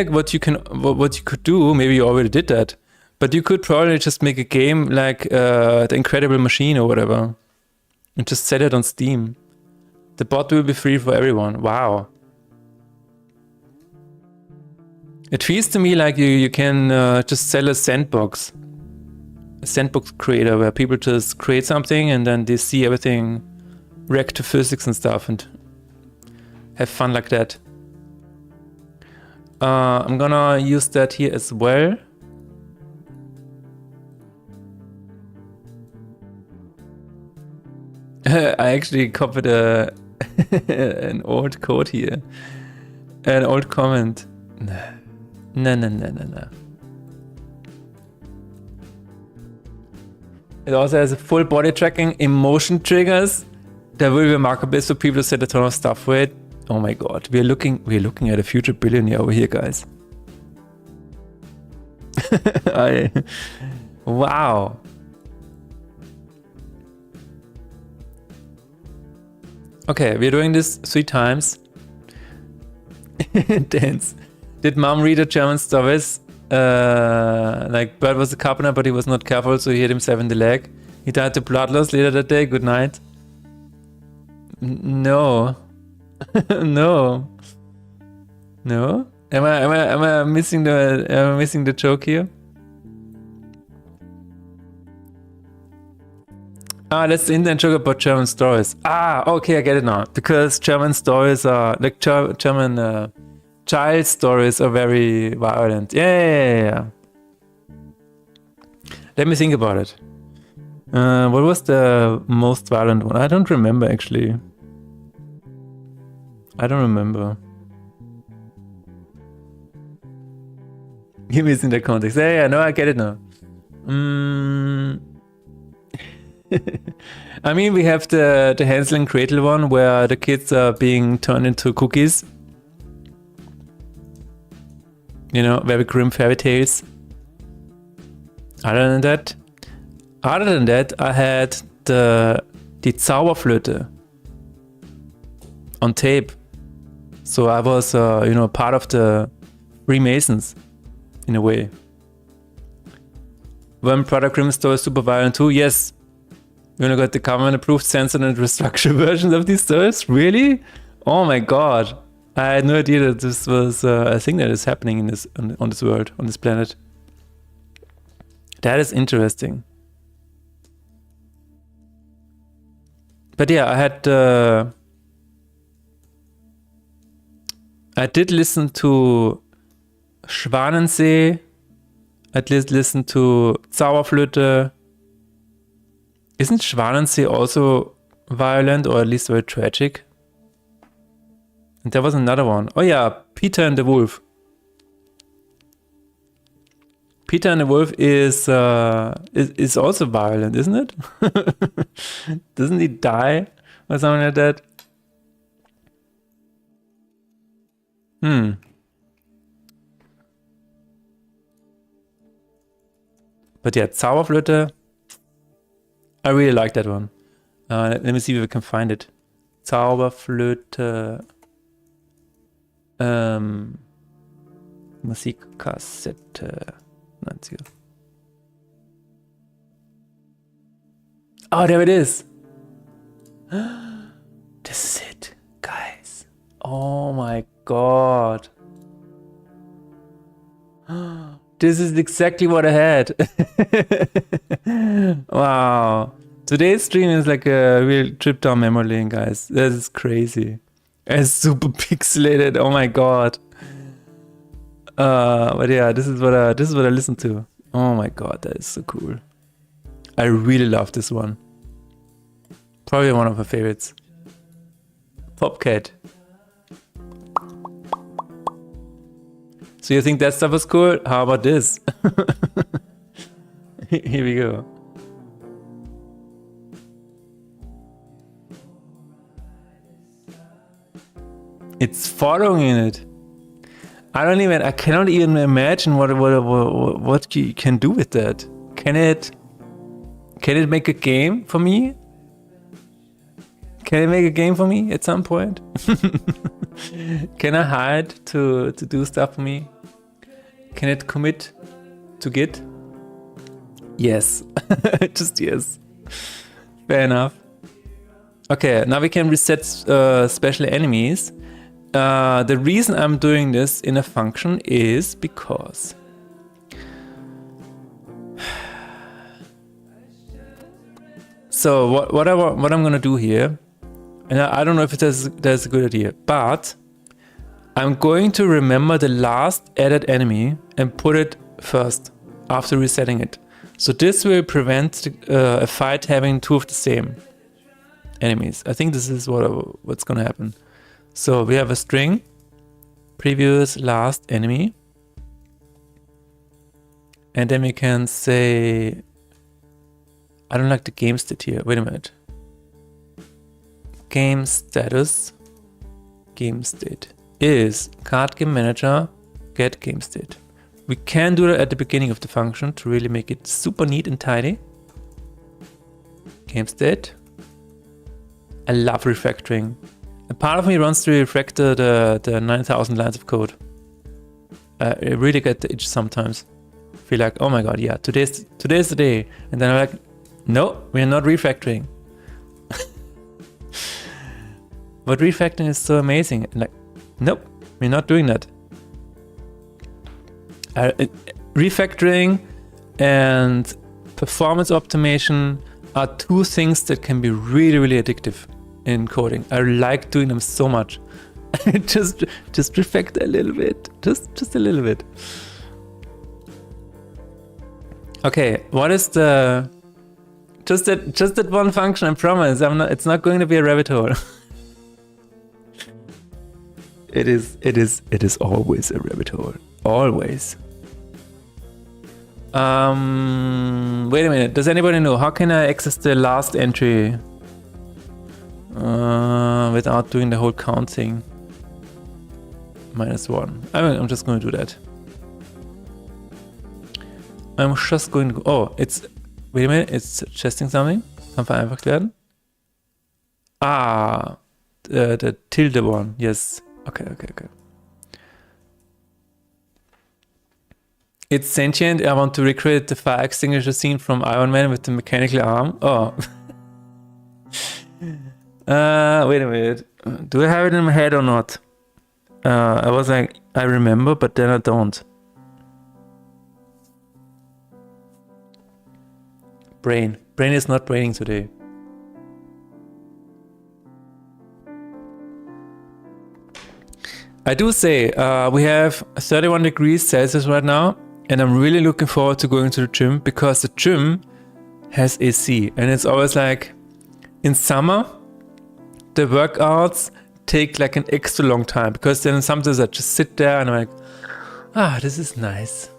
what you could do, maybe you already did that, but you could probably just make a game like The Incredible Machine or whatever, and just set it on Steam. The bot will be free for everyone. Wow. It feels to me like you can just sell a sandbox creator where people just create something and then they see everything react to physics and stuff and have fun like that. I'm gonna use that here as well. I actually copied an old code here. An old comment. No. It also has a full body tracking, emotion triggers. There will be a marketplace for people to set a ton of stuff for it. Oh my god, we're looking at a future billionaire over here, guys. Wow. Okay, we're doing this 3 times. Dance. Did mom read the German stories? Like Bird was a carpenter, but he was not careful, so he hit himself in the leg. He died to blood loss later that day. Good night. No. No. No? Am I missing the joke here? Ah, that's the Indian joke about German stories. Ah, okay, I get it now. Because German stories are like German child stories are very violent. Yeah. Let me think about it. What was the most violent one? I don't remember actually. I don't remember. You're missing the context. Yeah, no, I get it now. I mean, we have the Hansel and Gretel one where the kids are being turned into cookies. You know, very grim fairy tales. Other than that, I had die Zauberflöte on tape. So I was, part of the Freemasons in a way. When Brother Grimm's story is super violent too, yes. You got the government-approved, censored, and restructured versions of these stories? Really? Oh my god! I had no idea that this was a thing that is happening in this on this world, on this planet. That is interesting. But yeah, I did listen to Schwanensee. I did listen to Zauberflöte. Isn't Schwanensee also violent, or at least very tragic? And there was another one. Oh yeah, Peter and the Wolf. Peter and the Wolf is also violent, isn't it? Doesn't he die or something like that? But yeah, Zauberflöte. I really like that one. Let me see if we can find it. Zauberflöte. Musikkassette. 90er. Oh, there it is. This is it, guys. Oh my god. This is exactly what I had. Wow. Today's stream is like a real trip down memory lane, guys. That is crazy. It's super pixelated. Oh my god. But yeah, this is what I listen to. Oh my god, that is so cool. I really love this one. Probably one of my favorites. Popcat. So you think that stuff was cool? How about this? Here we go. It's following it. I cannot even imagine what you can do with that. Can it make a game for me? Can it make a game for me at some point? Can I hide to do stuff for me? Can it commit to Git? Yes. Just yes. Fair enough. Okay, now we can reset special enemies. The reason I'm doing this in a function is because so what I'm gonna do here, and I don't know if that's a good idea, but I'm going to remember the last added enemy and put it first after resetting it. So this will prevent a fight having two of the same enemies. I think this is what's gonna happen. So we have a string, previous last enemy, and then we can say, I don't like the game state here. Wait a minute. Game status, game state is card game manager get game state. We can do that at the beginning of the function to really make it super neat and tidy. Game state. I love refactoring. A part of me wants to refactor the 9,000 lines of code. I really get the itch sometimes. Feel like, oh my god, yeah, today's the day. And then I'm like, no, we're not refactoring. But refactoring is so amazing. And like, nope, we're not doing that. Refactoring and performance optimization are two things that can be really, really addictive in coding. I like doing them so much. just refactor a little bit, just a little bit. Okay, what is the just that one function? I promise. It's not going to be a rabbit hole. It is always a rabbit hole. Always. Wait a minute. Does anybody know how can I access the last entry without doing the whole count thing? -1. I'm just going to do that. I'm just going to. Oh, it's. Wait a minute. It's suggesting something. Kann vereinfacht werden. Ah, the tilde one. Yes. Okay. It's sentient. I want to recreate the fire extinguisher scene from Iron Man with the mechanical arm. Oh. Wait a minute. Do I have it in my head or not? I was like, I remember, but then I don't. Brain is not braining today. I do say we have 31 degrees Celsius right now, and I'm really looking forward to going to the gym because the gym has AC, and it's always like in summer the workouts take like an extra long time because then sometimes I just sit there and I'm like, this is nice.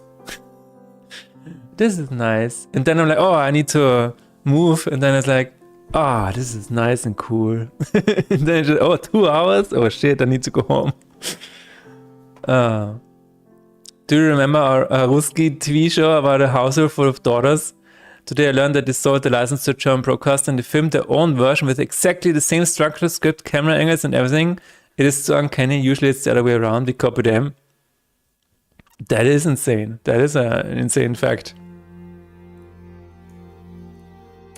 This is nice. And then I'm like, I need to move. And then it's like, this is nice and cool. And then it's just, 2 hours? Oh shit, I need to go home. Do you remember our Ruski TV show about a household full of daughters? Today I learned that they sold the license to a German broadcaster and they filmed their own version with exactly the same structure, script, camera angles and everything. It is so uncanny. Usually it's the other way around. We copy them. That is insane. That is an insane fact.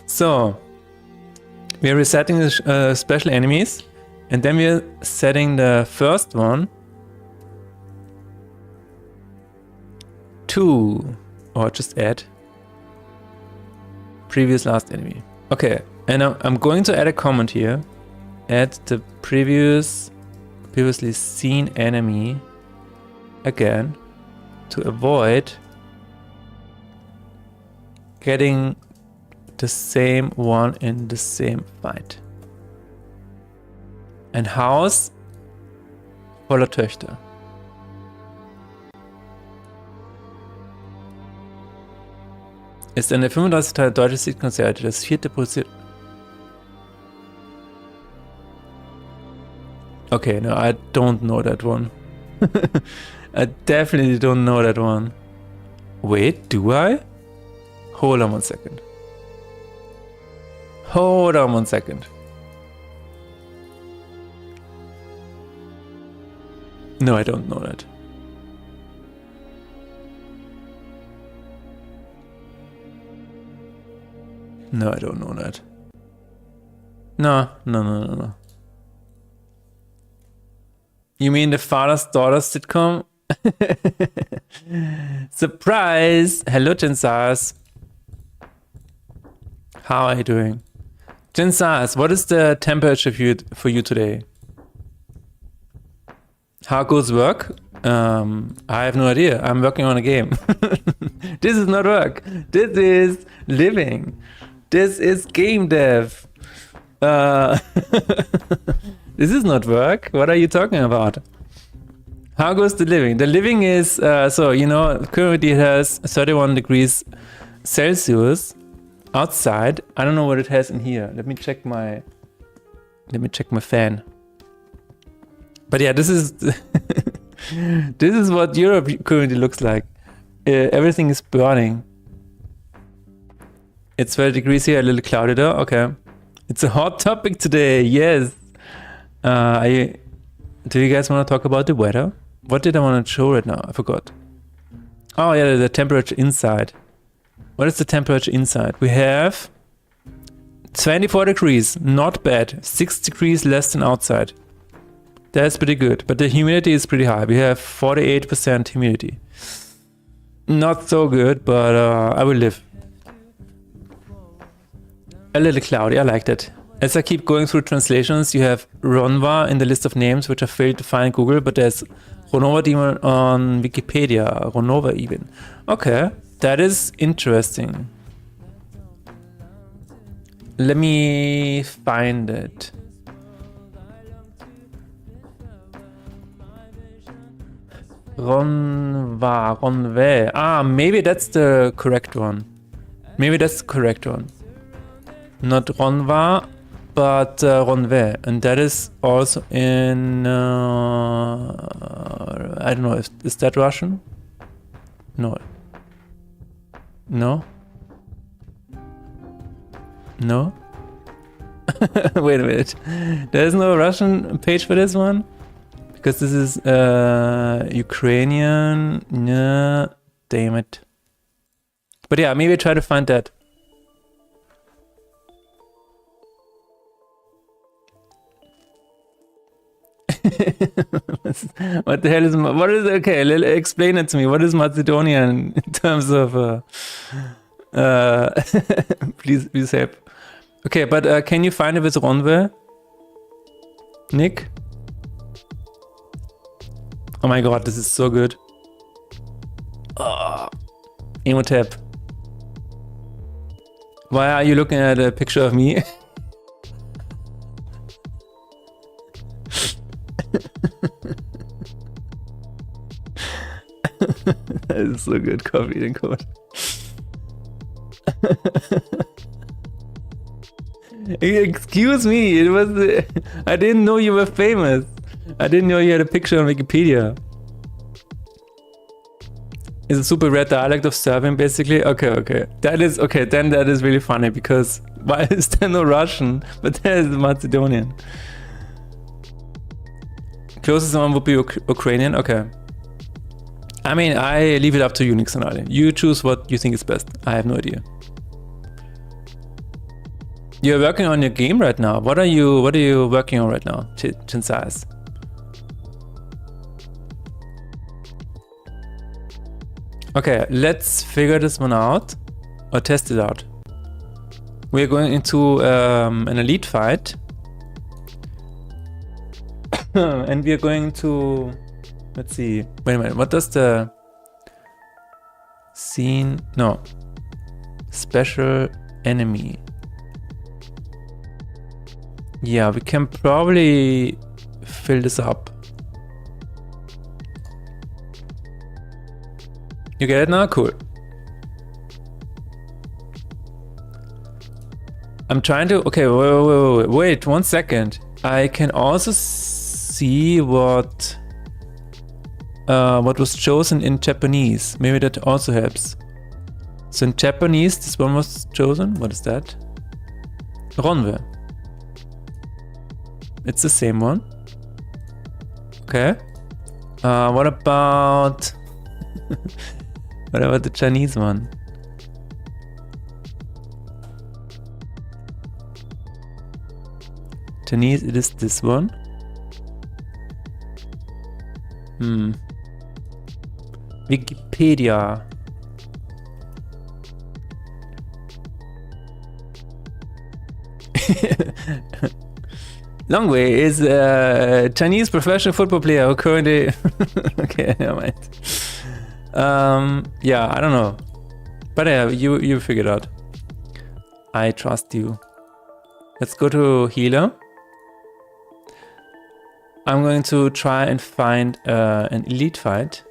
So, we are resetting the special enemies, and then we are setting the first one to, or just add previous last enemy. Okay, and I'm going to add a comment here. Add the previously seen enemy again to avoid getting the same one in the same fight. Ein Haus voller Töchter. Ist eine 35 Teil deutsche Sitcom-Serie, das 4. produziert. Okay, no, I don't know that one. I definitely don't know that one. Wait, do I? Hold on one second. Hold on one second. No, I don't know that. No, I don't know that. No. You mean the father's daughter sitcom? Surprise! Hello, Jensars. How are you doing? Jensars, what is the temperature for you today? How goes work? I have no idea. I'm working on a game. This is not work. This is living. This is game dev. This is not work. What are you talking about? How goes the living? The living is, so, you know, currently it has 31 degrees Celsius outside. I don't know what it has in here. Let me check my fan. But yeah, this is this is what Europe currently looks like. Everything is burning. It's 12 degrees here, a little cloudy though. Okay. It's a hot topic today, yes. Do you guys want to talk about the weather? What did I want to show right now? I forgot. Oh yeah, the temperature inside. What is the temperature inside? We have 24 degrees, not bad. 6 degrees less than outside. That's pretty good, but the humidity is pretty high. We have 48% humidity. Not so good, but I will live. A little cloudy, I like that. As I keep going through translations, you have Ronva in the list of names, which I failed to find in Google, but there's Ronova Demon on Wikipedia. Ronova even. Okay, that is interesting. Let me find it. Ronve. Ah, maybe that's the correct one. Maybe that's the correct one. Not Ronva, but Ronve. And that is also in... I don't know, is that Russian? No. No? No? Wait a minute. There's no Russian page for this one? Because this is Ukrainian. Yeah, damn it. But yeah, maybe try to find that. What the hell is... What is... Okay, explain it to me. What is Macedonian in terms of... please help. Okay, but can you find it with Ronve? Nick? Oh my god, this is so good. Oh, Emotep. Why are you looking at a picture of me? That is so good, coffee and code. Excuse me, it was... I didn't know you were famous. I didn't know you had a picture on Wikipedia. It's a super rare dialect of Serbian, basically. Okay. That is... Okay, then that is really funny, because why is there no Russian? But there is Macedonian. Closest one would be Ukrainian. Okay. I mean, I leave it up to you, Nixonali. You choose what you think is best. I have no idea. You're working on your game right now. What are you working on right now, Chinsais? Okay, let's figure this one out or test it out. We're going into an elite fight. And we are going to... Let's see. Wait a minute. What does the scene... No. Special enemy. Yeah, we can probably fill this up. You get it now? Cool. I'm trying to... Okay, wait 1 second. I can also see what was chosen in Japanese. Maybe that also helps. So in Japanese, this one was chosen. What is that? Ronve. It's the same one. Okay. What about... what about the Chinese one? Chinese, it is this one. Wikipedia. Longway is a Chinese professional football player who currently... Okay, never mind. Yeah, I don't know. But yeah, you figured out. I trust you. Let's go to healer. I'm going to try and find an elite fight.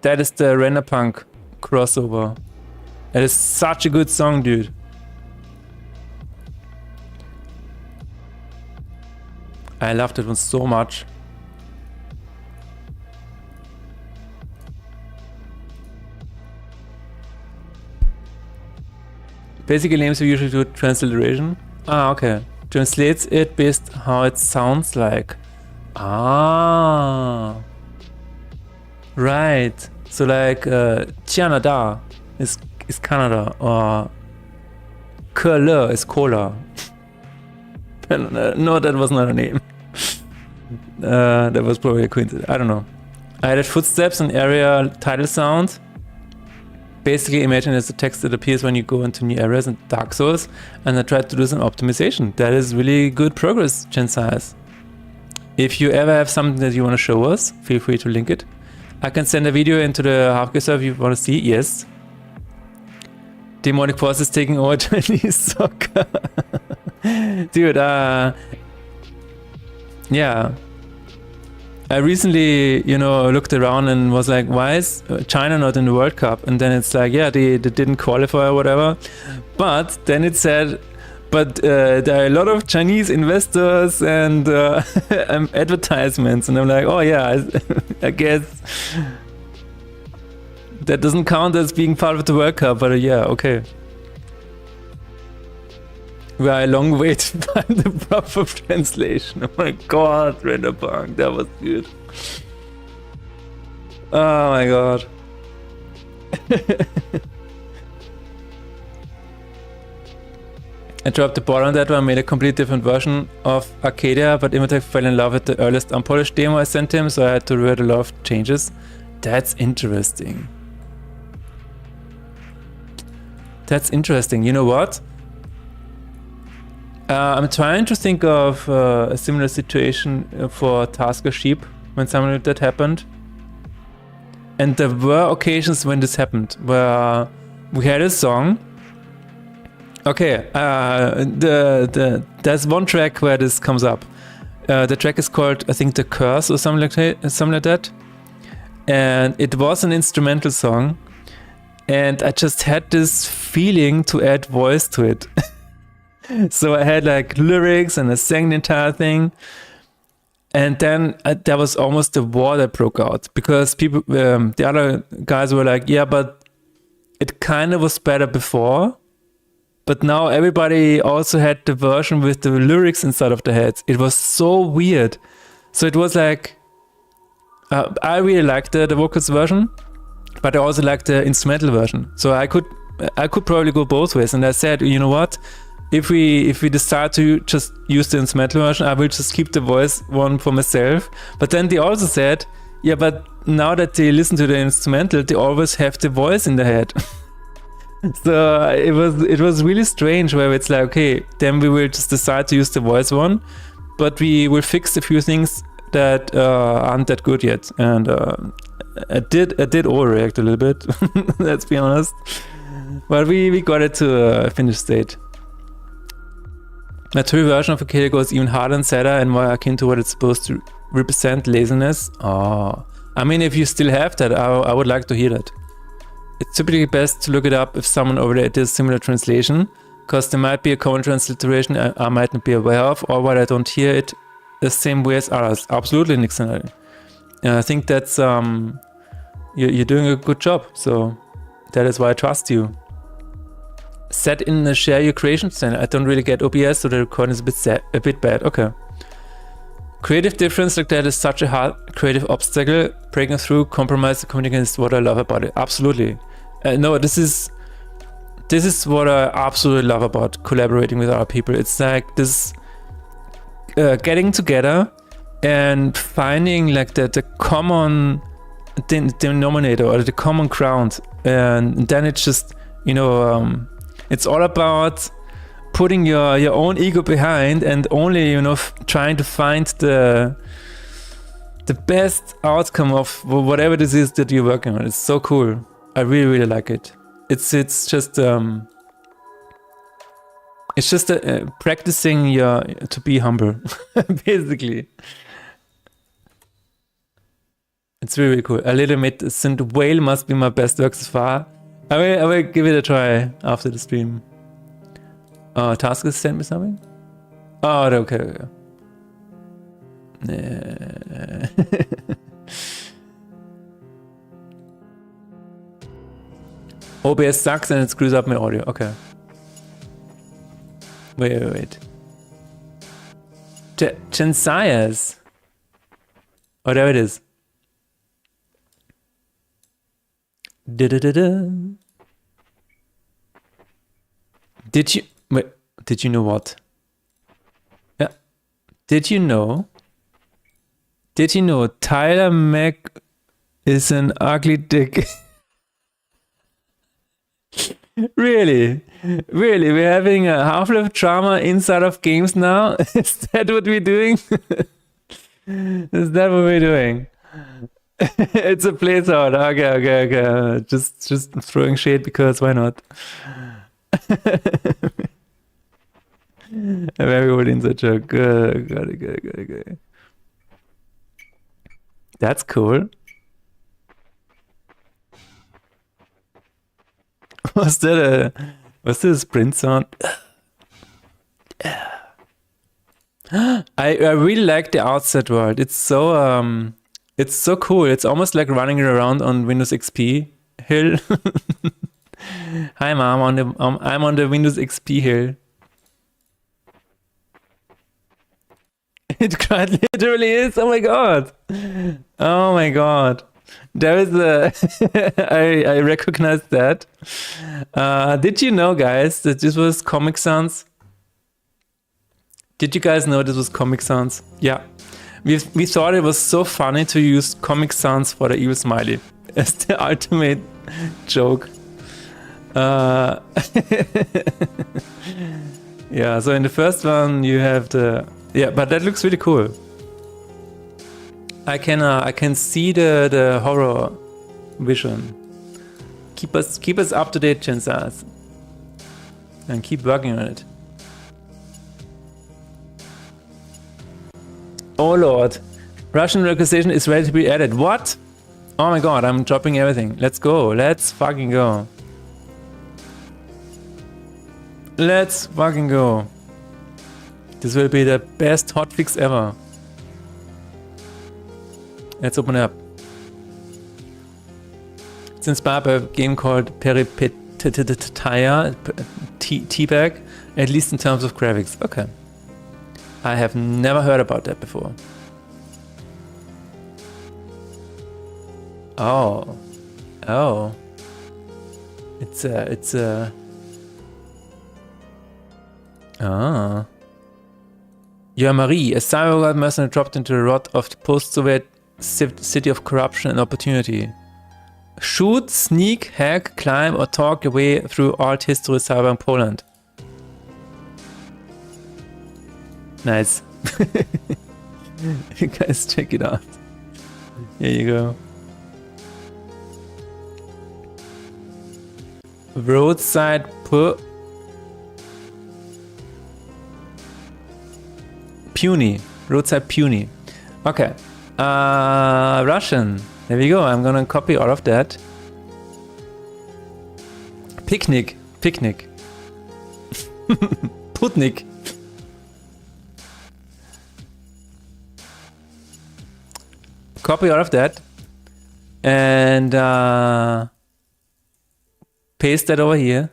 That is the Renderpunk crossover. That is such a good song, dude. I loved it one so much. Basic names we usually do transliteration. Ah, okay. Translates it based how it sounds like. Ah. Right. So like Canada is Canada, or Curler is cola. No, that was not a name. That was probably a coincidence. I don't know. I added footsteps and area title sound. Basically, imagine it's the text that appears when you go into new areas in Dark Souls, and I tried to do some optimization. That is really good progress, Gensias. If you ever have something that you want to show us, feel free to link it. I can send a video into the Halfgame server if you want to see. Yes. Demonic forces taking over Chinese soccer. Dude, yeah. I recently, looked around and was like, why is China not in the World Cup? And then it's like, yeah, they didn't qualify or whatever. But then it said, but there are a lot of Chinese investors and advertisements. And I'm like, oh yeah, I guess that doesn't count as being part of the World Cup. But yeah, okay. We are a long way to find the proper translation. Oh my god, Renderpunk, that was good. Oh my god. I dropped the ball on that one, made a completely different version of Arcadia, but Imatech fell in love with the earliest unpolished demo I sent him, so I had to rewrite a lot of changes. That's interesting. That's interesting. You know what? I'm trying to think of a similar situation for Tasker Sheep when something like that happened. And there were occasions when this happened, where we had a song. Okay, there's one track where this comes up. The track is called, I think, The Curse or something like that. And it was an instrumental song. And I just had this feeling to add voice to it. So I had like lyrics and I sang the entire thing. And then there was almost a war that broke out because people, the other guys were like, yeah, but it kind of was better before. But now everybody also had the version with the lyrics inside of their heads. It was so weird. So it was like, I really liked the vocals version, but I also liked the instrumental version. So I could probably go both ways. And I said, you know what? If we decide to just use the instrumental version, I will just keep the voice one for myself. But then they also said, yeah, but now that they listen to the instrumental, they always have the voice in their head. So it was really strange where it's like, okay, then we will just decide to use the voice one, but we will fix a few things that aren't that good yet. And I did overreact a little bit, let's be honest. But we got it to a finished state. The true version of Arcadia goes even harder and sadder and more akin to what it's supposed to represent, laziness. Oh, I mean, if you still have that, I would like to hear that. It's typically best to look it up if someone over there did similar translation, because there might be a common transliteration I might not be aware of, or why I don't hear it the same way as others. Absolutely, Nixon. I think that's you're doing a good job, so that is why I trust you. Set in the share your creation channel. I don't really get OBS, so the recording is a bit bad. Okay. Creative difference like that is such a hard creative obstacle. Breaking through, compromise, communicating is what I love about it. Absolutely. No, this is what I absolutely love about collaborating with other people. It's like this getting together and finding like the common denominator or the common ground, and then it's just it's all about putting your own ego behind and only trying to find the best outcome of whatever this is that you're working on. It's so cool. I really, really like it. It's just practicing to be humble, basically. It's really, really cool. A little bit Synth Whale must be my best work so far. I will give it a try after the stream. Task is sent me something? Oh, okay. OBS sucks and it screws up my audio. Okay. Wait. Gensias. Oh, there it is. Da-da-da-da. Did you know what? Yeah. Did you know Tyler Mack is an ugly dick? Really? Really? We're having a Half-Life drama inside of games now? Is that what we're doing? Is that what we're doing? It's a placeholder. Okay. Just throwing shade because why not? A very old inside joke. Got it. That's cool. Was that a sprint sound? I really like the outside world. It's so cool. It's almost like running around on Windows XP hill. Hi mom, I'm on the Windows XP hill. It quite literally is. Oh my god. Oh my god. There is a I recognized that. Did you know, guys, that this was Comic Sans? Did you guys know this was Comic Sans? Yeah. We thought it was so funny to use Comic Sans for the evil smiley as the ultimate joke. Yeah, so in the first one you have the... Yeah, but that looks really cool. I can see the horror vision. Keep us up to date, Chensas. And keep working on it. Oh lord. Russian localization is ready to be added. What? Oh my god, I'm dropping everything. Let's go. Let's fucking go. Let's fucking go. This will be the best hotfix ever. Let's open it up. It's inspired by a game called Peripeteia, Teabag, at least in terms of graphics. Okay. I have never heard about that before. Oh. Oh. It's a... Ah. You are Marie, a cybergirl mercenary dropped into the rot of the post-Soviet city of corruption and opportunity. Shoot, sneak, hack, climb, or talk your way through art history cyberpunk Poland. Nice. You guys check it out. Here you go. Roadside Puny. Roadside Puny. Okay. Russian. There we go. I'm gonna copy all of that. Picnic. Picnic. Putnik. Copy all of that. And paste that over here.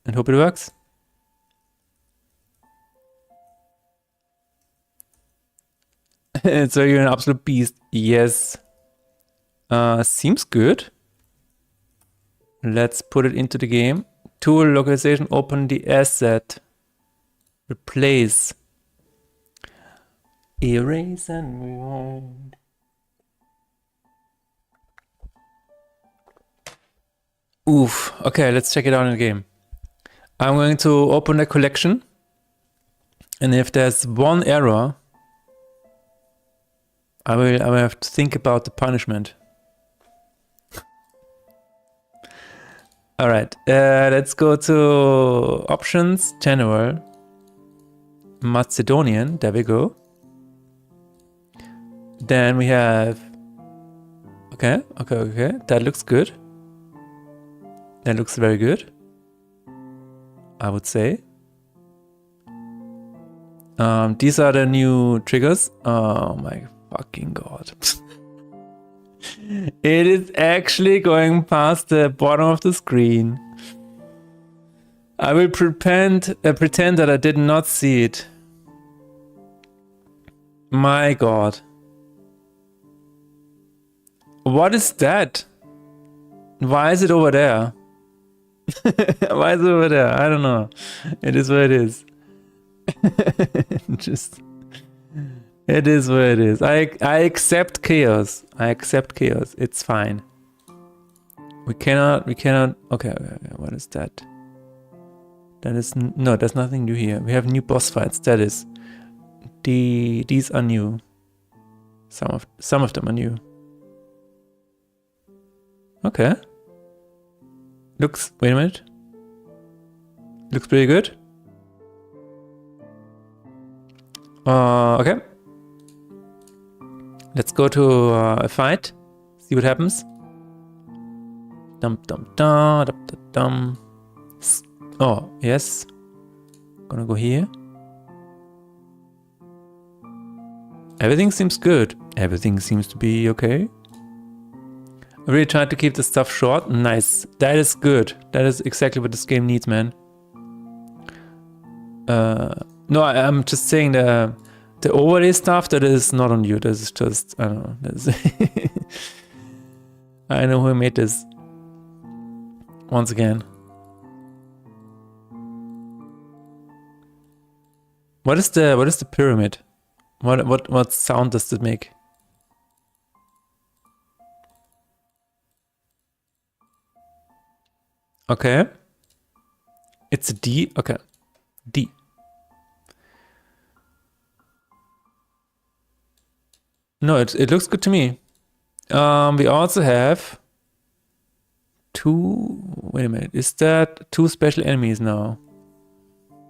And hope it works. So you're an absolute beast. Yes. Seems good. Let's put it into the game. Tool, localization, open the asset. Replace. Erase and rewind. Oof. Okay, let's check it out in the game. I'm going to open the collection. And if there's one error, I will have to think about the punishment. All right, let's go to options, general, Macedonian. There we go. Then we have. Okay. That looks good. That looks very good, I would say. These are the new triggers. Oh my fucking god. It is actually going past the bottom of the screen. I will pretend that I did not see it. My god. What is that? Why is it over there? Why is it over there? I don't know. It is what it is. Just... It is what it is. I accept chaos. I accept chaos. It's fine. We cannot... Okay, what is that? That is... No, there's nothing new here. We have new boss fights. That is... These are new. Some of them are new. Okay. Looks... Wait a minute. Looks pretty good. Okay. Let's go to a fight. See what happens. Dum dum dum dum dum dum. Oh, yes. Gonna go here. Everything seems good. Everything seems to be okay. I really tried to keep the stuff short. Nice. That is good. That is exactly what this game needs, man. No, I'm just saying the overlay stuff, that is not on you. That is just, I don't know. That is I know who made this. Once again. What is the pyramid? What sound does it make? Okay. It's a D. Okay. D. No, it looks good to me. We also have two... Wait a minute. Is that two special enemies now?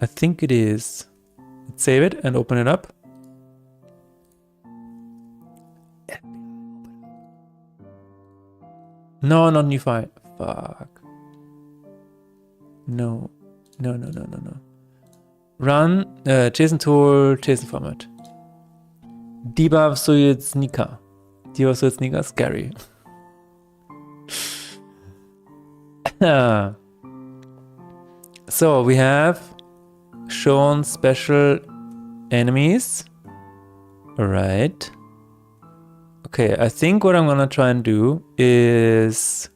I think it is. Let's save it and open it up. No, not new file. Fuck. No. No. Run, JSON tool, JSON format. Debuff Soyeznika. Debuff Soyeznika, scary. So we have shown special enemies. Alright. Okay, I think what I'm gonna try and do is...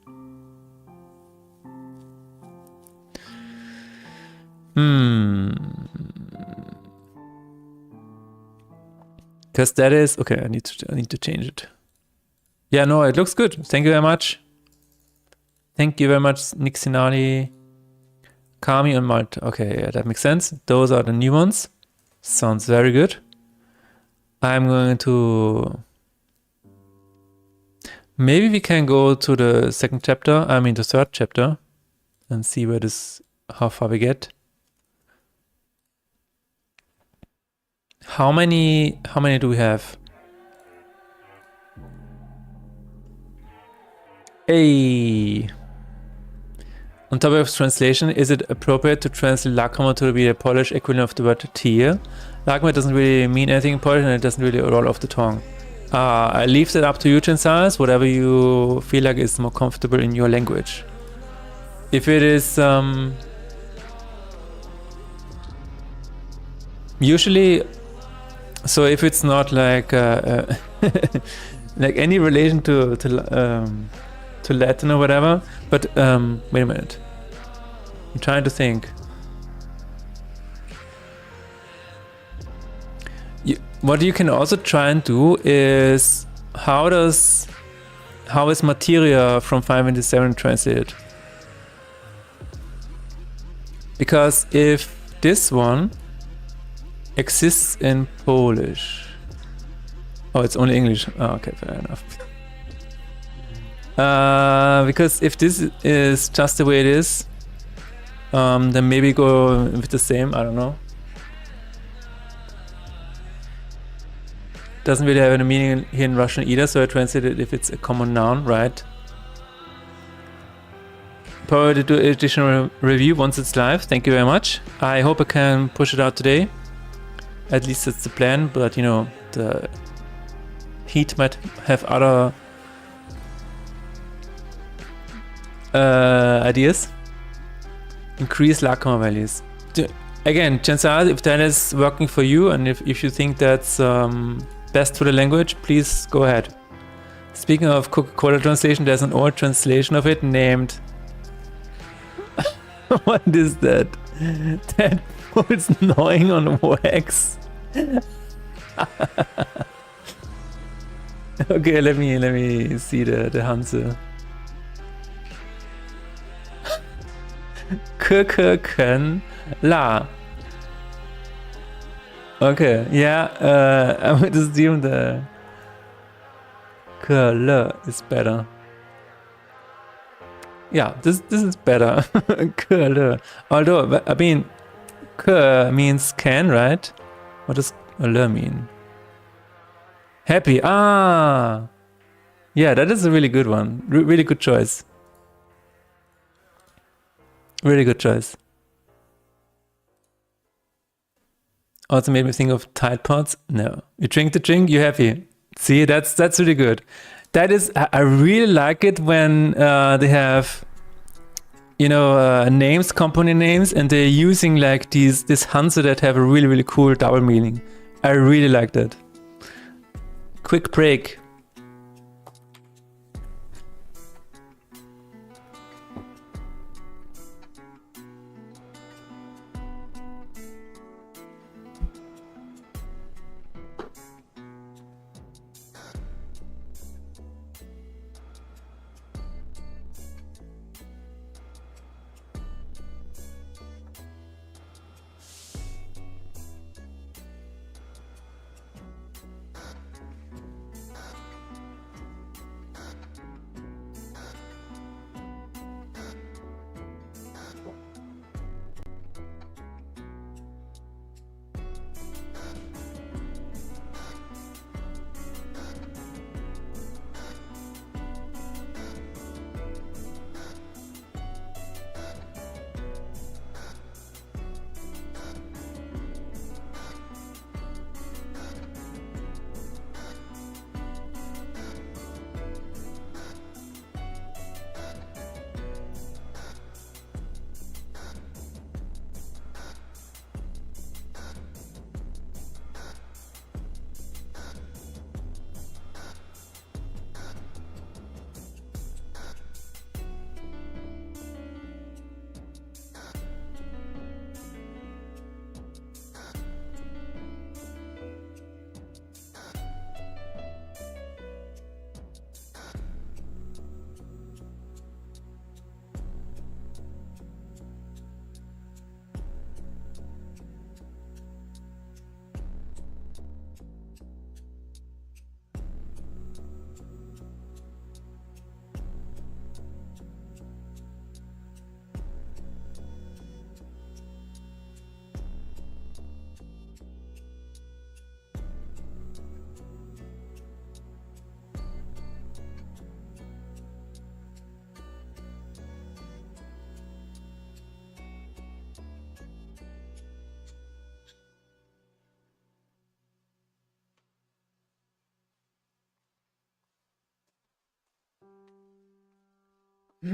Because that is... Okay, I need to change it. Yeah, no, it looks good. Thank you very much. Thank you very much, Nixinali, Kami and Malta. Okay, yeah, that makes sense. Those are the new ones. Sounds very good. I'm going to... Maybe we can go to the second chapter, I mean the third chapter, and see where this, how far we get. How many do we have? Hey. On top of translation, is it appropriate to translate Lacrima to be the Polish equivalent of the word tear? Lacrima doesn't really mean anything in Polish and it doesn't really roll off the tongue. I leave that up to you, Chensals, whatever you feel like is more comfortable in your language. If it is... usually... So if it's not like... like any relation to Latin or whatever, but wait a minute. I'm trying to think. What you can also try and do is how is materia from 527 translated? Because if this one exists in Polish, oh, it's only English. Oh, okay, fair enough. Because if this is just the way it is, then maybe go with the same. I don't know. Doesn't really have any meaning here in Russian either, so I translated if it's a common noun, right? Probably do additional review once it's live. Thank you very much. I hope I can push it out today. At least that's the plan, but you know, the heat might have other ideas. Increase Lacrima values. Again, chances are, if that is working for you and if you think that's best for the language, please go ahead. Speaking of Coca-Cola translation, there's an old translation of it named... What is that? Tadpoles gnawing on wax. Okay, let me see the Hanse. Köken La. Okay, yeah, I would assume the Köle is better. Yeah, this is better. Köle. Although, I mean, Kö means can, right? What does Le mean? Happy. Ah! Yeah, that is a really good one. Really good choice. Really good choice. Also made me think of Tide Pods. No. You drink the drink, you're happy. See, that's really good. That is, I really like it when they have, you know, names, company names, and they're using like this Hanse that have a really cool double meaning. I really like that. Quick break.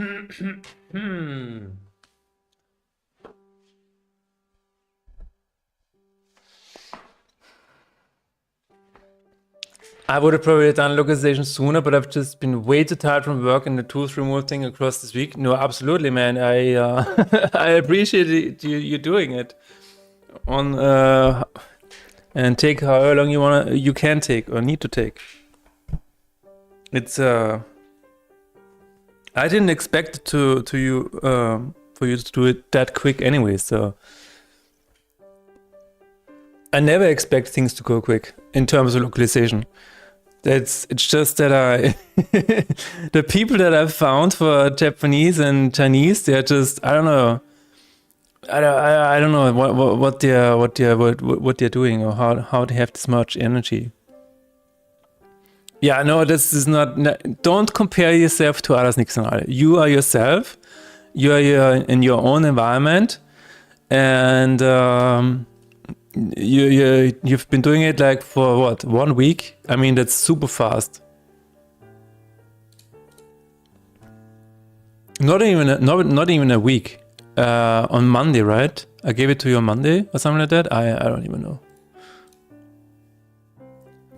I would have probably done localization sooner, but I've just been way too tired from work and the tooth removal thing across this week. No, absolutely, man. I I appreciate you doing it on and take however long you can take or need to take. It's I didn't expect it to you for you to do it that quick anyway. So I never expect things to go quick in terms of localization. It's just that the people that I've found for Japanese and Chinese, they're just, I don't know. I don't know what they're doing or how they have this much energy. Yeah, no, this is not. Don't compare yourself to others, Nixon. You are yourself. You are in your own environment, and you've been doing it like for what, 1 week? I mean, that's super fast. Not even a week. On Monday, right? I gave it to you on Monday or something like that. I don't even know.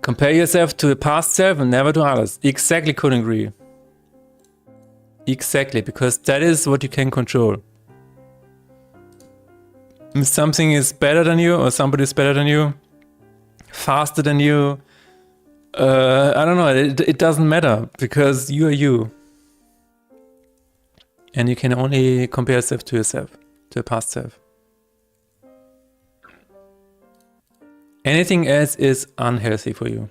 Compare yourself to the past self and never to others. Exactly, couldn't agree. Exactly, because that is what you can control. If something is better than you, or somebody is better than you, faster than you, I don't know, it doesn't matter, because you are you. And you can only compare yourself, to a past self. Anything else is unhealthy for you.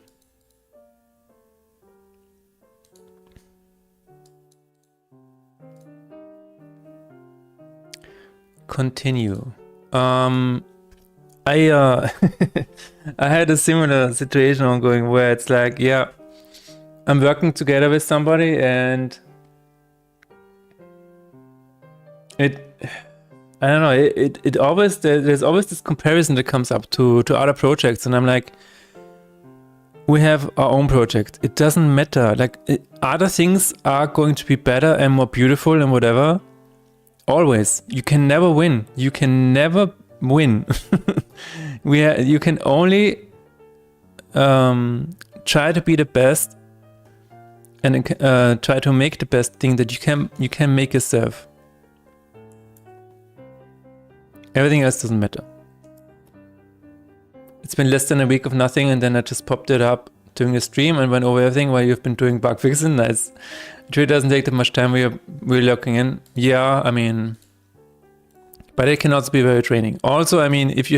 Continue. I I had a similar situation ongoing where it's like, yeah, I'm working together with somebody and I don't know, it always, there's always this comparison that comes up to other projects, and I'm like, we have our own project. It doesn't matter. Like, other things are going to be better and more beautiful and whatever. Always. You can never win. You can never win. You can only try to be the best and try to make the best thing that you can make yourself. Everything else doesn't matter. It's been less than a week of nothing, and then I just popped it up doing a stream and went over everything while you've been doing bug fixing. Nice. It really doesn't take that much time when you're really looking in. Yeah, I mean, but it can also be very draining. Also, I mean, if you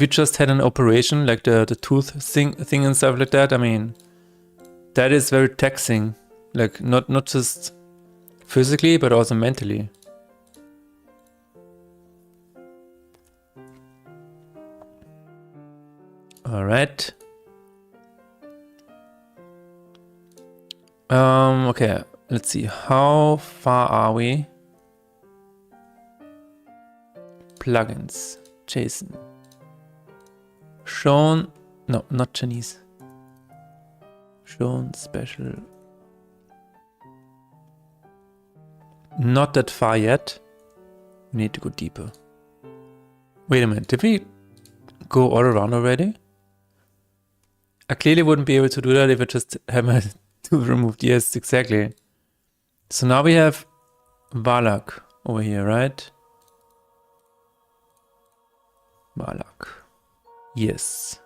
just had an operation, like the tooth thing and stuff like that, I mean, that is very taxing. Like, not just physically, but also mentally. All right. Okay, let's see. How far are we? Plugins. Jason. Shown. No, not Chinese. Shown special. Not that far yet. We need to go deeper. Wait a minute. Did we go all around already? I clearly wouldn't be able to do that if I just had my tooth removed. Yes, exactly. So now we have Valak over here, right? Valak. Yes.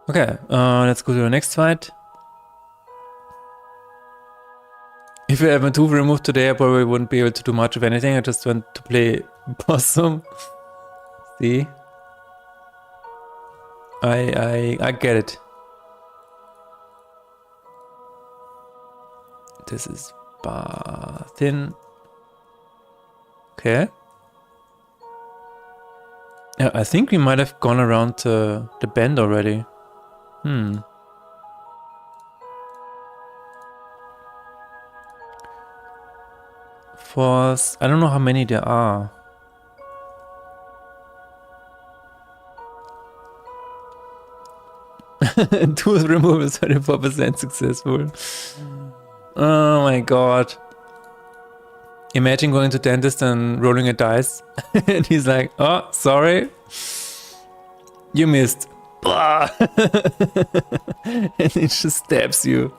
Okay, let's go to the next fight. If I had my tooth removed today, I probably wouldn't be able to do much of anything. I just went to play Possum. See? I get it. This is thin. Okay. Yeah, I think we might have gone around the bend already. I don't know how many there are. Tooth removal is 34% successful. Oh my god. Imagine going to dentist and rolling a dice and he's like, oh, sorry. You missed. And it just stabs you.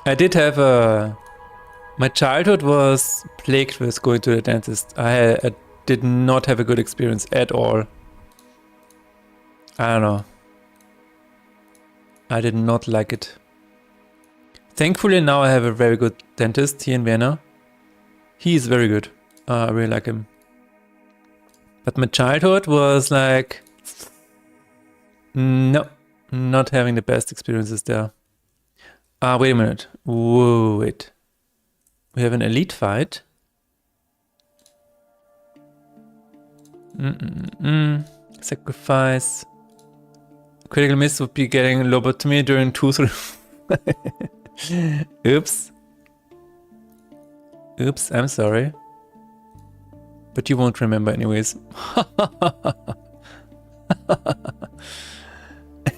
I did have my childhood was plagued with going to the dentist. I did not have a good experience at all. I don't know. I did not like it. Thankfully now I have a very good dentist here in Vienna. He is very good. I really like him. But my childhood was like... No, not having the best experiences there. Wait a minute. Whoa, wait. We have an elite fight. Sacrifice. Critical miss would be getting lobotomy during tooth. Oops. Oops, I'm sorry. But you won't remember anyways.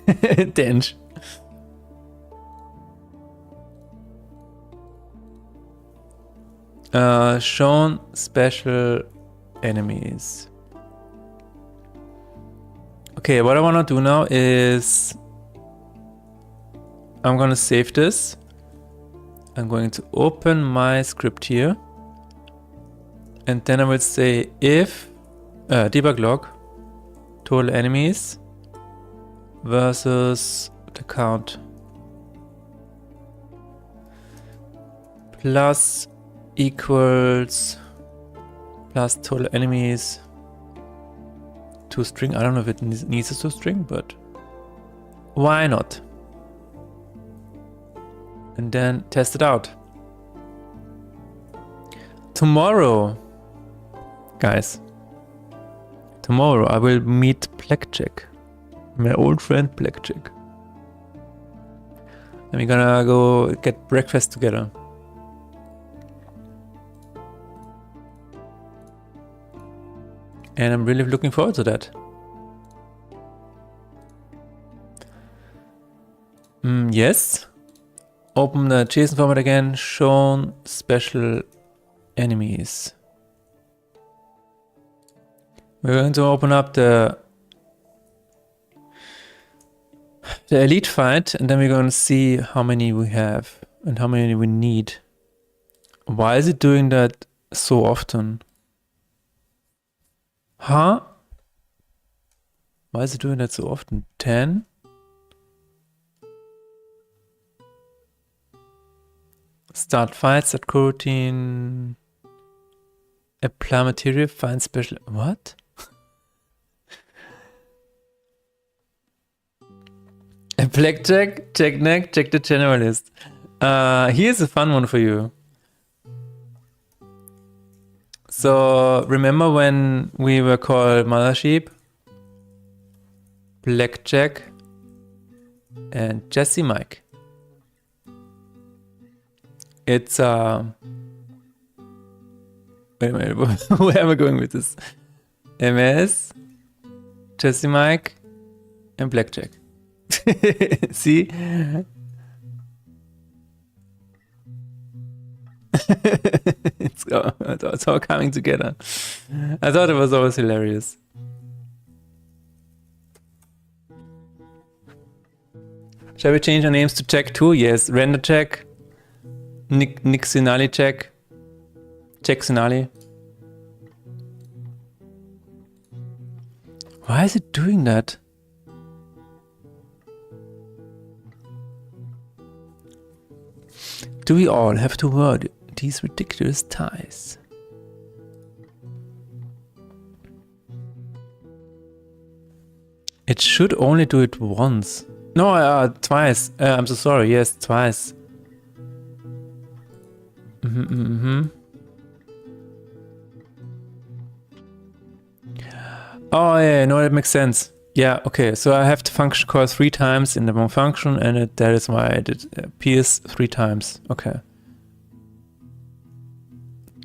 Dench. Shown special enemies. Okay, what I want to do now is I'm going to save this. I'm going to open my script here. And then I will say if debug log total enemies versus the count plus equals plus total enemies to string. I don't know if it needs a to string, but why not? And then test it out. Tomorrow, guys, tomorrow I will meet Blackjack, my old friend Blackjack. And we're gonna go get breakfast together. And I'm really looking forward to that. Yes. Open the JSON format again. Shown special enemies. We're going to open up the elite fight, and then we're going to see how many we have and how many we need. Why is it doing that so often? Huh? Why is it doing that so often? 10? Start fight, start coroutine. Apply material, find special. What? A blackjack, check neck, check the generalist. Here's a fun one for you. So remember when we were called Mother Sheep, Blackjack, and Jesse Mike? It's wait a minute, where am I going with this? MS, Jesse Mike, and Blackjack. See? It's all coming together. I thought it was always hilarious. Shall we change our names to Jack too? Yes. Render Jack. Nick Sinali Jack. Jack Sinali. Why is it doing that? Do we all have to wear these ridiculous ties? It should only do it once. No, twice. I'm so sorry. Yes, twice. Oh yeah, no, that makes sense. Yeah, okay. So I have the function call 3 times in the one function, and that is why it appears 3 times. Okay.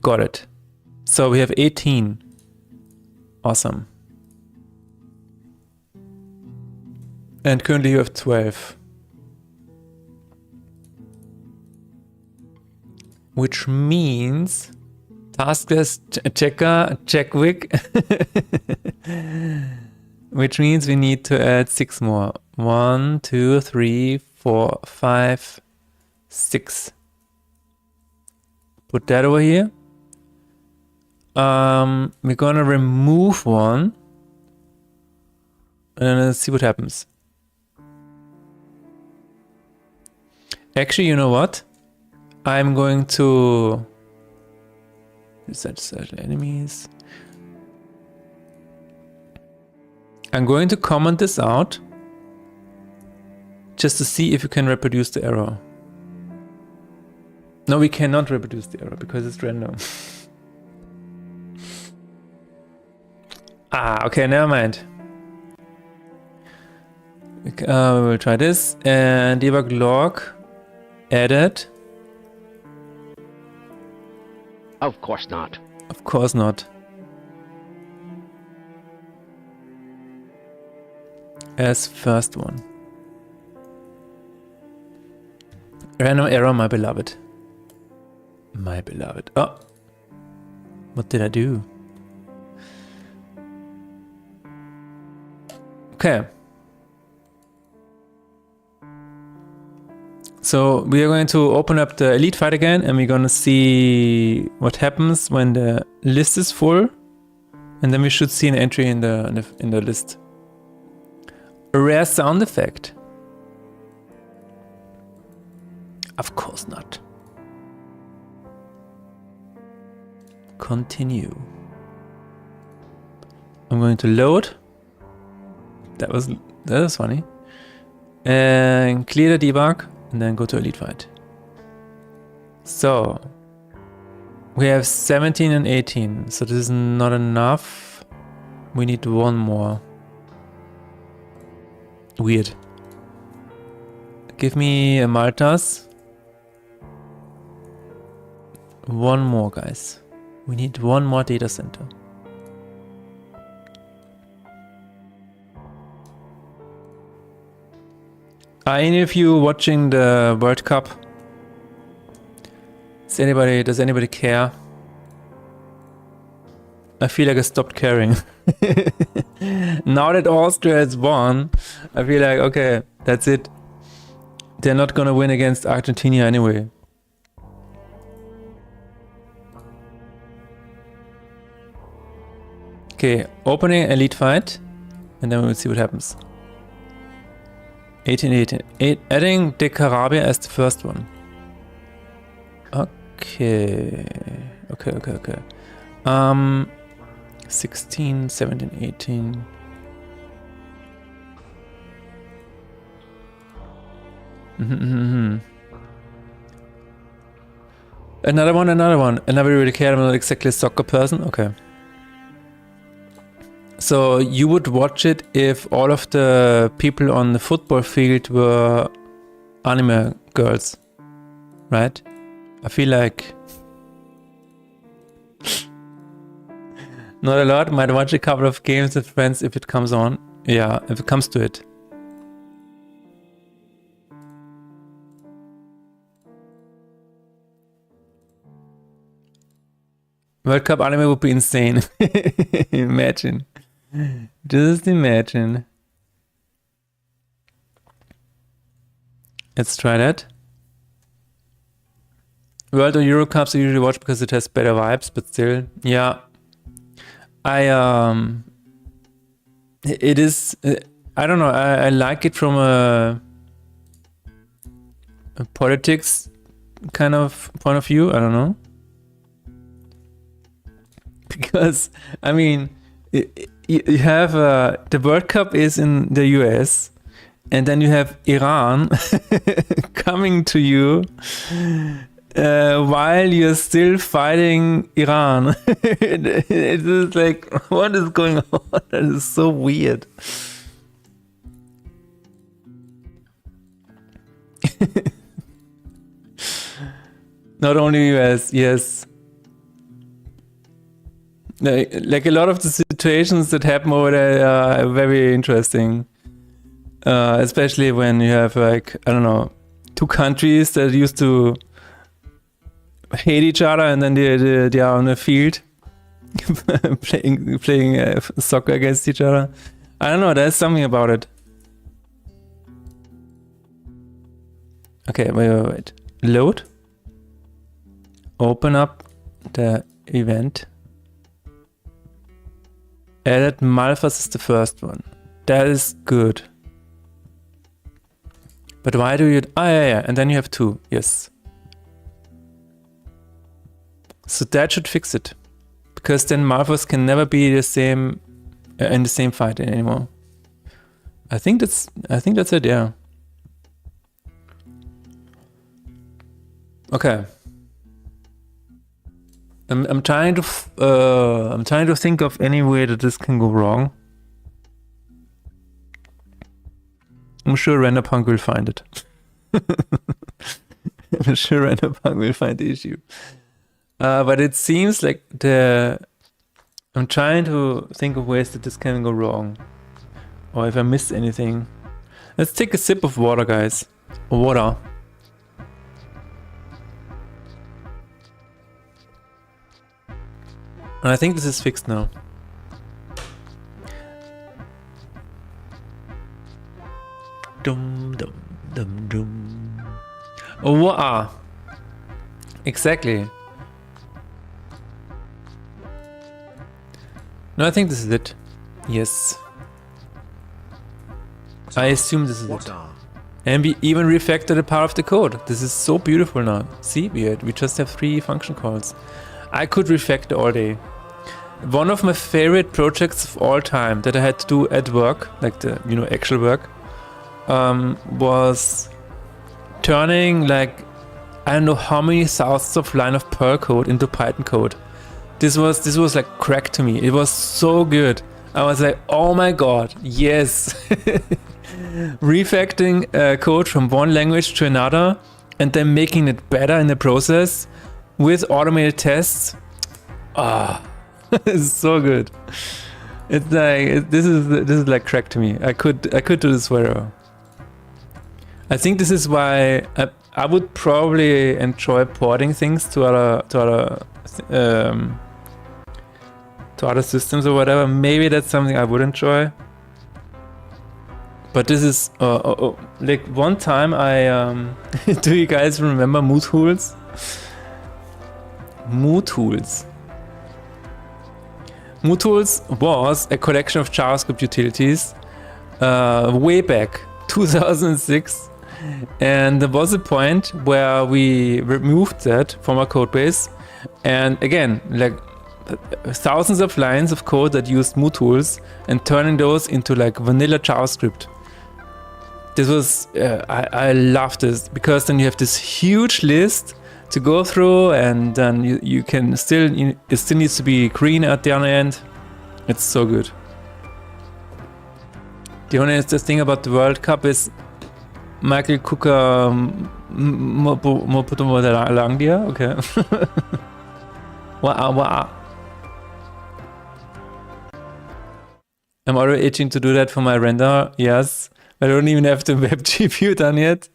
Got it. So we have 18. Awesome. And currently you have 12. Which means taskless checker, checkwick. Which means we need to add 6 more. 1, 2, 3, 4, 5, 6. Put that over here. We're gonna remove one. And let's see what happens. Actually, you know what? I'm going to reset special enemies. I'm going to comment this out just to see if you can reproduce the error. No, we cannot reproduce the error because it's random. Okay, never mind. We will try this and debug log added. Of course not. Of course not. As first one. Random error, my beloved. My beloved. Oh, What did I do? Okay. So we are going to open up the elite fight again, and we're gonna see what happens when the list is full, and then we should see an entry in the list. A rare sound effect. Of course not. Continue. I'm going to load. That was funny. And clear the debug, and then go to elite fight. So we have 17 and 18, so this is not enough. We need one more. Weird. Give me a Maltas. One more, guys. We need one more data center. Are any of you watching the World Cup? Does anybody care? I feel like I stopped caring. Now that Austria has won, I feel like, okay, that's it. They're not gonna win against Argentina anyway. Okay, opening elite fight, and then we'll see what happens. 18. Adding De Carabia as the first one. Okay. 16, 17, 18. Another one. I never really cared. I'm not exactly a soccer person. Okay. So you would watch it if all of the people on the football field were anime girls, right? I feel like not a lot. Might watch a couple of games with friends if it comes on. Yeah, if it comes to it. World Cup anime would be insane. Imagine. Just imagine. Let's try that. World or Euro Cups I usually watch because it has better vibes, but still, yeah. It is, I don't know, I like it from a politics kind of point of view, I don't know. Because, I mean, you have the World Cup is in the US, and then you have Iran coming to you while you're still fighting Iran. It is like, what is going on? That is so weird. Not only US, yes. Like a lot of the situations that happen over there are very interesting. Especially when you have, like, I don't know, two countries that used to hate each other, and then they are on the field playing soccer against each other. I don't know, there's something about it. Okay, wait. Load. Open up the event. Added Malphas is the first one. That is good. But why do you... yeah, and then you have two. Yes. So that should fix it. Because then Malphas can never be the same... in the same fight anymore. I think that's it, yeah. Okay. I'm trying to think of any way that this can go wrong. I'm sure RenderPunk will find it. I'm sure RenderPunk will find the issue. But it seems like I'm trying to think of ways that this can go wrong. Or if I missed anything. Let's take a sip of water, guys. Water. And I think this is fixed now. Dum dum dum dum. Oh, wow. Exactly. No, I think this is it. Yes. I assume this is What it. are? And we even refactored a part of the code. This is so beautiful now. See, we just have 3 function calls. I could refactor all day. One of my favorite projects of all time that I had to do at work, like the actual work, was turning like I don't know how many thousands of lines of Perl code into Python code. This was like crack to me. It was so good. I was like, oh my god, yes. Refactoring code from one language to another and then making it better in the process with automated tests. It's so good. It's like this is like crack to me. I could do this forever. I think this is why I would probably enjoy porting things to other systems or whatever. Maybe that's something I would enjoy. But this is like one time I do you guys remember MooTools? MooTools. MooTools was a collection of JavaScript utilities way back 2006, and there was a point where we removed that from our code base, and again, like thousands of lines of code that used MooTools and turning those into like vanilla JavaScript. This was I love this because then you have this huge list to go through, and then you can still it still needs to be green at the other end. It's so good. The only thing about the World Cup is Michael Cooker lang dir? Okay. Wow. I'm already itching to do that for my render. Yes. I don't even have the web GPU done yet.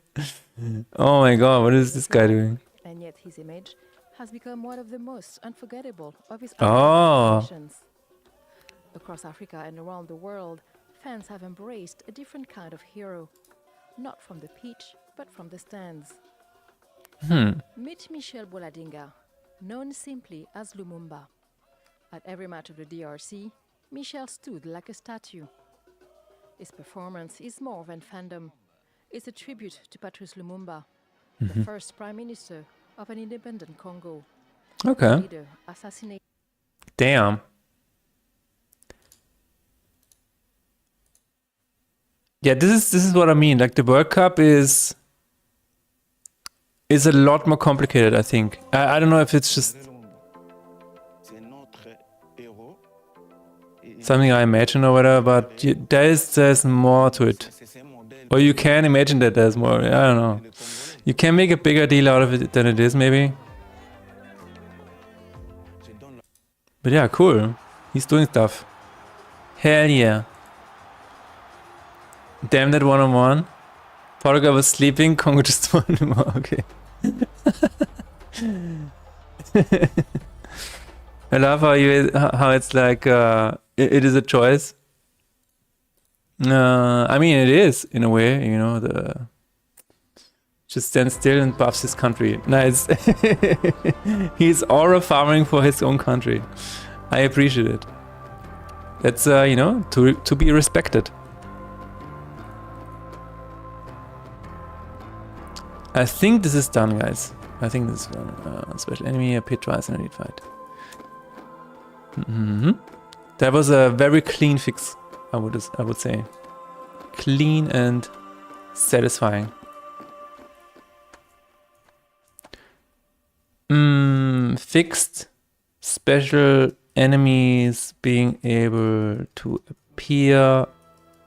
Oh my god, what is this guy doing? And yet his image has become one of the most unforgettable of his Oh. creations. Across Africa and around the world, fans have embraced a different kind of hero. Not from the pitch, but from the stands. Meet Michel Boladinga, known simply as Lumumba. At every match of the DRC, Michel stood like a statue. His performance is more than fandom. It's a tribute to Patrice Lumumba, the first prime minister of an independent Congo. Okay. Leader assassinated. Damn. Yeah, this is what I mean. Like the World Cup is a lot more complicated, I think. I don't know if it's just something I imagine or whatever, but there's more to it. Or you can imagine that there's more. I don't know. You can make a bigger deal out of it than it is, maybe. But yeah, cool. He's doing stuff. Hell yeah. Damn that one-on-one. Portugal was sleeping, Congo just won more. Okay. I love how it's like it is a choice. I mean, it is in a way, you know. Just stands still and buffs his country. Nice. He's aura farming for his own country. I appreciate it. That's you know, to be respected. I think this is done, guys. I think this is done. Special enemy appeared twice in a lead fight. That was a very clean fix, I would say. Clean and satisfying. Fixed special enemies being able to appear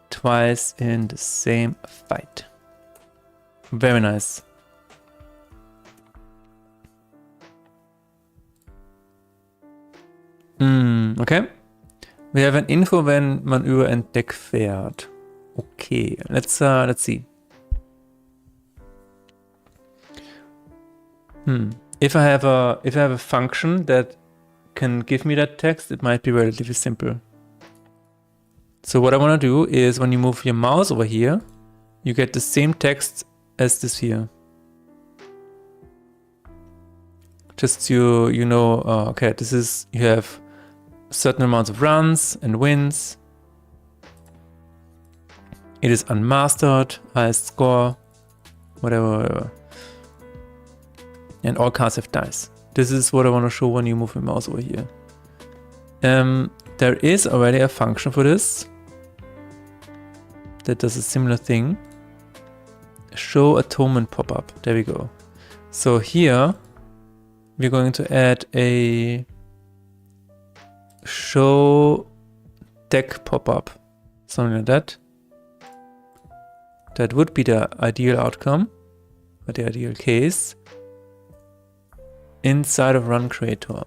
twice in the same fight. Very nice. Okay. Wir haben Info, wenn man über Entdeck fährt. Okay, let's see. If I have a function that can give me that text, it might be relatively simple. So what I want to do is when you move your mouse over here, you get the same text as this here. Just you know, okay, this is, you have certain amounts of runs and wins. It is unmastered, highest score, whatever. And all cards have dice. This is what I want to show when you move your mouse over here. There is already a function for this that does a similar thing. Show atonement pop-up. There we go. So here we're going to add a show deck pop-up. Something like that. That would be the ideal outcome, or the ideal case, inside of Run Creator.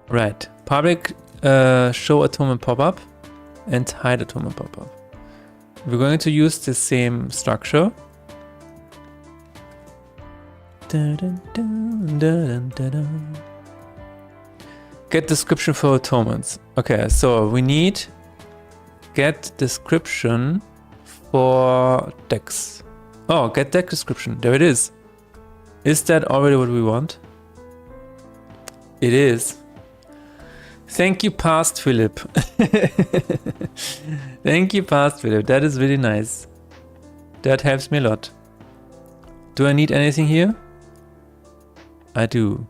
Right, public show atonement pop-up and hide atonement pop-up. We're going to use the same structure. Get description for atonements. Okay, so we need get description for decks. Oh, get deck description. There it is. Is that already what we want? It is. Thank you, past Philip. Thank you, past Philip. That is really nice. That helps me a lot. Do I need anything here? I do.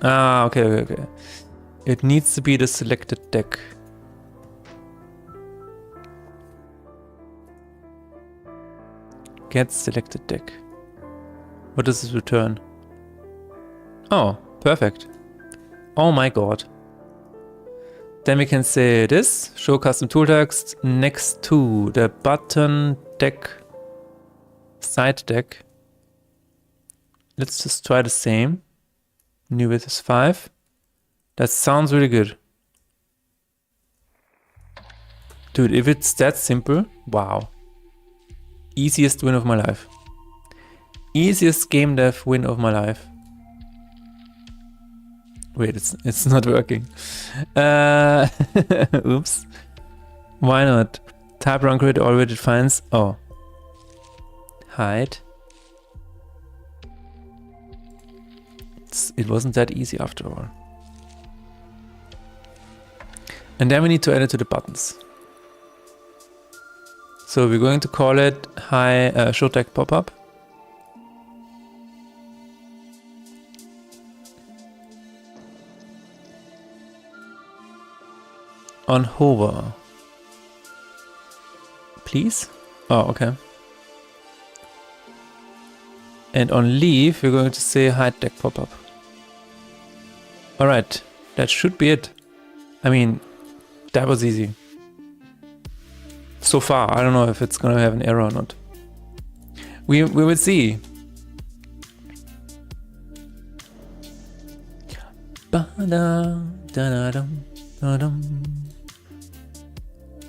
Okay. It needs to be the selected deck. Get selected deck. What does this return? Oh, perfect. Oh my god. Then we can say this, show custom tool text next to the button deck, side deck. Let's just try the same. New width is 5. That sounds really good. Dude, if it's that simple, wow. Easiest win of my life. Easiest game dev win of my life. Wait, it's not working. Oops. Why not? Type run creator already defines. Oh. Hide. It wasn't that easy after all. And then we need to add it to the buttons. So we're going to call it show deck pop-up. On hover. Please? Oh, okay. And on leave, we're going to say hide deck pop-up. Alright, that should be it. I mean, that was easy. So far, I don't know if it's gonna have an error or not. We will see.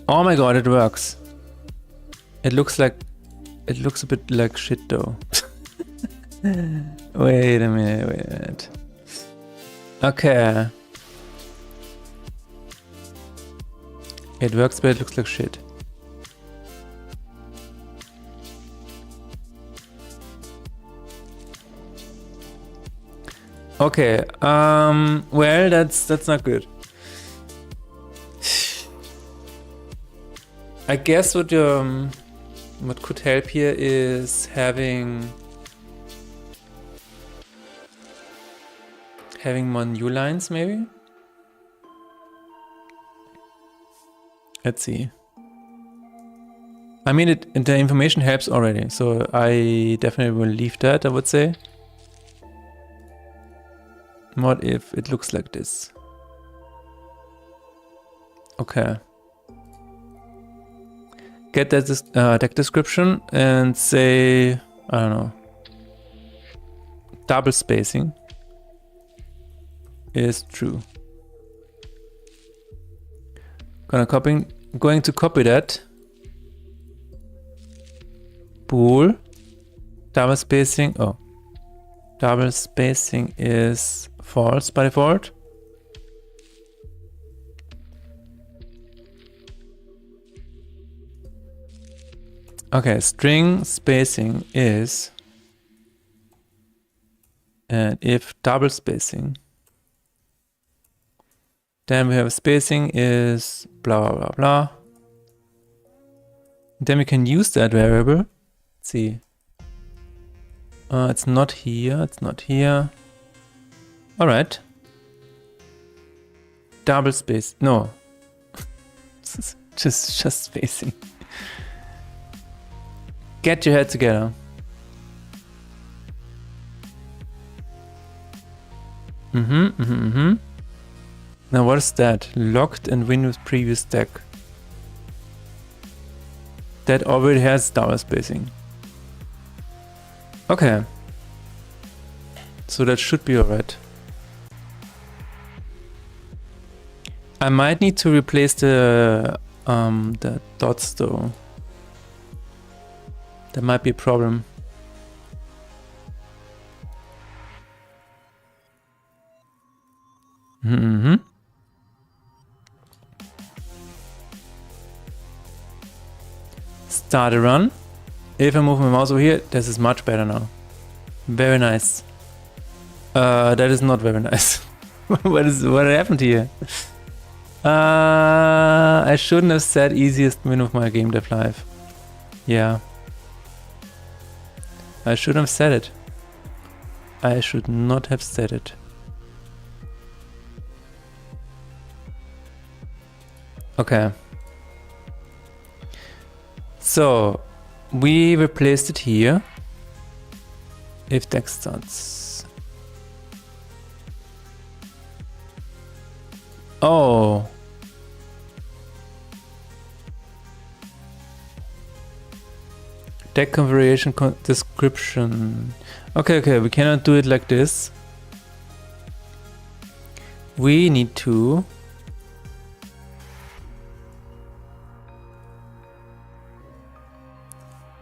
Oh my god, it works. It looks a bit like shit though. Wait a minute. Okay. It works, but it looks like shit. Okay, well, that's not good. I guess what could help here is having more new lines, maybe? Let's see. I mean, the information helps already, so I definitely will leave that, I would say. What if it looks like this? Okay. Get that deck description and say, I don't know, double spacing is true. Going to copy that. Bool, double spacing. Oh, double spacing is false by default. Okay, string spacing is, and if double spacing, then we have spacing is blah blah blah blah. Then we can use that variable. Let's see. It's not here, it's not here. Alright. Double space, no. just spacing. Get your head together. Now what is that? Locked in Windows preview stack. That already has double spacing. Okay. So that should be alright. I might need to replace the dots though. That might be a problem. Start a run. If I move my mouse over here, this is much better now. Very nice. That is not very nice. What happened here? I shouldn't have said easiest win of my game dev life. Yeah. I shouldn't have said it. I should not have said it. Okay. So, we replaced it here. If text starts. Oh. Deck configuration description. Okay, we cannot do it like this. We need to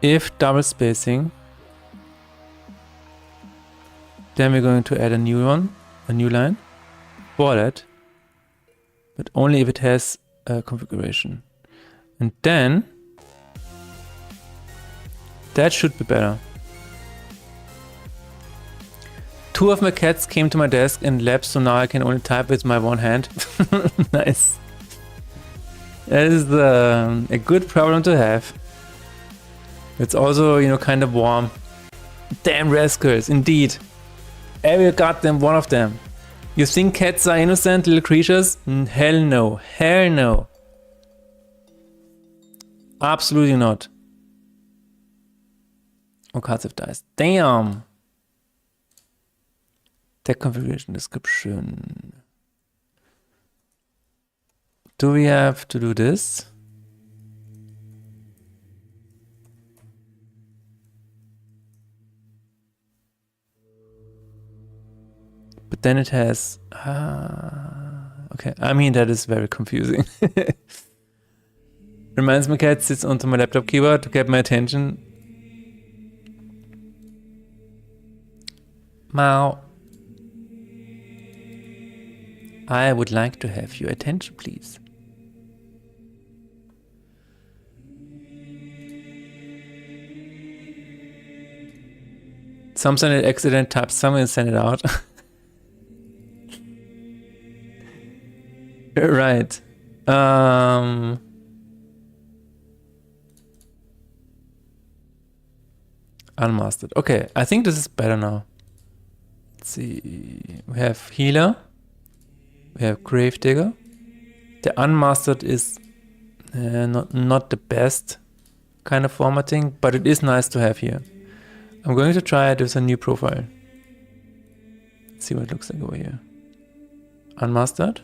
if double spacing, then we're going to add a new one, a new line for that, but only if it has a configuration. And then that should be better. 2 of my cats came to my desk and left, so now I can only type with my one hand. Nice. That is a good problem to have. It's also, you know, kind of warm. Damn rascals, indeed. Every goddamn one of them. You think cats are innocent little creatures? Hell no. Hell no. Absolutely not. Oh, cards have dice. Damn. Deck configuration description. Do we have to do this? But then it has... okay, I mean, that is very confusing. Reminds me cat sits onto my laptop keyboard to get my attention. Meow. I would like to have your attention, please. Some send it accident, type something and send it out. Right. Unmastered. Okay, I think this is better now. Let's see. We have healer. We have gravedigger. The unmastered is not the best kind of formatting, but it is nice to have here. I'm going to try it with a new profile. Let's see what it looks like over here. Unmastered.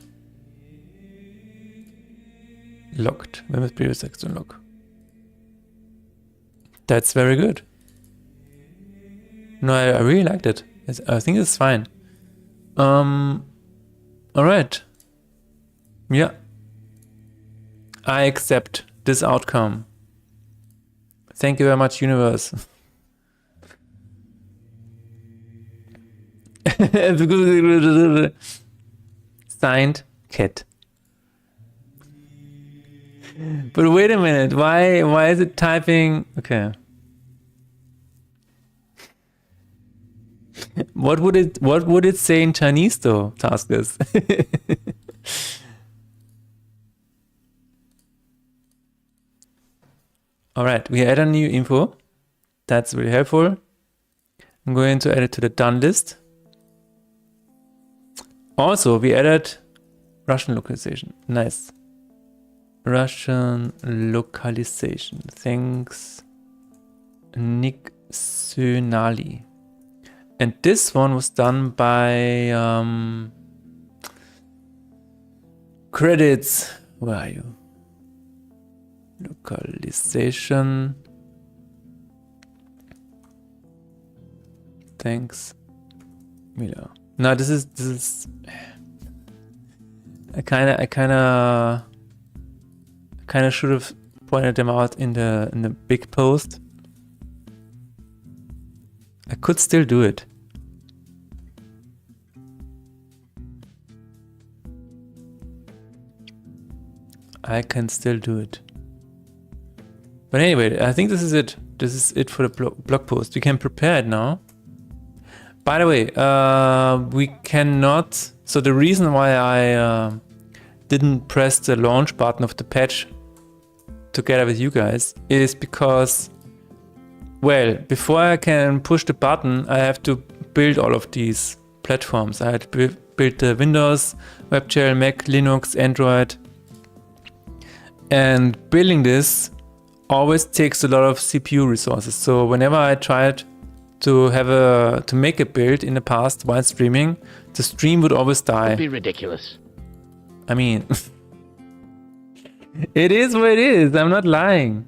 Locked. When with previous text to lock. That's very good. No, I really liked it. I think it's fine. Alright. Yeah. I accept this outcome. Thank you very much, universe. Signed, Cat. But wait a minute, why is it typing? Okay. What would it say in Chinese though, Taskers? All right, we add a new info. That's really helpful. I'm going to add it to the done list. Also, we added Russian localization. Nice. Russian localization. Thanks, Nick Sönali. And this one was done by credits. Where are you? Localization. Thanks, Mila. No, this is. I kind of should have pointed them out in the big post. I could still do it. I can still do it. But anyway, I think this is it. This is it for the blog post. We can prepare it now. By the way, we cannot... So the reason why I didn't press the launch button of the patch together with you guys is because, well, before I can push the button, I have to build all of these platforms. I had to build the Windows, WebGL, Mac, Linux, Android. And building this always takes a lot of CPU resources. So whenever I tried to make a build in the past while streaming, the stream would always die. It'd be ridiculous. I mean, it is what it is. I'm not lying.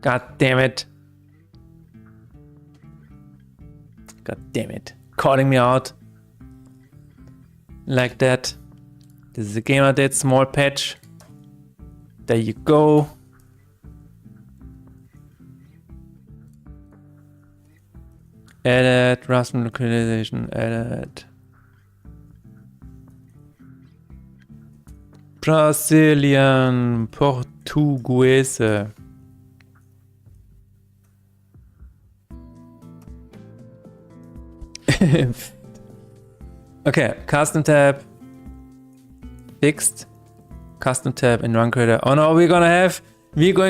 God damn it. God damn it. Calling me out like that. This is a gamedev small patch. There you go. Edit, Russian localization, edit. Brazilian, Portuguese. Okay, custom tab. Fixed. Custom tab in run creator. Oh no, we're going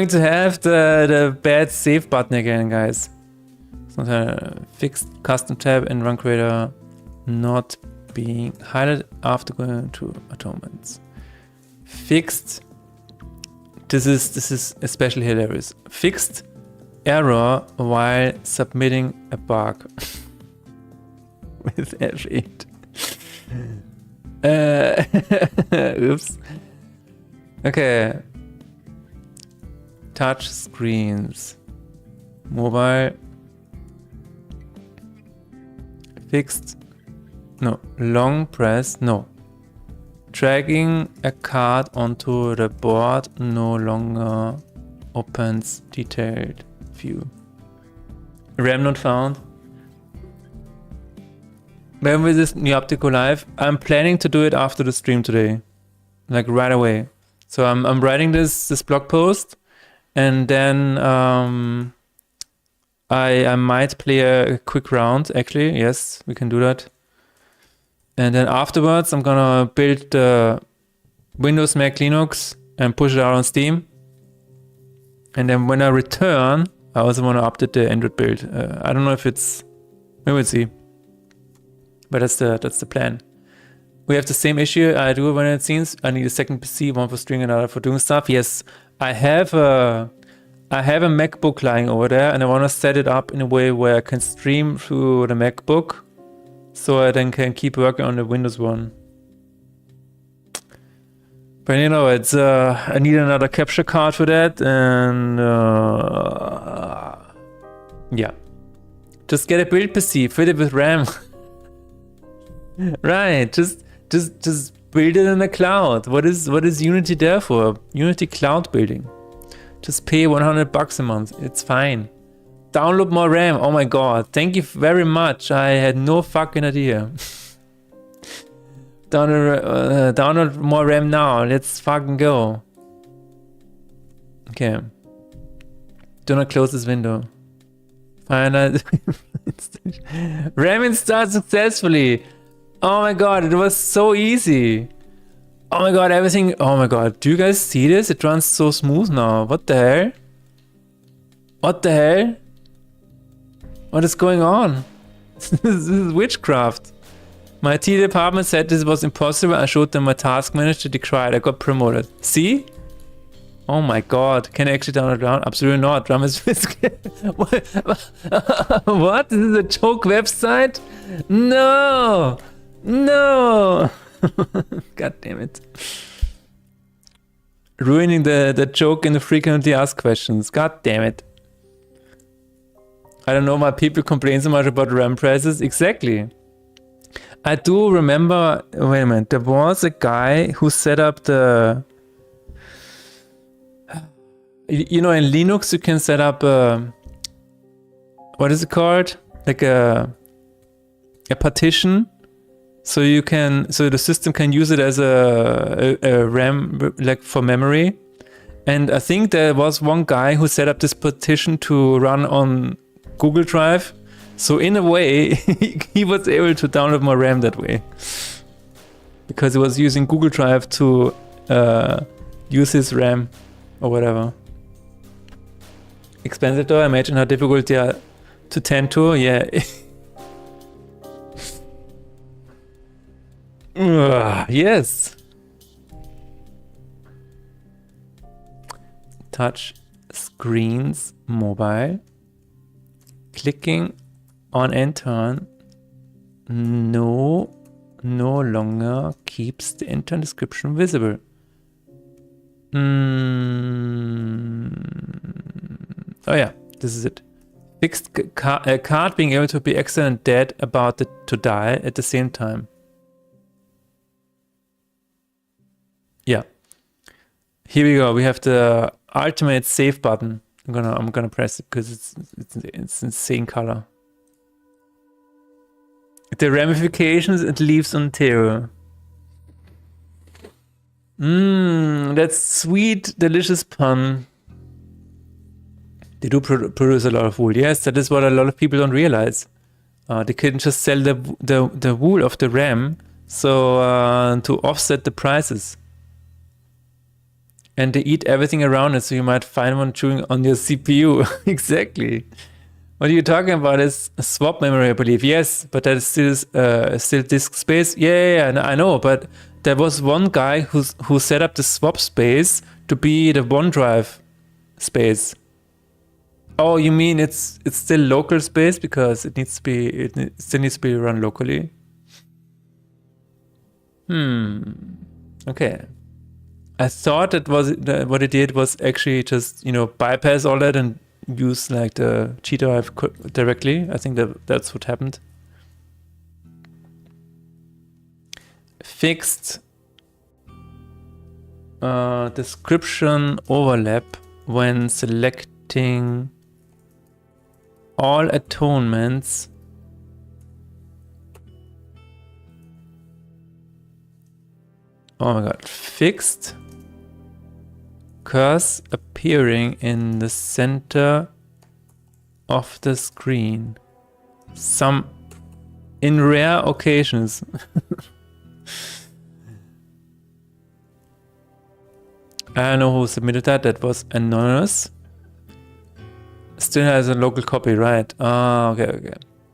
to have the bad save button again, guys. Fixed custom tab in run creator not being highlighted after going to atonements. Fixed. This is especially hilarious. Fixed error while submitting a bug with F8. Oops. Okay. Touch screens. Mobile. Fixed. No. Long press. No. Dragging a card onto the board no longer opens detailed view. RAM not found. When will this new update go live? I'm planning to do it after the stream today. Like right away. So I'm writing this blog post, and then I might play a quick round, actually. Yes, we can do that. And then afterwards, I'm gonna build the Windows, Mac, Linux and push it out on Steam. And then when I return, I also want to update the Android build. I don't know if it's... we will see. But that's the plan. We have the same issue I do when it seems. I need a second PC, one for streaming, another for doing stuff. Yes, I have a MacBook lying over there, and I want to set it up in a way where I can stream through the MacBook, so I then can keep working on the Windows one. But you know, it's I need another capture card for that, and yeah, just get a build PC, fill it with RAM. Right, just build it in the cloud. What is Unity there for? Unity cloud building. Just pay $100 a month. It's fine. Download more RAM. Oh my god. Thank you very much. I had no fucking idea. Download more RAM now. Let's fucking go. Okay. Do not close this window. Finally. RAM installed successfully. Oh my god, it was so easy. Oh my god, everything. Oh my god, do you guys see this? It runs so smooth now. What the hell? What the hell? What is going on? This is witchcraft. My IT department said this was impossible. I showed them my task manager. They cried. I got promoted. See? Oh my god. Can I actually download RAM? Absolutely not. RAM is What? This is a joke website? No! No! God damn it. Ruining the joke in the frequently asked questions. God damn it. I don't know why people complain so much about RAM prices. Exactly. I do remember, wait a minute, there was a guy who set up the, you know, in Linux you can set up what is it called? Like a partition. So you can, so the system can use it as a RAM, like for memory. And I think there was one guy who set up this partition to run on Google Drive. So in a way, he was able to download more RAM that way. Because he was using Google Drive to use his RAM or whatever. Expensive though, imagine how difficult they are to tend to, yeah. Yes. Touch screens, mobile. Clicking on and turn no longer keeps the intern description visible. Oh yeah, this is it. Fixed card being able to be accident dead about to die at the same time. Yeah. Here we go. We have the ultimate save button. I'm gonna press it because it's insane color. The ramifications it leaves on terror. That's sweet, delicious pun. They do produce a lot of wool. Yes, that is what a lot of people don't realize. They can just sell the wool of the ram, so to offset the prices. And they eat everything around it, so you might find one chewing on your CPU. Exactly. What are you talking about is swap memory, I believe. Yes, but that is still disk space. Yeah, I know, but there was one guy who set up the swap space to be the OneDrive space. Oh, you mean it's still local space because it still needs to be run locally? Okay. I thought it was what it did was actually just, you know, bypass all that and use like the G drive directly. I think that's what happened. Fixed description overlap when selecting all atonements. Oh my god, fixed curse appearing in the center of the screen. In rare occasions. I don't know who submitted that. That was anonymous. Still has a local copy, right? Ah, okay.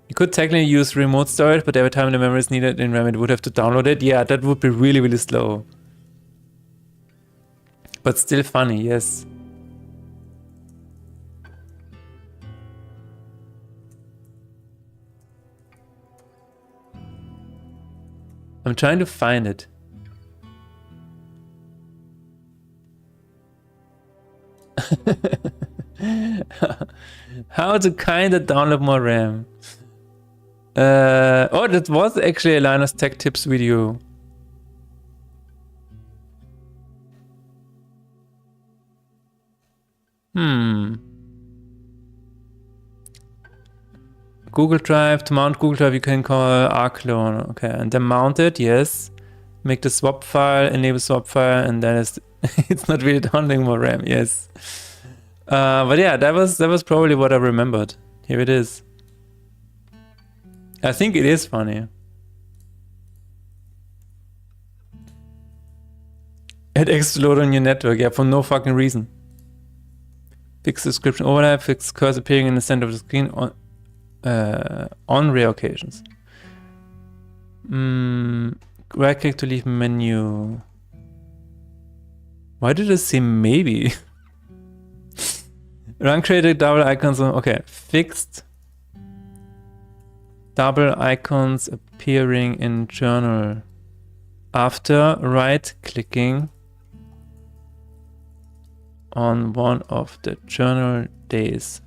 You could technically use remote storage, but every time the memory is needed in RAM, it would have to download it. Yeah, that would be really, really slow. But still funny, yes. I'm trying to find it. How to kinda download more RAM. Oh, that was actually a Linus Tech Tips video. Google Drive. To mount Google Drive, you can call rclone. Okay, and then mount it. Yes. Make the swap file, enable swap file, and then it's not really downloading more RAM. Yes. But yeah, that was probably what I remembered. Here it is. I think it is funny. Add extra load on your network, yeah, for no fucking reason. Fix description overlap, fix cursor appearing in the center of the screen on rare occasions. Right click to leave menu. Why did it say maybe? Run created double icons on, okay, fixed double icons appearing in journal after right clicking on one of the journal days.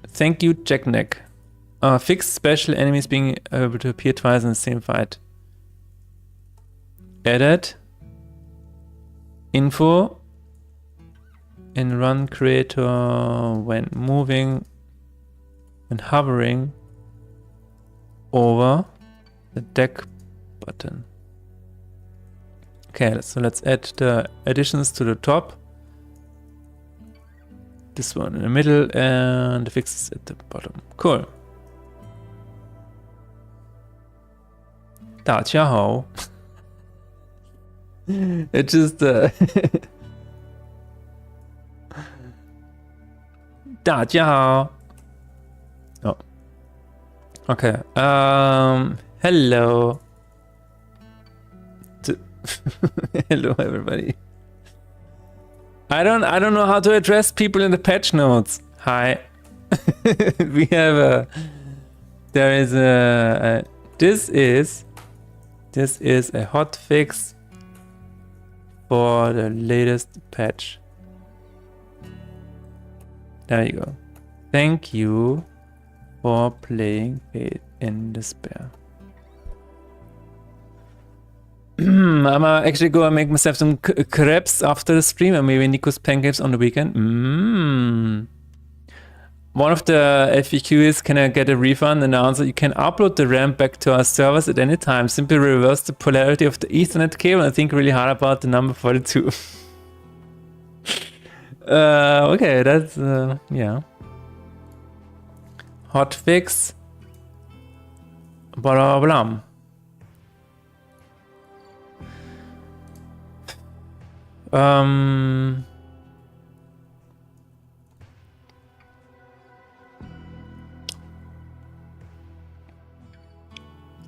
Thank you, Jackneck. Fixed special enemies being able to appear twice in the same fight. Edit info in run creator when moving and hovering over the deck button. Okay, so let's add the additions to the top. This one in the middle and the fixes at the bottom. Cool. 大家好. It just 大家好. Oh. Okay. Hello. Hello everybody. I don't know how to address people in the patch notes. Hi. We have this is a hot fix for the latest patch. There you go. Thank you for playing Fate in Despair. I'm actually going to make myself some crepes after the stream and maybe Nico's pancakes on the weekend. One of the FAQ is, can I get a refund? And the answer, you can upload the RAM back to our servers at any time. Simply reverse the polarity of the Ethernet cable and think really hard about the number 42. Okay, that's, yeah. Hotfix. Blah.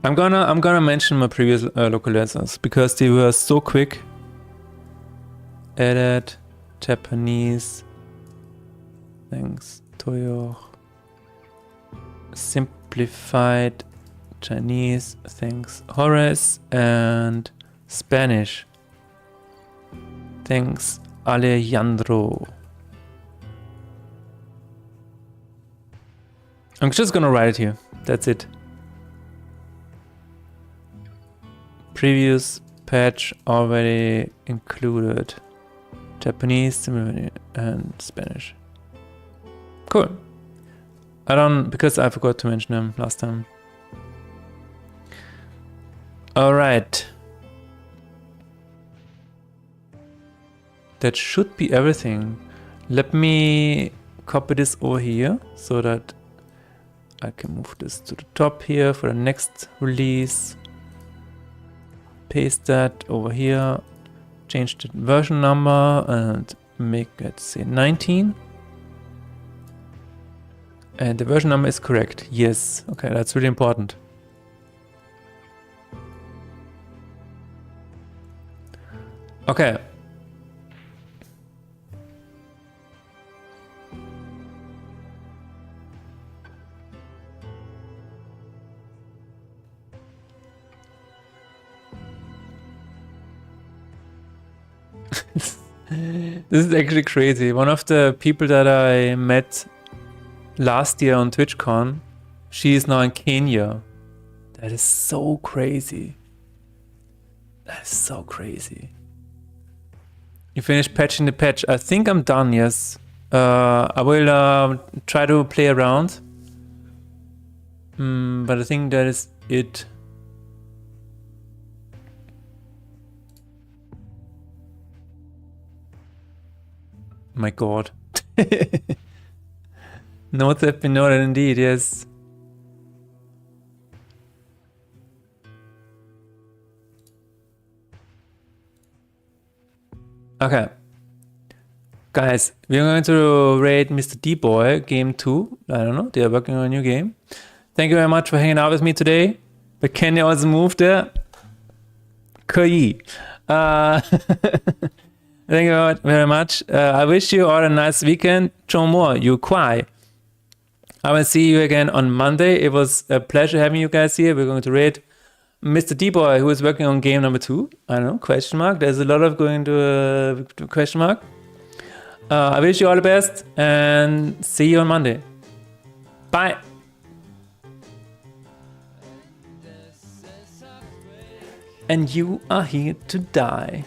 I'm gonna mention my previous localizers because they were so quick. Edit Japanese. Thanks, Toyo. Simplified Chinese. Thanks, Horace. And Spanish. Thanks, Alejandro. I'm just gonna write it here. That's it. Previous patch already included Japanese and Spanish. Cool. Because I forgot to mention them last time. Alright. That should be everything. Let me copy this over here so that I can move this to the top here for the next release. Paste that over here. Change the version number and make it say 19. And the version number is correct. Yes. Okay, that's really important. Okay. This is actually crazy. One of the people that I met last year on TwitchCon, she is now in Kenya. That is so crazy. That is so crazy. You finished patching the patch. I think I'm done, yes. I will try to play around. But I think that is it. My god. Notes have been noted indeed, yes. Okay. Guys, we're going to rate Mr. D-Boy game 2. I don't know, they are working on a new game. Thank you very much for hanging out with me today. But can you also move there? 可以. Thank you very much. I wish you all a nice weekend. 周末愉快. I will see you again on Monday. It was a pleasure having you guys here. We're going to rate Mr. D-Boy, who is working on game number 2. I don't know, question mark. There's a lot of going to question mark. I wish you all the best and see you on Monday. Bye. And you are here to die.